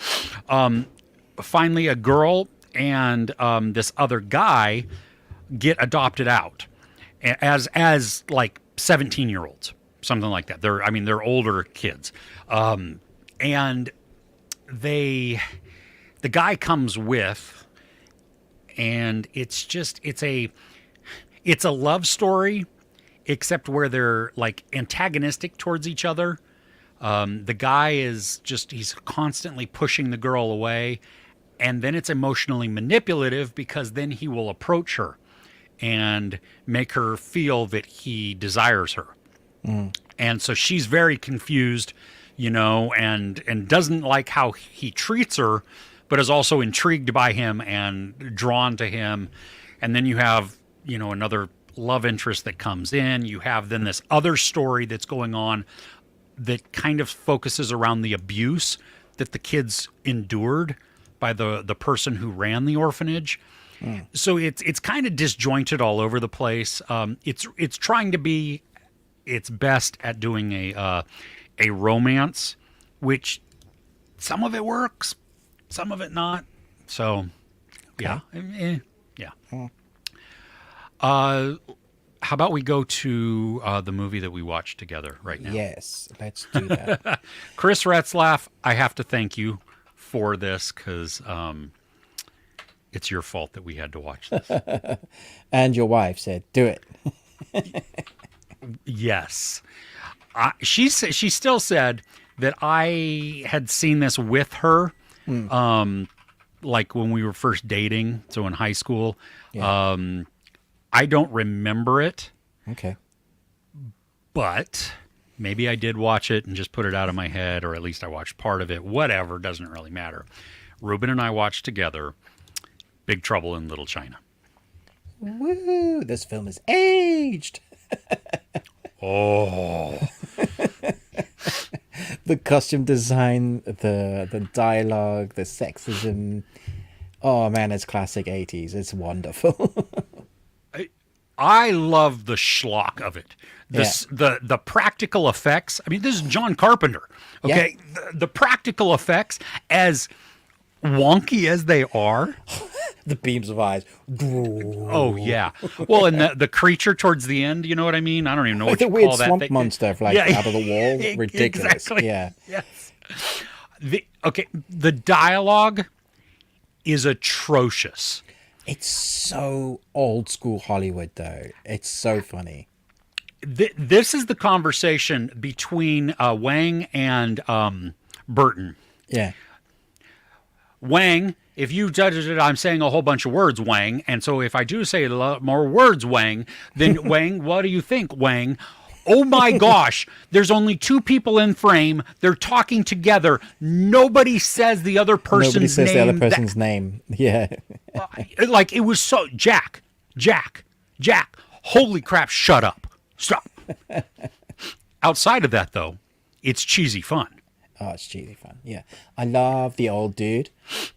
finally, a girl and this other guy get adopted out as like 17-year-olds, something like that. They're older kids, and the guy comes with, and it's a love story, except where they're like antagonistic towards each other. The guy he's constantly pushing the girl away. And then it's emotionally manipulative because then he will approach her and make her feel that he desires her. And so she's very confused, and doesn't like how he treats her, but is also intrigued by him and drawn to him. And then you have, another love interest that comes in. You have then this other story that's going on that kind of focuses around the abuse that the kids endured by the person who ran the orphanage. So it's kind of disjointed all over the place. It's trying to be its best at doing a romance, which some of it works, some of it not. So yeah. Yeah. How about we go to the movie that we watched together right now? Yes, let's do that. Chris Retzlaff, I have to thank you for this because it's your fault that we had to watch this. And your wife said, "Do it." Yes. She still said that I had seen this with her, like when we were first dating, so in high school. Yeah. I don't remember it, Okay. but maybe I did watch it and just put it out of my head, or at least I watched part of it. Whatever, doesn't really matter. Ruben and I watched together Big Trouble in Little China. Woo! This film is aged. Oh. The costume design, the dialogue, the sexism. Oh man, it's classic 80s. It's wonderful. I love the schlock of it. The practical effects. I mean, this is John Carpenter. Okay, the practical effects, as wonky as they are. The beams of eyes. Oh yeah. Well, and the creature towards the end. You know what I mean? I don't even know what The you weird call that. swamp monster, out of the wall. Ridiculous. Exactly. Yeah. Yes. The dialogue is atrocious. It's so old school Hollywood, though. It's so funny. This is the conversation between Wang and Burton. Yeah. Wang, if you judge it, I'm saying a whole bunch of words, Wang. And so if I do say a lot more words, Wang, then Wang, what do you think, Wang? Oh my gosh, there's only two people in frame. They're talking together. Nobody says the other person's name. Nobody says the other person's name. Yeah. Like it was so Jack. Holy crap, shut up. Stop. Outside of that though, it's cheesy fun. Oh, it's cheesy fun. Yeah. I love the old dude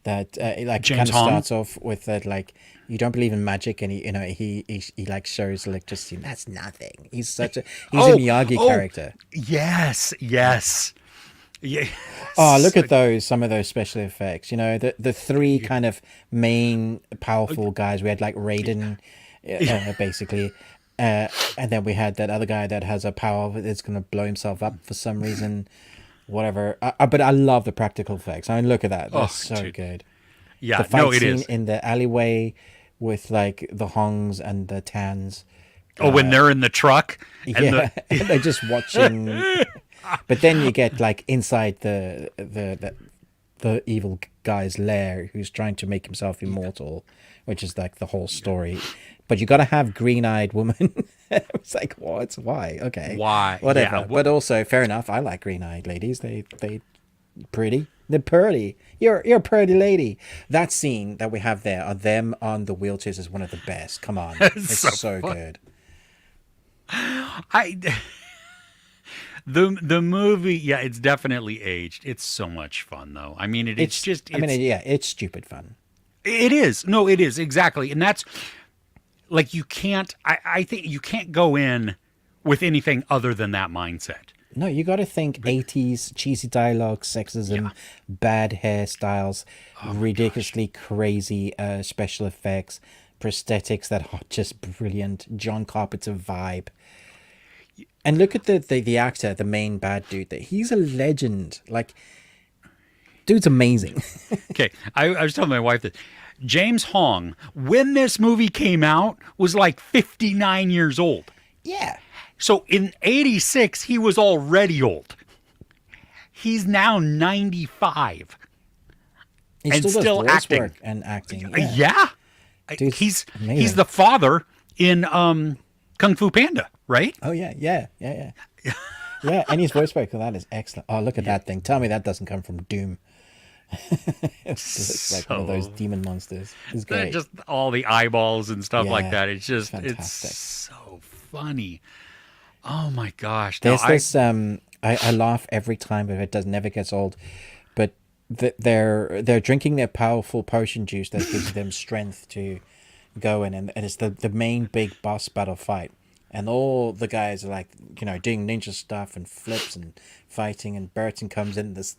that like James kind of Hong? starts off with that like you don't believe in magic and he like shows electricity. That's nothing. He's a Miyagi character. Yes. Yeah. Oh, look at some of those special effects. The three kind of main powerful guys. We had like Raiden, basically. And then we had that other guy that has a power that's going to blow himself up for some reason. Whatever. But I love the practical effects. I mean, look at that. That's so dude. good. Yeah, The fight it scene is. in the alleyway with like the Hongs and the Tans. Oh, when they're in the truck. And Yeah, and they're just watching. But then you get like inside the evil guy's lair, who's trying to make himself immortal, which is like the whole story. But you got to have green-eyed woman. It's like, what? Why? Okay, Why? whatever. Yeah, but also, fair enough. I like green-eyed ladies. They pretty. They're pretty. You're a pretty lady. That scene that we have there of them on the wheelchairs is one of the best. Come on, it's so good. The movie, yeah, it's definitely aged. It's so much fun, though. I mean, it's stupid fun. It is. No, it is exactly, and that's like you can't. I think you can't go in with anything other than that mindset. No, you got to think 80s cheesy dialogue, sexism, bad hairstyles, ridiculously crazy special effects, prosthetics that are just brilliant, John Carpenter vibe. And look at the actor, the main bad dude. He's a legend. Like, dude's amazing. Okay, I was telling my wife that James Hong, when this movie came out, was like 59 years old. Yeah. So in 86, he was already old. He's now 95. He still acting. Work and acting. Yeah. Dude's he's amazing. the father in Kung Fu Panda, right? Oh, yeah. Yeah, and his voice work for that is excellent. Oh, look at that thing. Tell me that doesn't come from Doom. It's like one of those demon monsters. It's great. Just all the eyeballs and stuff like that. It's just, fantastic. It's so funny. Oh my gosh. There's this, I laugh every time, but it never gets old. But they're drinking their powerful potion juice that gives them strength to go in, and it's the main big boss battle fight. And all the guys are like, doing ninja stuff and flips and fighting. And Burton comes in, this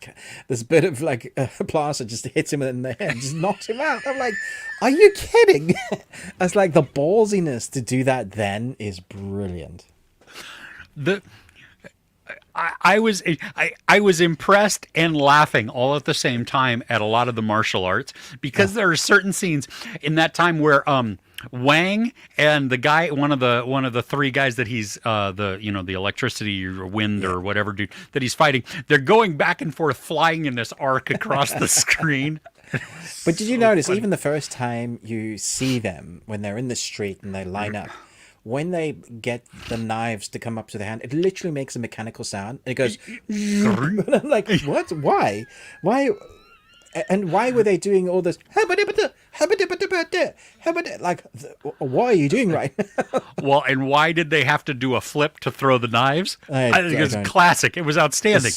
bit of like plaster just hits him in the head, just knocks him out. I'm like, are you kidding? It's like the ballsiness to do that then is brilliant. I was impressed and laughing all at the same time at a lot of the martial arts, because there are certain scenes in that time where Wang and the guy, one of the three guys that he's the electricity or wind or whatever dude that he's fighting, they're going back and forth flying in this arc across the screen. But did you notice even the first time you see them when they're in the street and they line up, when they get the knives to come up to the hand, it literally makes a mechanical sound. It goes, and I'm like, what? Why? And why were they doing all this? Like, what are you doing right now? Well, and why did they have to do a flip to throw the knives? I think it's classic. It was outstanding.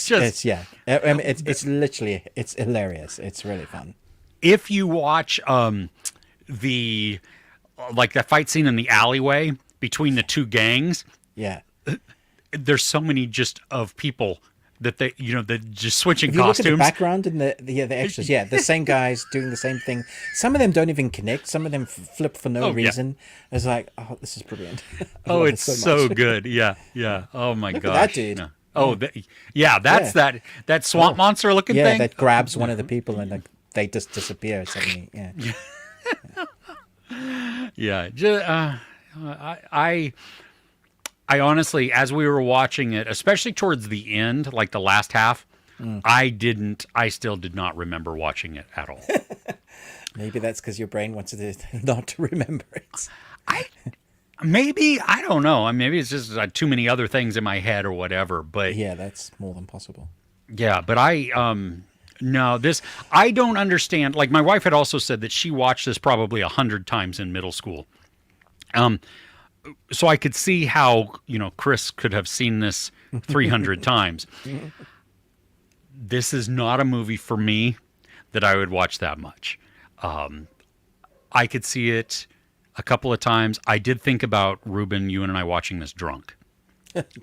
I mean, it's literally, it's hilarious. It's really fun. If you watch the fight scene in the alleyway between the two gangs, there's so many just of people that they just switching if you costumes. Look at the background and the extras, the same guys doing the same thing. Some of them don't even connect. Some of them flip for no reason. Yeah. It's like, oh, this is brilliant. Oh, it's so good. Yeah. Oh my gosh. That dude. No. Oh, that's that swamp monster looking thing. Yeah, that grabs one of the people and they just disappear suddenly. Yeah. I honestly, as we were watching it, especially towards the end, like the last half, I still did not remember watching it at all. Maybe that's because your brain wants not to remember it. Maybe, I don't know. Maybe it's just too many other things in my head or whatever. But yeah, that's more than possible. Yeah, but no, I don't understand. Like, my wife had also said that she watched this probably 100 times in middle school. So I could see how, Chris could have seen this 300 times. This is not a movie for me that I would watch that much. I could see it a couple of times. I did think about Ruben, you and I watching this drunk.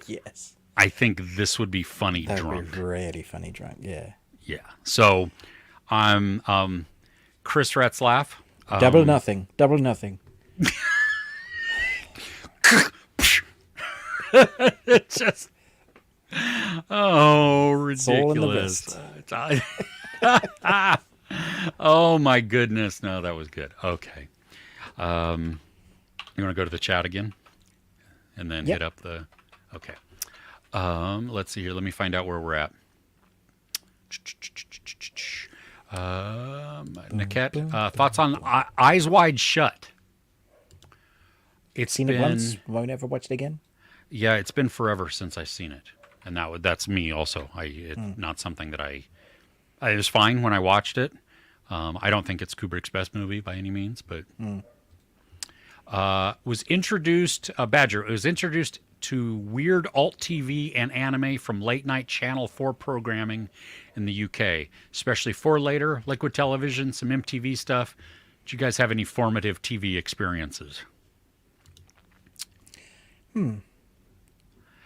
Yes. I think this would be funny drunk. That would be really funny drunk, yeah. Yeah. So I'm Chris Retzlaff. Double nothing. It's just ridiculous. Oh my goodness. No, that was good. Okay. You want to go to the chat again? and then Yep. hit up the. Okay. Let's see here. Let me find out where we're at. Niket, thoughts on Eyes Wide Shut? It's Seen it once, won't ever watch it again. Yeah, it's been forever since I've seen it, and that's me also. It's not something that I was fine when I watched it. I don't think it's Kubrick's best movie by any means, but was introduced Badger. It was introduced to weird alt TV and anime from late night Channel 4 programming in the UK, especially for later Liquid Television, some MTV stuff. Did you guys have any formative TV experiences?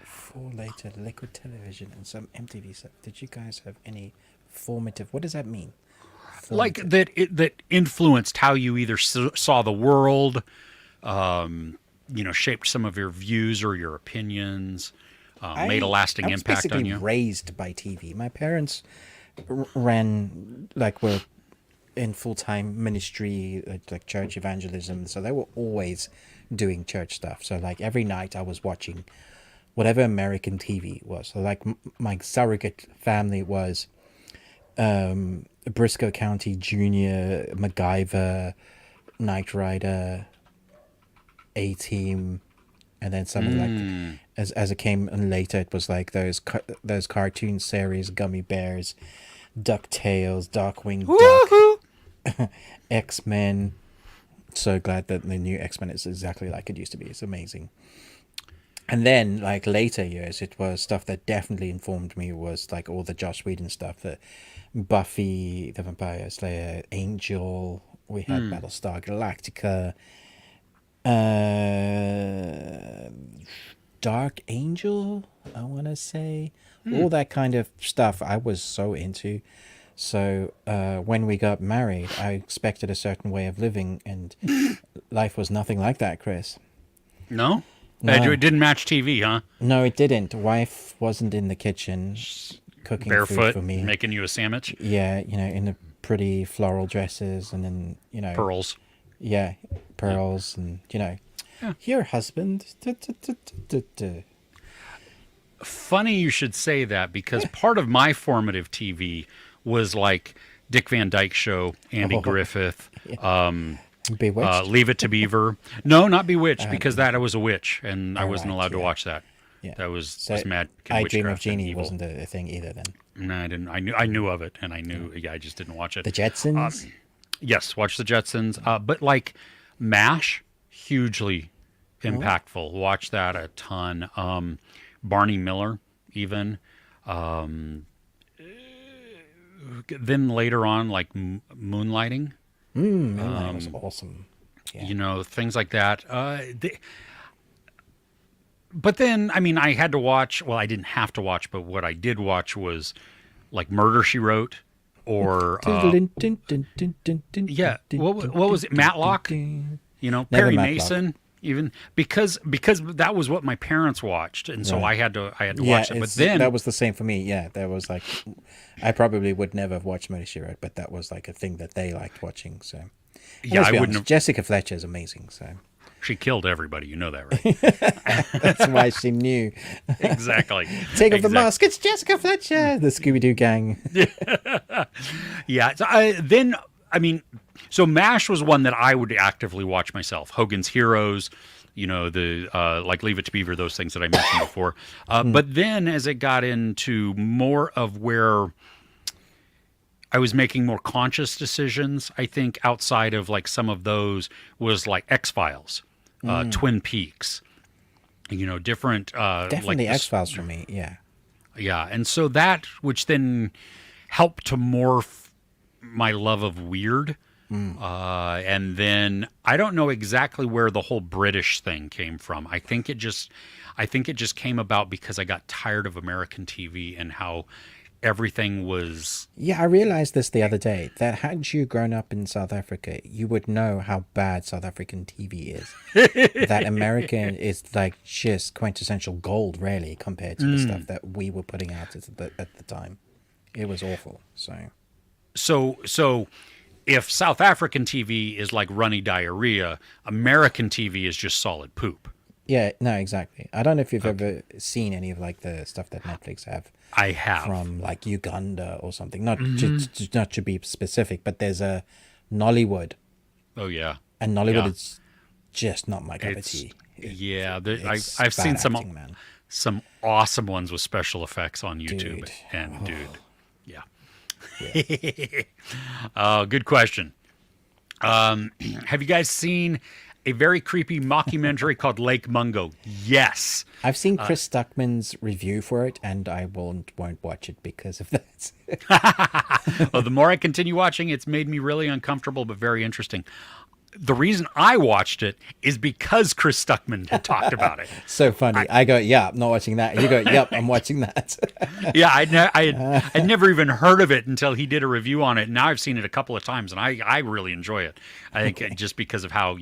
For later Liquid Television and some MTV stuff. Did you guys have any formative? What does that mean? Like that influenced how you either saw the world, shaped some of your views or your opinions, made a lasting impact on you. I was basically raised by TV. My parents were in full-time ministry, like church evangelism, so they were always doing church stuff. So like every night I was watching whatever American TV was. So like my surrogate family was Briscoe County Junior, MacGyver, Knight Rider, A-Team, and then something like as it came in later, it was like those cartoon series, Gummy Bears, DuckTales, Darkwing Duck, X-Men. So glad that the new X-Men is exactly like it used to be. It's amazing. And then, like later years, it was stuff that definitely informed me was like all the Joss Whedon stuff, the Buffy, the Vampire Slayer, Angel. We had Battlestar Galactica, Dark Angel. I want to say all that kind of stuff. I was so into. So when we got married, I expected a certain way of living, and life was nothing like that, Chris. No? No. It didn't match TV, huh? No, it didn't. Wife wasn't in the kitchen cooking Barefoot, food for me. making you a sandwich. Yeah, in the pretty floral dresses, and then, Pearls. Yeah, pearls, and, your husband. Funny you should say that, because part of my formative TV was like Dick Van Dyke Show, Andy Griffith, Bewitched. Leave It to Beaver. No, not Bewitched, because that I was a witch and I wasn't allowed to watch that. Yeah. That was So mad. I Dream of witchcraft and Jeannie evil. wasn't a thing either then. No, I didn't. I knew of it, and I knew. Yeah, I just didn't watch it. The Jetsons? Yes, watch the Jetsons. But like MASH, hugely impactful. Watch that a ton. Barney Miller, even. Then later on, like Moonlighting. Moonlight was awesome. Yeah. Things like that. But then, I mean, I had to watch. Well, I didn't have to watch, but what I did watch was like Murder, She Wrote, or yeah, what was it? Matlock. Perry Matlock. Mason. Even because that was what my parents watched, and so I had to watch it. But then that was the same for me. Yeah, there was like, I probably would never have watched Murder, She Wrote, but that was like a thing that they liked watching. So yeah, I wouldn't have. Jessica Fletcher is amazing. So she killed everybody. You know that, right? that's why she knew. Exactly. Take off the mask. It's Jessica Fletcher. The Scooby Doo gang. Yeah. So so MASH was one that I would actively watch myself. Hogan's Heroes, the like Leave It to Beaver, those things that I mentioned before. But then as it got into more of where I was making more conscious decisions, I think outside of like some of those was like X-Files, Twin Peaks, different. Definitely like X-Files for me. Yeah. Yeah. And so that, which then helped to morph my love of weird. And then I don't know exactly where the whole British thing came from. I think it just came about because I got tired of American TV and how everything was. Yeah, I realized this the other day, that had you grown up in South Africa, you would know how bad South African TV is. That American is like just quintessential gold, really, compared to the stuff that we were putting out at the time. It was awful. So if South African TV is like runny diarrhea, American TV is just solid poop. Yeah, no, exactly. I don't know if you've ever seen any of like the stuff that Netflix have I have. from like Uganda or something. Not to be specific, but there's a Nollywood, Oh yeah. and Nollywood Yeah. is just not my cup of It's tea. yeah. It's I've seen bad acting, man. some awesome ones with special effects on YouTube. Dude. And dude, yeah. Yeah. Good question. Have you guys seen a very creepy mockumentary called Lake Mungo? Yes. I've seen Chris Stuckman's review for it, and I won't watch it because of that. Well, the more I continue watching, it's made me really uncomfortable, but very interesting. The reason I watched it is because Chris Stuckman had talked about it. So funny. I go, yeah, I'm not watching that. You go, yep, I'm watching that. Yeah, I'd never even heard of it until he did a review on it. Now I've seen it a couple of times, and I really enjoy it. I think just because of how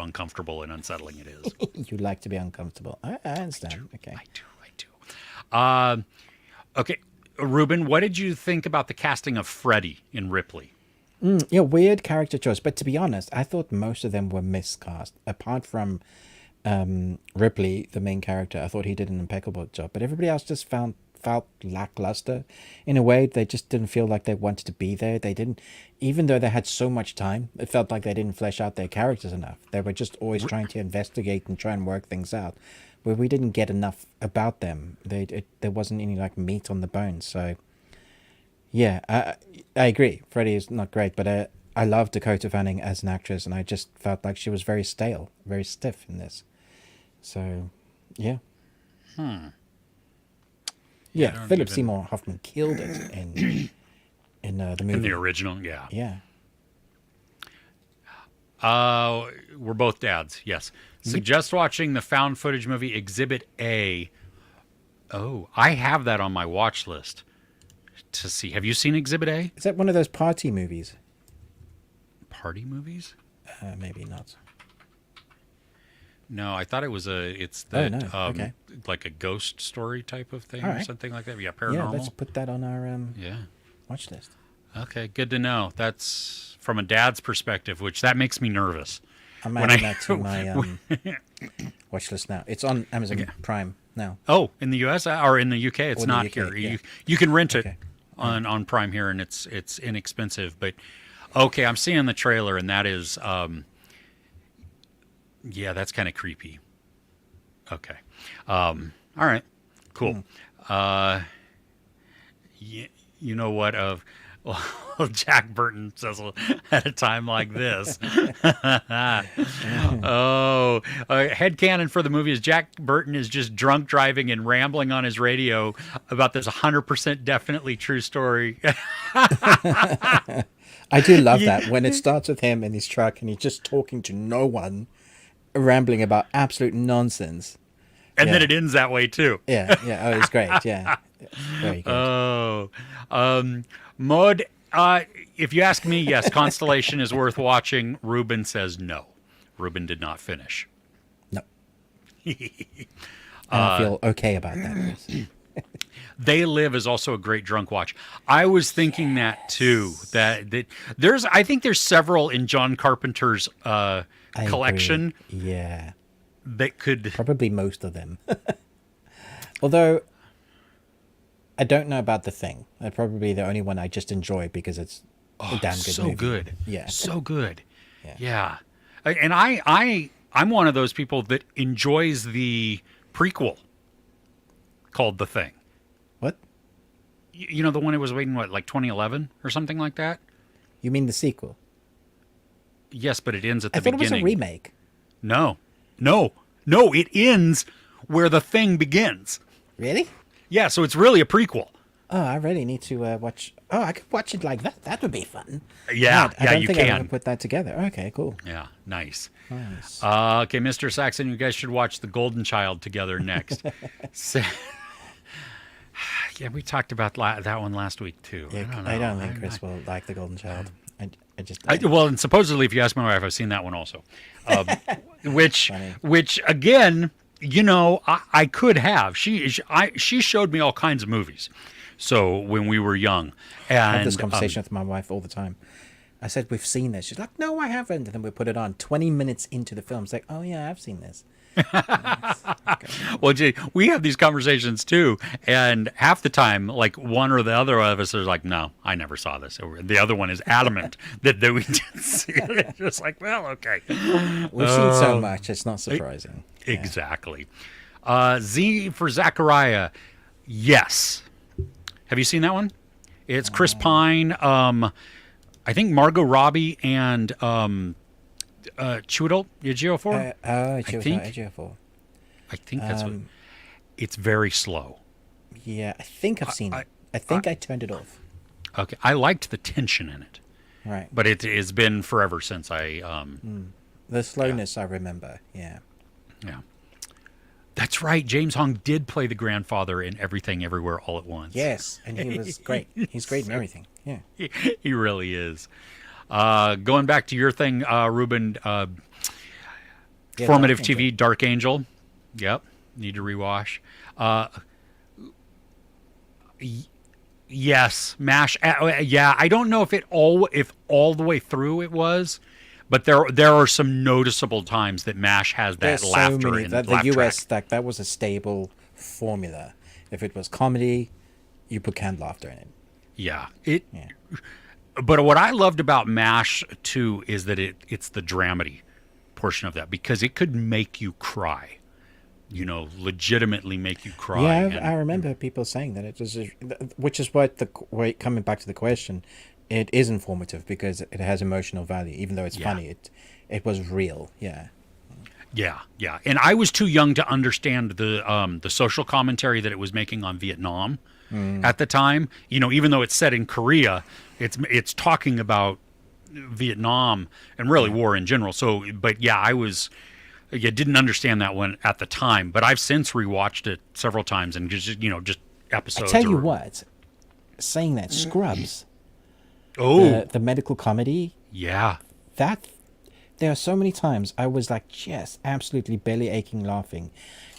uncomfortable and unsettling it is. You like to be uncomfortable. I understand. Okay. I do. Okay, Ruben, what did you think about the casting of Freddy in Ripley? Yeah, weird character choice. But to be honest, I thought most of them were miscast. Apart from Ripley, the main character, I thought he did an impeccable job. But everybody else just felt lackluster. In a way, they just didn't feel like they wanted to be there. They didn't, even though they had so much time, it felt like they didn't flesh out their characters enough. They were just always trying to investigate and try and work things out. Where we didn't get enough about them. There wasn't any like meat on the bones. So yeah, I agree. Freddie is not great, but I love Dakota Fanning as an actress, and I just felt like she was very stale, very stiff in this. So, yeah. Yeah, Philip Seymour Hoffman killed it in the movie. In the original, yeah. Yeah. We're both dads, yes. Suggest watching the found footage movie Exhibit A. Oh, I have that on my watch list to see. Have you seen Exhibit A? Is that one of those party movies? Party movies? Maybe not. No, I thought it's okay. like a ghost story type of thing All or right. something like that. Yeah, paranormal. Yeah, let's put that on our Yeah. watch list. Okay, good to know. That's from a dad's perspective, which that makes me nervous. I'm adding that to my watch list now. It's on Amazon Prime now. Oh, in the U.S. or in the U.K. It's Or the not UK, here. yeah. You can rent it Okay. on Prime here, and it's inexpensive. But okay, I'm seeing the trailer, and that is yeah, that's kind of creepy. Okay, all right, cool. You know what? Well, Jack Burton says at a time like this. Headcanon for the movie is Jack Burton is just drunk driving and rambling on his radio about this 100% definitely true story. I do love that when it starts with him in his truck and he's just talking to no one, rambling about absolute nonsense. And then it ends that way too. Yeah. Oh, it's great. Yeah. Very good. Maud, if you ask me, yes, Constellation is worth watching. Ruben says no. Ruben did not finish. No. And I feel okay about that. Chris. They Live is also a great drunk watch. I was thinking that too. That I think there's several in John Carpenter's I collection. agree. Yeah. That could Probably most of them. Although I don't know about The Thing. That's probably the only one I just enjoy because it's a damn good so movie. good. Yeah. So good. Yeah. And I'm one of those people that enjoys the prequel called The Thing. What? You know, the one it was waiting, like 2011 or something like that? You mean the sequel? Yes, but it ends at the I thought beginning. it was a remake. No, it ends where The Thing begins. Really? Yeah, so it's really a prequel. Oh, I really need to watch. Oh, I could watch it like that. That would be fun. Yeah, God, I don't you think I can. ever put that together. Okay, cool. Yeah, nice. Nice. Okay, Mr. Saxon, you guys should watch The Golden Child together next. Yeah, we talked about that one last week too. Yeah, I don't think Chris will like The Golden Child. I just. Well, and supposedly, if you ask my wife, I've seen that one also. Which again, you know, I could have. She showed me all kinds of movies. So when we were young, and I have this conversation with my wife all the time. I said, "We've seen this." She's like, "No, I haven't." And then we put it on. 20 minutes into the film, it's like, "Oh yeah, I've seen this." Well, gee, we have these conversations too, and half the time, like one or the other of us is like, "No, I never saw this." Or the other one is adamant that we didn't see it. It's just like, well, okay. We've seen so much; it's not surprising. Exactly. Z for Zachariah. Yes. Have you seen that one? It's Chris Pine. I think Margot Robbie and Chiwetel Ejiofor. I think that's what. It's very slow. Yeah, I think I've seen it. I think I turned it off. Okay, I liked the tension in it. Right. But it has been forever since I. The slowness, I remember. Yeah. Yeah. That's right. James Hong did play the grandfather in Everything Everywhere All at Once. Yes, and he was great. He's great in everything. Yeah. He really is. Going back to your thing, Ruben, formative TV, Dark Angel. Yep. Need to rewash. Yes, MASH. Yeah, I don't know if all the way through it was, but there are some noticeable times that MASH has that laughter in the laugh US track. that was a stable formula. If it was comedy, you put canned laughter in it. Yeah. But what I loved about MASH too is that it's the dramedy portion of that, because it could make you cry. Legitimately make you cry. Yeah, I remember people saying that it was, which is what coming back to the question, it is informative because it has emotional value, even though it's funny. It was real. Yeah. Yeah. And I was too young to understand the social commentary that it was making on Vietnam at the time. Even though it's set in Korea, it's talking about Vietnam and really war in general. So, but yeah, I didn't understand that one at the time, but I've since rewatched it several times and just episodes. I tell you what, saying that Scrubs, the medical comedy, that there are so many times I was like just absolutely belly aching laughing,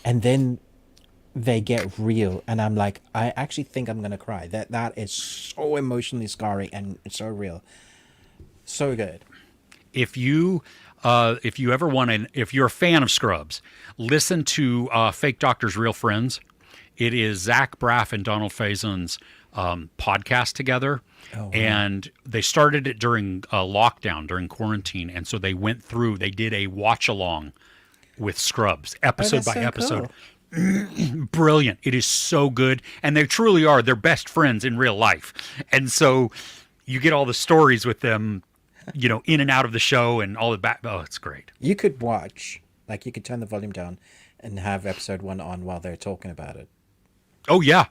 and then they get real, and I'm like, I actually think I'm gonna cry. That is so emotionally scarring and it's so real, so good. If you ever if you're a fan of Scrubs, listen to Fake Doctors, Real Friends. It is Zach Braff and Donald Faison's podcast together. Oh, wow. And they started it during lockdown, during quarantine. And so they did a watch along with Scrubs, episode by episode. Cool. Brilliant. It is so good. And they truly are. They're best friends in real life. And so you get all the stories with them, in and out of the show and all the back. Oh, it's great. You could watch, you could turn the volume down and have episode 1 on while they're talking about it. Oh, yeah.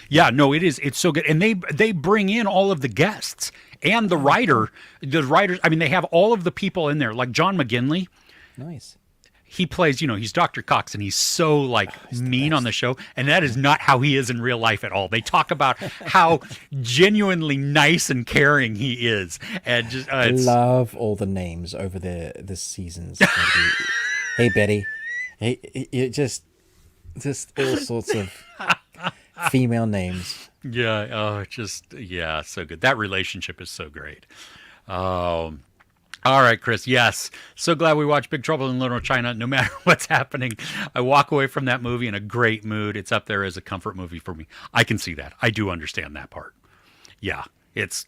Yeah, no, it's so good. And they bring in all of the guests and the writers. I mean, they have all of the people in there, like John McGinley. Nice. He plays, he's Dr. Cox, and he's so mean on the show. And that is not how he is in real life at all. They talk about how genuinely nice and caring he is. And just I love all the names over the seasons. Hey, Betty. Hey, just all sorts of female names. Yeah. So good. That relationship is so great. All right, Chris. Yes. So glad we watched Big Trouble in Little China. No matter what's happening, I walk away from that movie in a great mood. It's up there as a comfort movie for me. I can see that. I do understand that part. Yeah. It's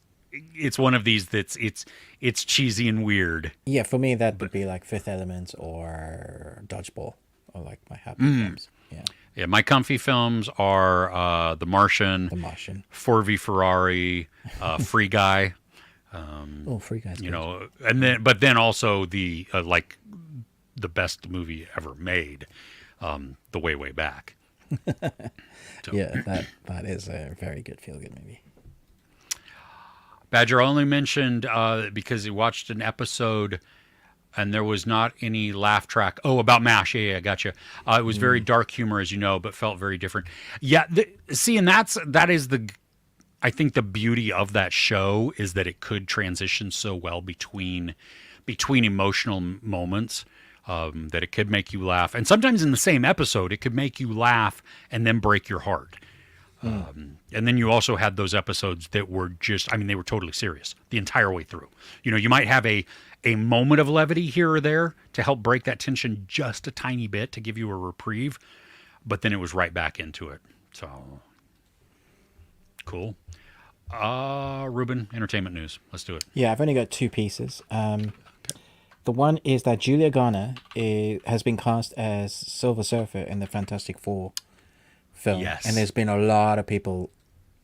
one of these that's it's cheesy and weird. Yeah, for me that would be like Fifth Element or Dodgeball or my happy films. Yeah. Yeah, my comfy films are The Martian, 4V Ferrari, Free Guy. Free Guy's good. But then also the the best movie ever made, The Way Back. Yeah, that is a very good feel-good movie. Badger only mentioned because he watched an episode and there was not any laugh track. Oh, about MASH. Yeah, I got you. It was very dark humor, as you know, but felt very different. Yeah, and that is I think the beauty of that show is that it could transition so well between emotional moments, that it could make you laugh. And sometimes in the same episode, it could make you laugh and then break your heart. And then you also had those episodes that were just, I mean, they were totally serious the entire way through. You know, you might have a moment of levity here or there to help break that tension just a tiny bit to give you a reprieve, but then it was right back into it. So, cool. Ruben, entertainment news. Let's do it. Yeah, I've only got two pieces. The one is that Julia Garner has been cast as Silver Surfer in the Fantastic Four film. Yes. And there's been a lot of people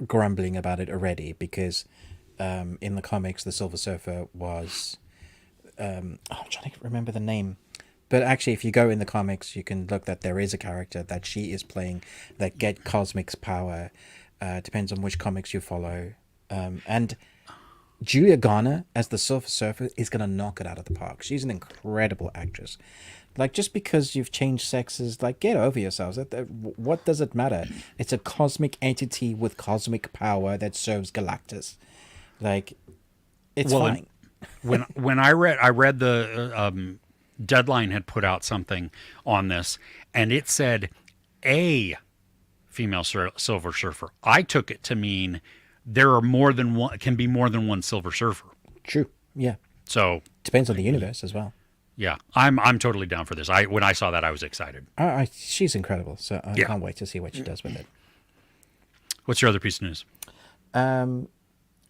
grumbling about it already because in the comics, the Silver Surfer was... I'm trying to remember the name. But actually, if you go in the comics, you can look that there is a character that she is playing that get cosmic power. Depends on which comics you follow. And Julia Garner as the Silver Surfer is going to knock it out of the park. She's an incredible actress. Like, just because you've changed sexes, like, get over yourselves. What does it matter? It's a cosmic entity with cosmic power that serves Galactus. Like, it's fine. when I read the Deadline had put out something on this, and it said a female Silver Surfer. I took it to mean there are more than one, can be more than one Silver Surfer. True. Yeah. So depends on the universe as well. Yeah, I'm totally down for this. When I saw that, I was excited. She's incredible, so I can't wait to see what she does with it. What's your other piece of news?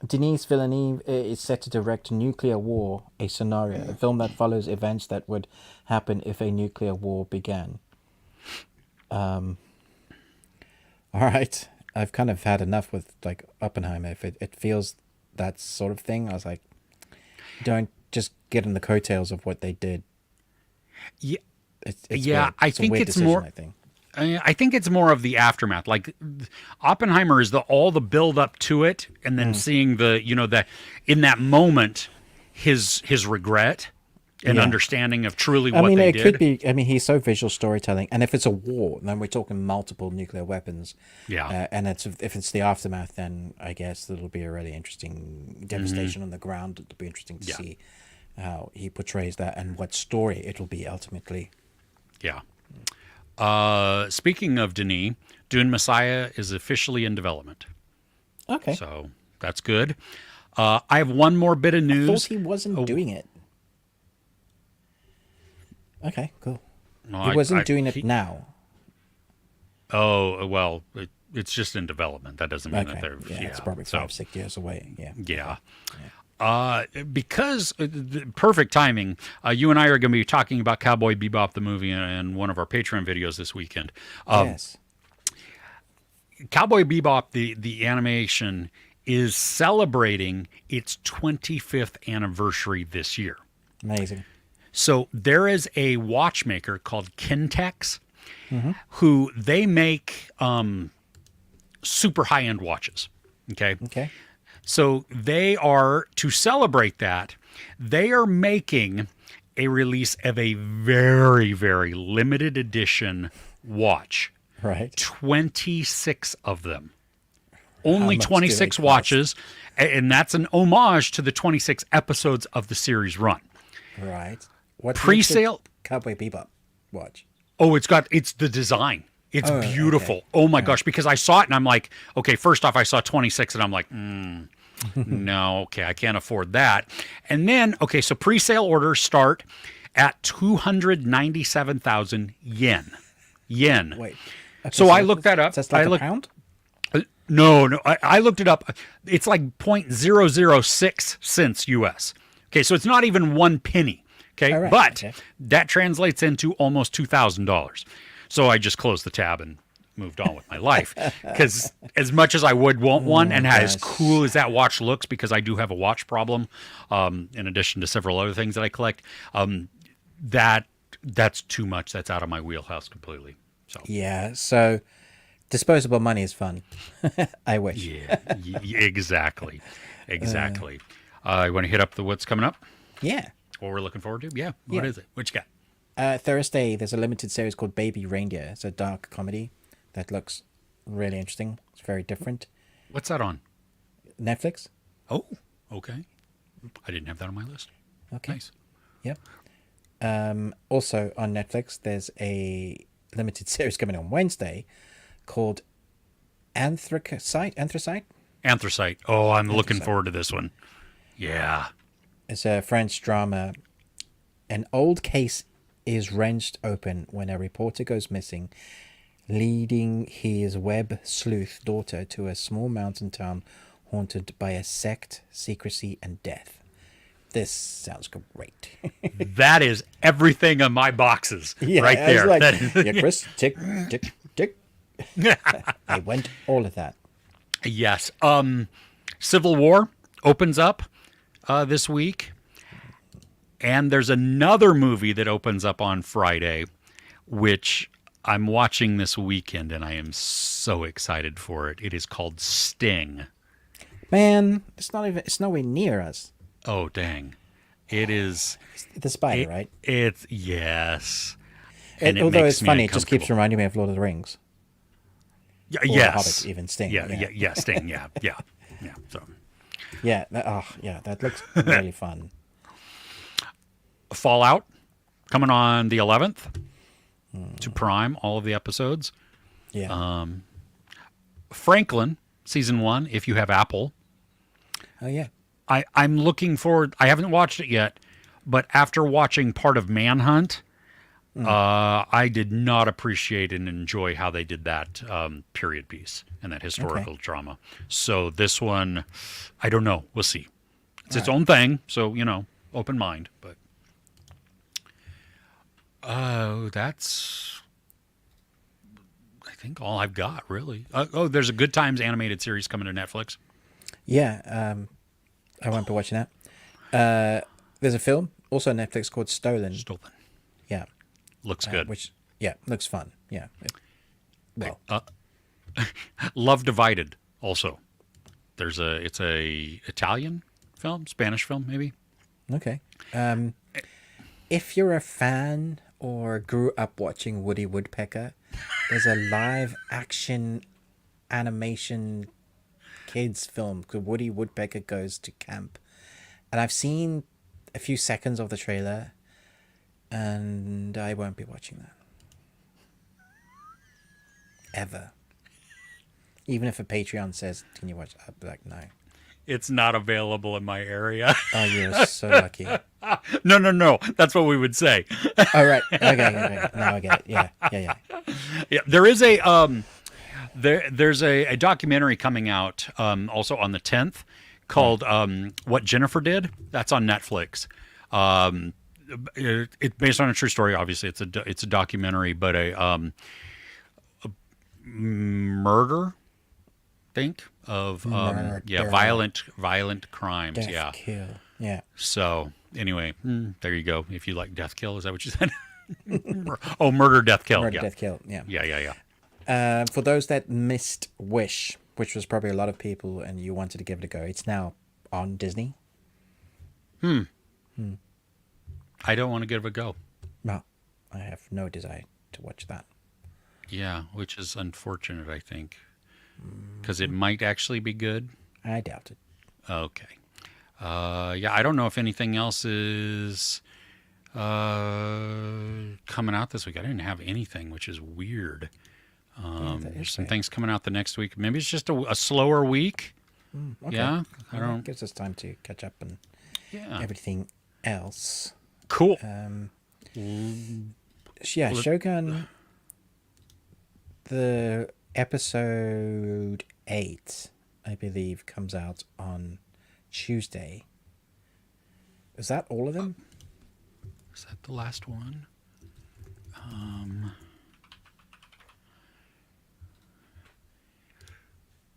Denis Villeneuve is set to direct Nuclear War, a scenario, a film that follows events that would happen if a nuclear war began. All right. I've kind of had enough with like Oppenheimer. If it feels that sort of thing, I was like, don't just get in the coattails of what they did. Yeah, it's I think it's more. I think it's more of the aftermath. Like Oppenheimer is all the build up to it, and then seeing that in that moment, his regret and understanding of truly what they did. Could be. I mean, he's so visual storytelling, and if it's a war, then we're talking multiple nuclear weapons. Yeah, and if it's the aftermath, then I guess it'll be a really interesting devastation on the ground. It'll be interesting to see how he portrays that and what story it'll be ultimately. Yeah. Speaking of Denis, Dune Messiah is officially in development. Okay. So that's good. I have one more bit of news. I thought he wasn't doing it. Okay, cool. No, he wasn't doing it now. Oh, well, it's just in development. That doesn't mean that they're... Yeah, it's probably 5-6 years away. Yeah. Yeah. Because perfect timing, you and I are going to be talking about Cowboy Bebop the movie in one of our Patreon videos this weekend. Yes. Cowboy Bebop, the animation, is celebrating its 25th anniversary this year. Amazing. So there is a watchmaker called Kintex, who they make super high-end watches. Okay. So they are, to celebrate that, they are making a release of a very, very limited edition watch. Right. 26 of them. Only 26 watches, and that's an homage to the 26 episodes of the series run. Right. What pre-sale Cowboy Bebop watch? Oh, it's the design. It's beautiful. Okay. Oh my gosh, because I saw it and I'm like, okay, first off I saw 26 and I'm like, no, okay, I can't afford that. And then, okay, so pre-sale orders start at 297,000 yen. Wait. Okay, so I looked that up. That's like a pound? No, I looked it up. It's like 0.006 cents US. Okay, so it's not even 1 penny. Okay, right, but that translates into almost $2,000. So I just closed the tab and moved on with my life. Because as much as I would want one, and as cool as that watch looks, because I do have a watch problem, in addition to several other things that I collect, that's too much. That's out of my wheelhouse completely. So yeah, so disposable money is fun. I wish. Yeah, exactly. You want to hit up what's coming up? Yeah. What we're looking forward to? Yeah. What is it? What you got? Thursday, there's a limited series called Baby Reindeer. It's a dark comedy that looks really interesting. It's very different. What's that on? Netflix. Oh, okay. I didn't have that on my list. Okay. Nice. Yep. Also on Netflix, there's a limited series coming on Wednesday called Anthracite. Anthracite. Oh, I'm looking Anthracite. forward to this one. Yeah. It's a French drama. An old case is wrenched open when a reporter goes missing, leading his web sleuth daughter to a small mountain town haunted by a sect, secrecy, and death. This sounds great. That is everything on my boxes right I was there. like, That is- yeah, Chris, tick, tick, tick. I went all of that. Yes. Civil War opens up this week. And there's another movie that opens up on Friday, which I'm watching this weekend, and I am so excited for it. It is called Sting. Man, it's nowhere near us. Oh, dang. It is. The spider, right? It's, yes. And it Although makes it's me funny, it just keeps uncomfortable. reminding me of Lord of the Rings. Yeah, Or The yes. Hobbit, even Sting. Yeah, Sting, yeah. So, That looks really fun. Fallout coming on the 11th to Prime, all of the episodes. Yeah. Franklin, season 1, if you have Apple. Oh, yeah. I'm looking forward. I haven't watched it yet, but after watching part of Manhunt, I did not appreciate and enjoy how they did that period piece and that historical drama. So this one, I don't know. We'll see. It's its own thing, so, open mind. But that's, I think, all I've got, really. There's a Good Times animated series coming to Netflix. Yeah. I won't be watching that. There's a film, also on Netflix, called Stolen. Stolen. Yeah. Looks good. Looks fun. Yeah. Love Divided also. It's a Italian film, Spanish film maybe. Okay. If you're a fan or grew up watching Woody Woodpecker, there's a live action animation kids film called Woody Woodpecker Goes to Camp. And I've seen a few seconds of the trailer, and I won't be watching that. Ever. Even if a Patreon says, can you watch? I'll be like, no. It's not available in my area. Oh, you're so lucky. No. That's what we would say. Oh, right. Okay. Now I get it. Yeah. Yeah, there is there's a documentary coming out also on the 10th called What Jennifer Did. That's on Netflix. It's based on a true story. Obviously, it's a documentary, but a murder, I think, of violent crimes. Death kill. Yeah. So anyway, there you go. If you like death kill, is that what you said? Oh, murder, death kill. Murder, death kill. Yeah. Yeah. For those that missed Wish, which was probably a lot of people, and you wanted to give it a go, it's now on Disney. I don't want to give it a go. No, I have no desire to watch that. Yeah, which is unfortunate, I think, because it might actually be good. I doubt it. Okay. Yeah, I don't know if anything else is coming out this week. I didn't have anything, which is weird. There's some things coming out the next week. Maybe it's just a slower week. Okay. Yeah, I Well, don't. it gives us time to catch up and Yeah, everything else. cool. Shogun, the episode 8, I believe, comes out on Tuesday. Is that all of them? Is that the last one?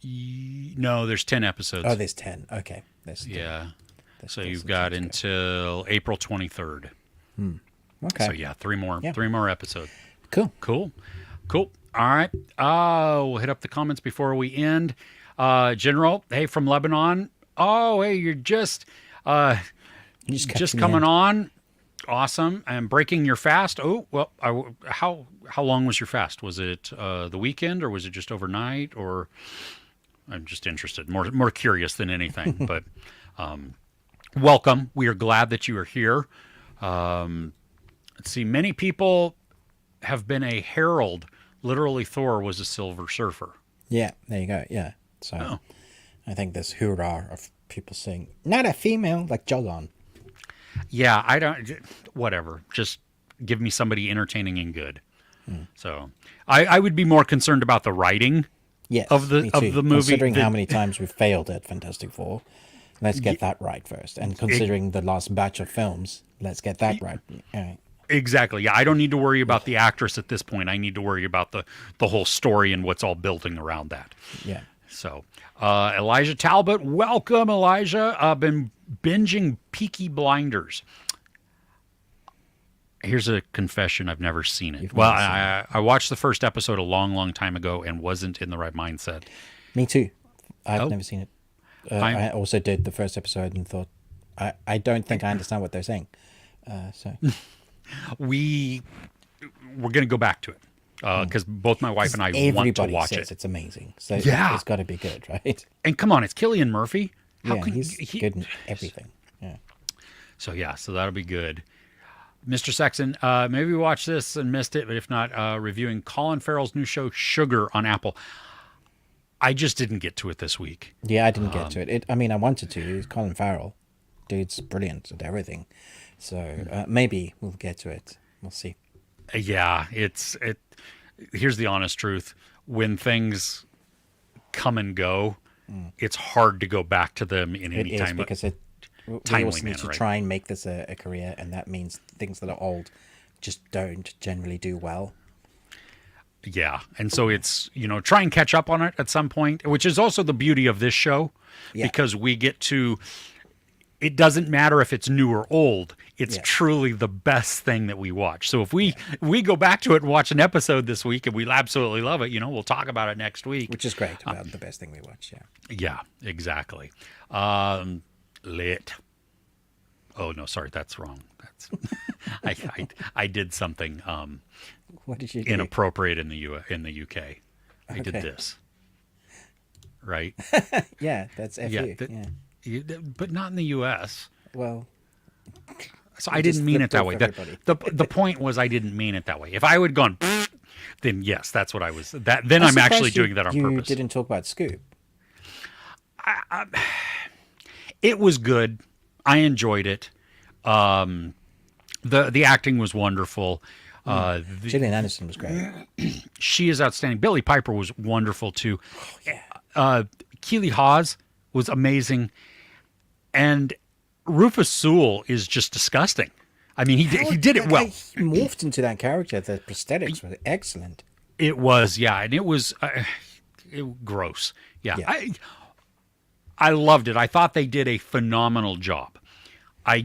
No, there's 10 episodes. Oh, there's 10. Okay. There's 10. Yeah. There's So still you've some got time to until April 23rd. Okay. So yeah, three more episodes. Cool. Cool. All right. We'll hit up the comments before we end. General, hey, from Lebanon. Oh, hey, you're just Just coming on. Awesome. And breaking your fast. Oh, well, how long was your fast? Was it the weekend, or was it just overnight? Or I'm just interested, more curious than anything. But welcome. We are glad that you are here. Let's see. Many people have been a herald. Literally, Thor was a Silver Surfer. Yeah, there you go. Yeah. So Oh. I think there's hoorah of people saying, not a female, like jog on. Yeah, I don't. Whatever. Just give me somebody entertaining and good. So I would be more concerned about the writing Yes, of me too. the movie. Considering how many times we've failed at Fantastic Four, let's get that right first. And considering the last batch of films, let's get that right. All right. Exactly. Yeah, I don't need to worry about the actress at this point. I need to worry about the whole story and what's all building around that. Yeah. So, Elijah Talbot, welcome, Elijah. I've been binging Peaky Blinders. Here's a confession: I've never seen it. Well, I watched the first episode a long, long time ago and wasn't in the right mindset. Me too. I've never seen it. I also did the first episode and thought, I don't think I understand what they're saying. So We're going to go back to it because both my wife and I want to watch says it. it's amazing. So Yeah. it's got to be good, right? And come on, it's Cillian Murphy. How Yeah, can he's he- good in everything. Yeah. So yeah, so that'll be good. Mr. Sexton, maybe we watched this and missed it, but if not, reviewing Colin Farrell's new show Sugar on Apple. I just didn't get to it this week. Yeah, I didn't get to it. I mean, I wanted to. It's Colin Farrell. Dude's brilliant at everything. So maybe we'll get to it. We'll see. Yeah, here's the honest truth. When things come and go, it's hard to go back to them in any It is time. because we timely also need manner, to right? try and make this a career, and that means things that are old just don't generally do well. Yeah, and so it's, try and catch up on it at some point, which is also the beauty of this show, Yeah. because we get to, it doesn't matter if it's new or old, it's Yeah. truly the best thing that we watch. So if we go back to it and watch an episode this week and we absolutely love it, we'll talk about it next week. Which is great about the best thing we watch, yeah. Yeah, exactly. Lit. Oh no, sorry, that's wrong. That's I did something What did you do? inappropriate in the UK. I did Okay. this. Right? Yeah, that's FU. Yeah, Yeah. but not in the US. Well, So You I just didn't mean it flipped that off way. everybody. The point was I didn't mean it that way. If I would gone, then yes, that's what I was. Then I'm I'm actually surprised doing that on you purpose. didn't talk about Scoop. It was good. I enjoyed it. The acting was wonderful. Gillian Anderson was great. She is outstanding. Billy Piper was wonderful too. Yeah. Keely Hawes was amazing, and Rufus Sewell is just disgusting. I mean, he did it well. He morphed into that character. The prosthetics were excellent. It was, yeah, and it was gross. Yeah, Yeah. I loved it. I thought they did a phenomenal job. I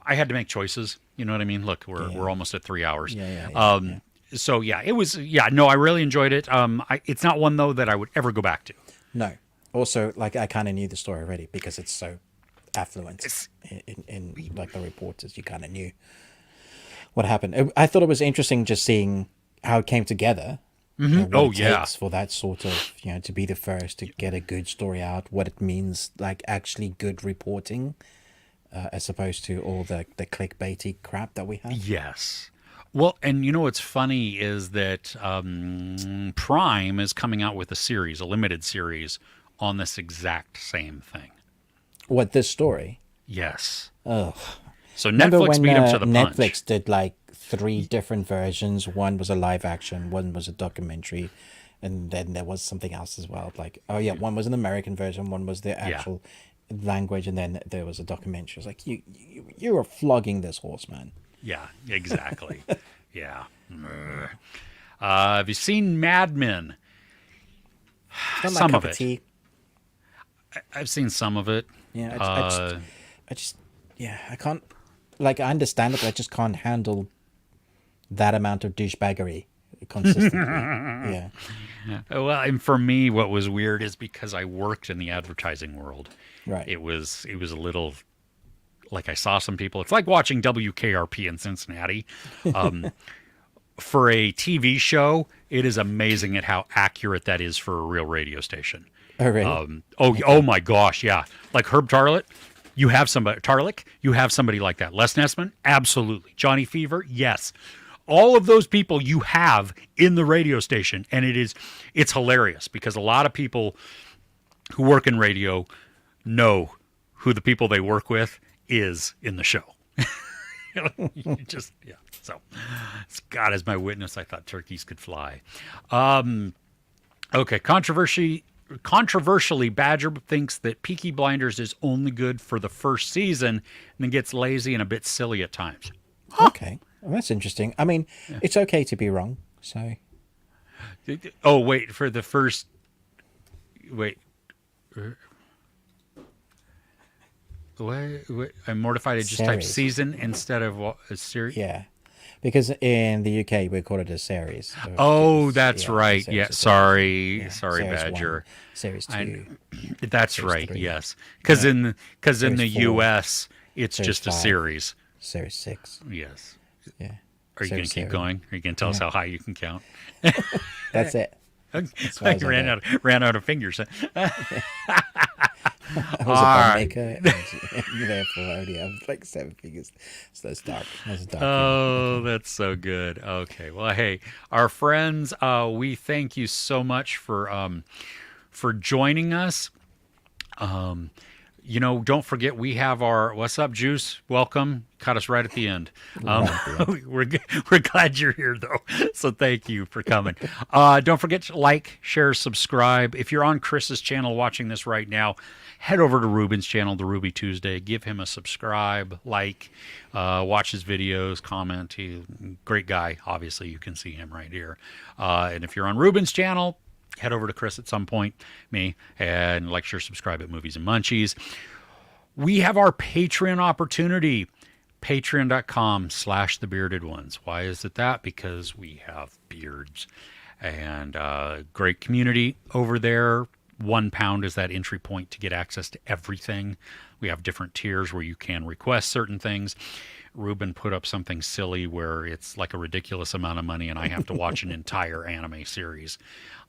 had to make choices. You know what I mean? Look, we're almost at 3 hours. Yeah. So yeah, it was. Yeah, no, I really enjoyed it. It's not one though that I would ever go back to. No. Also, like, I kind of knew the story already because it's so affluent in like the reporters. You kind of knew what happened. I thought it was interesting just seeing how it came together. What it takes for that sort of, to be the first to get a good story out, what it means, like actually good reporting, as opposed to all the clickbaity crap that we have. Yes. Well, and what's funny is that Prime is coming out with a limited series on this exact same thing. What, this story? Yes. Ugh. So Remember Netflix when beat him to the punch. Netflix did like 3 different versions? One was a live action, one was a documentary, and then there was something else as well. Like, oh yeah, one was an American version, one was the actual language, and then there was a documentary. It's like you were flogging this horse, man. Yeah, exactly. Yeah. Have you seen Mad Men? It's not Some my of cup it. tea. I've seen some of it. Yeah, I just, I can't. Like, I understand it, but I just can't handle that amount of douchebaggery consistently. Yeah. Well, and for me, what was weird is because I worked in the advertising world. Right. It was a little like I saw some people. It's like watching WKRP in Cincinnati. For a TV show, it is amazing at how accurate that is for a real radio station. Oh, really? Oh my gosh, yeah. Like Herb Tarlick, you have somebody like that. Les Nessman, absolutely. Johnny Fever, yes. all of those people you have in the radio station, and it's hilarious because a lot of people who work in radio know who the people they work with is in the show. You just, yeah. So, God as my witness, I thought turkeys could fly. Okay, controversially, Badger thinks that Peaky Blinders is only good for the first season and then gets lazy and a bit silly at times. Huh. Okay, well, that's interesting. I mean, it's okay to be wrong. So, oh wait, for the first, wait. What? I'm mortified. I just typed season instead of a series. Yeah, because in the UK we call it a series. So oh, that's right. Yeah, sorry, series Badger. 1, series 2. That's series right. 3. Yes, because in the 4, US it's series just a 5, series. Series 6. Yes. Yeah. Are you going to keep going? Are you going to tell us how high you can count? That's it. I ran out of fingers. I was a bun maker, and therefore I only have like 7 fingers. So that's dark. That's dark. Oh, that's so good. Okay, well, hey, our friends, we thank you so much for joining us. Don't forget we have our what's up, Juice? Welcome. Caught us right at the end. We're glad you're here though, so thank you for coming. Don't forget to like, share, subscribe. If you're on Chris's channel watching this right now, head over to Ruben's channel, The Ruby Tuesday. Give him a subscribe, watch his videos, comment. He's a great guy. Obviously, you can see him right here. And if you're on Ruben's channel, head over to Chris at some point, me, and like, share, subscribe at Movies and Munchies. We have our Patreon opportunity, patreon.com/The Bearded Ones. Why is it that? Because we have beards and great community over there. £1 is that entry point to get access to everything. We have different tiers where you can request certain things. Ruben put up something silly where it's like a ridiculous amount of money and I have to watch an entire anime series,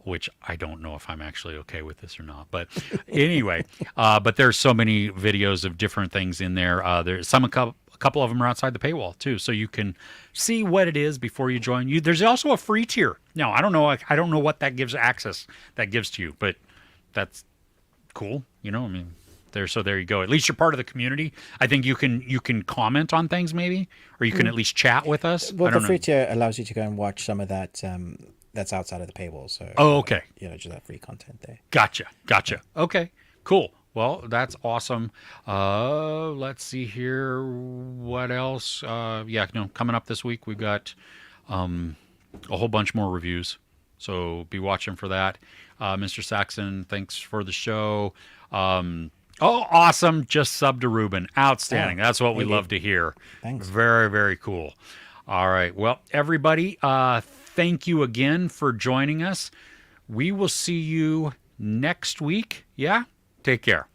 which I don't know if I'm actually okay with this or not. But anyway, but there's so many videos of different things in there. There's a couple of them are outside the paywall too, so you can see what it is before you join. There's also a free tier. Now, I don't know what that gives to you, but that's cool. I mean, there you go. At least you're part of the community. I think you can comment on things maybe, or you can at least chat with us. Well, the free tier allows you to go and watch some of that that's outside of the paywall. So okay, just that free content there. Gotcha. Okay, cool. Well, that's awesome. Let's see here. What else? Coming up this week we've got a whole bunch more reviews. So be watching for that. Mr. Saxon, thanks for the show. Awesome. Just subbed to Ruben. Outstanding. That's what we love to hear. Thanks. Very, very cool. All right. Well, everybody, thank you again for joining us. We will see you next week. Yeah? Take care.